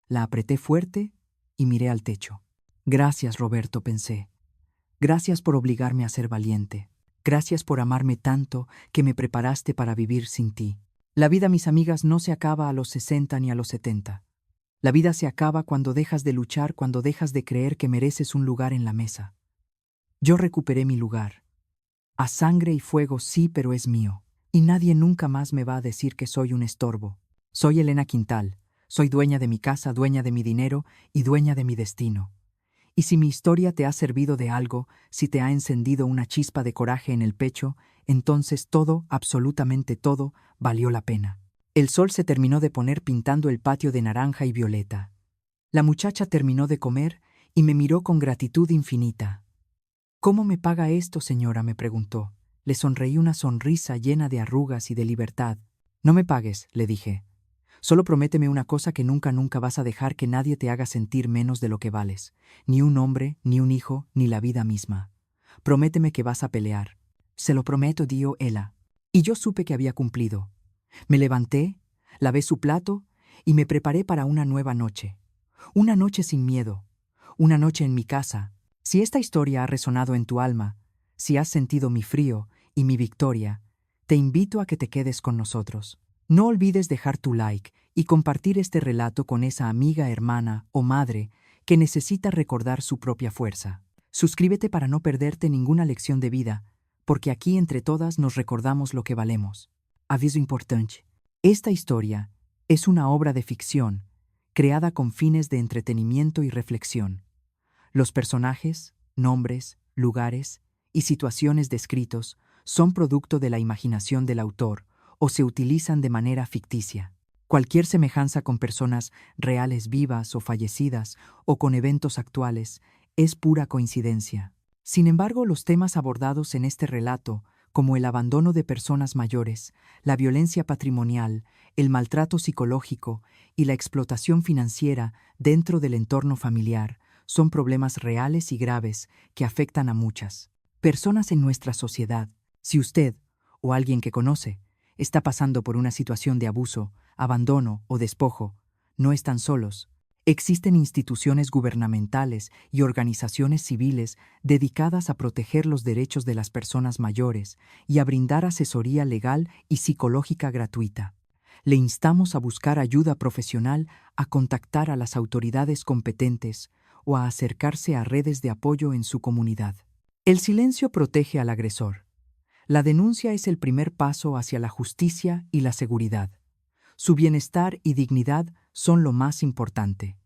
La apreté fuerte y miré al techo. Gracias, Roberto, pensé. Gracias por obligarme a ser valiente. Gracias por amarme tanto que me preparaste para vivir sin ti. La vida, mis amigas, no se acaba a los 60 ni a los 70. La vida se acaba cuando dejas de luchar, cuando dejas de creer que mereces un lugar en la mesa. Yo recuperé mi lugar. A sangre y fuego sí, pero es mío. Y nadie nunca más me va a decir que soy un estorbo. Soy Elena Quintal. Soy dueña de mi casa, dueña de mi dinero y dueña de mi destino. Y si mi historia te ha servido de algo, si te ha encendido una chispa de coraje en el pecho, entonces todo, absolutamente todo, valió la pena. El sol se terminó de poner pintando el patio de naranja y violeta. La muchacha terminó de comer y me miró con gratitud infinita. ¿Cómo me paga esto, señora?, me preguntó. Le sonreí una sonrisa llena de arrugas y de libertad. No me pagues, le dije. Solo prométeme una cosa, que nunca vas a dejar que nadie te haga sentir menos de lo que vales. Ni un hombre, ni un hijo, ni la vida misma. Prométeme que vas a pelear. Se lo prometo, dijo ella. Y yo supe que había cumplido. Me levanté, lavé su plato y me preparé para una nueva noche. Una noche sin miedo. Una noche en mi casa. Si esta historia ha resonado en tu alma, si has sentido mi frío y mi victoria, te invito a que te quedes con nosotros. No olvides dejar tu like y compartir este relato con esa amiga, hermana o madre que necesita recordar su propia fuerza. Suscríbete para no perderte ninguna lección de vida, porque aquí entre todas nos recordamos lo que valemos. Aviso importante. Esta historia es una obra de ficción, creada con fines de entretenimiento y reflexión. Los personajes, nombres, lugares y situaciones descritos son producto de la imaginación del autor o se utilizan de manera ficticia. Cualquier semejanza con personas reales vivas o fallecidas o con eventos actuales es pura coincidencia. Sin embargo, los temas abordados en este relato, como el abandono de personas mayores, la violencia patrimonial, el maltrato psicológico y la explotación financiera dentro del entorno familiar, son problemas reales y graves que afectan a muchas personas en nuestra sociedad. Si usted, o alguien que conoce, está pasando por una situación de abuso, abandono o despojo, no están solos. Existen instituciones gubernamentales y organizaciones civiles dedicadas a proteger los derechos de las personas mayores y a brindar asesoría legal y psicológica gratuita. Le instamos a buscar ayuda profesional, a contactar a las autoridades competentes o a acercarse a redes de apoyo en su comunidad. El silencio protege al agresor. La denuncia es el primer paso hacia la justicia y la seguridad. Su bienestar y dignidad son lo más importante.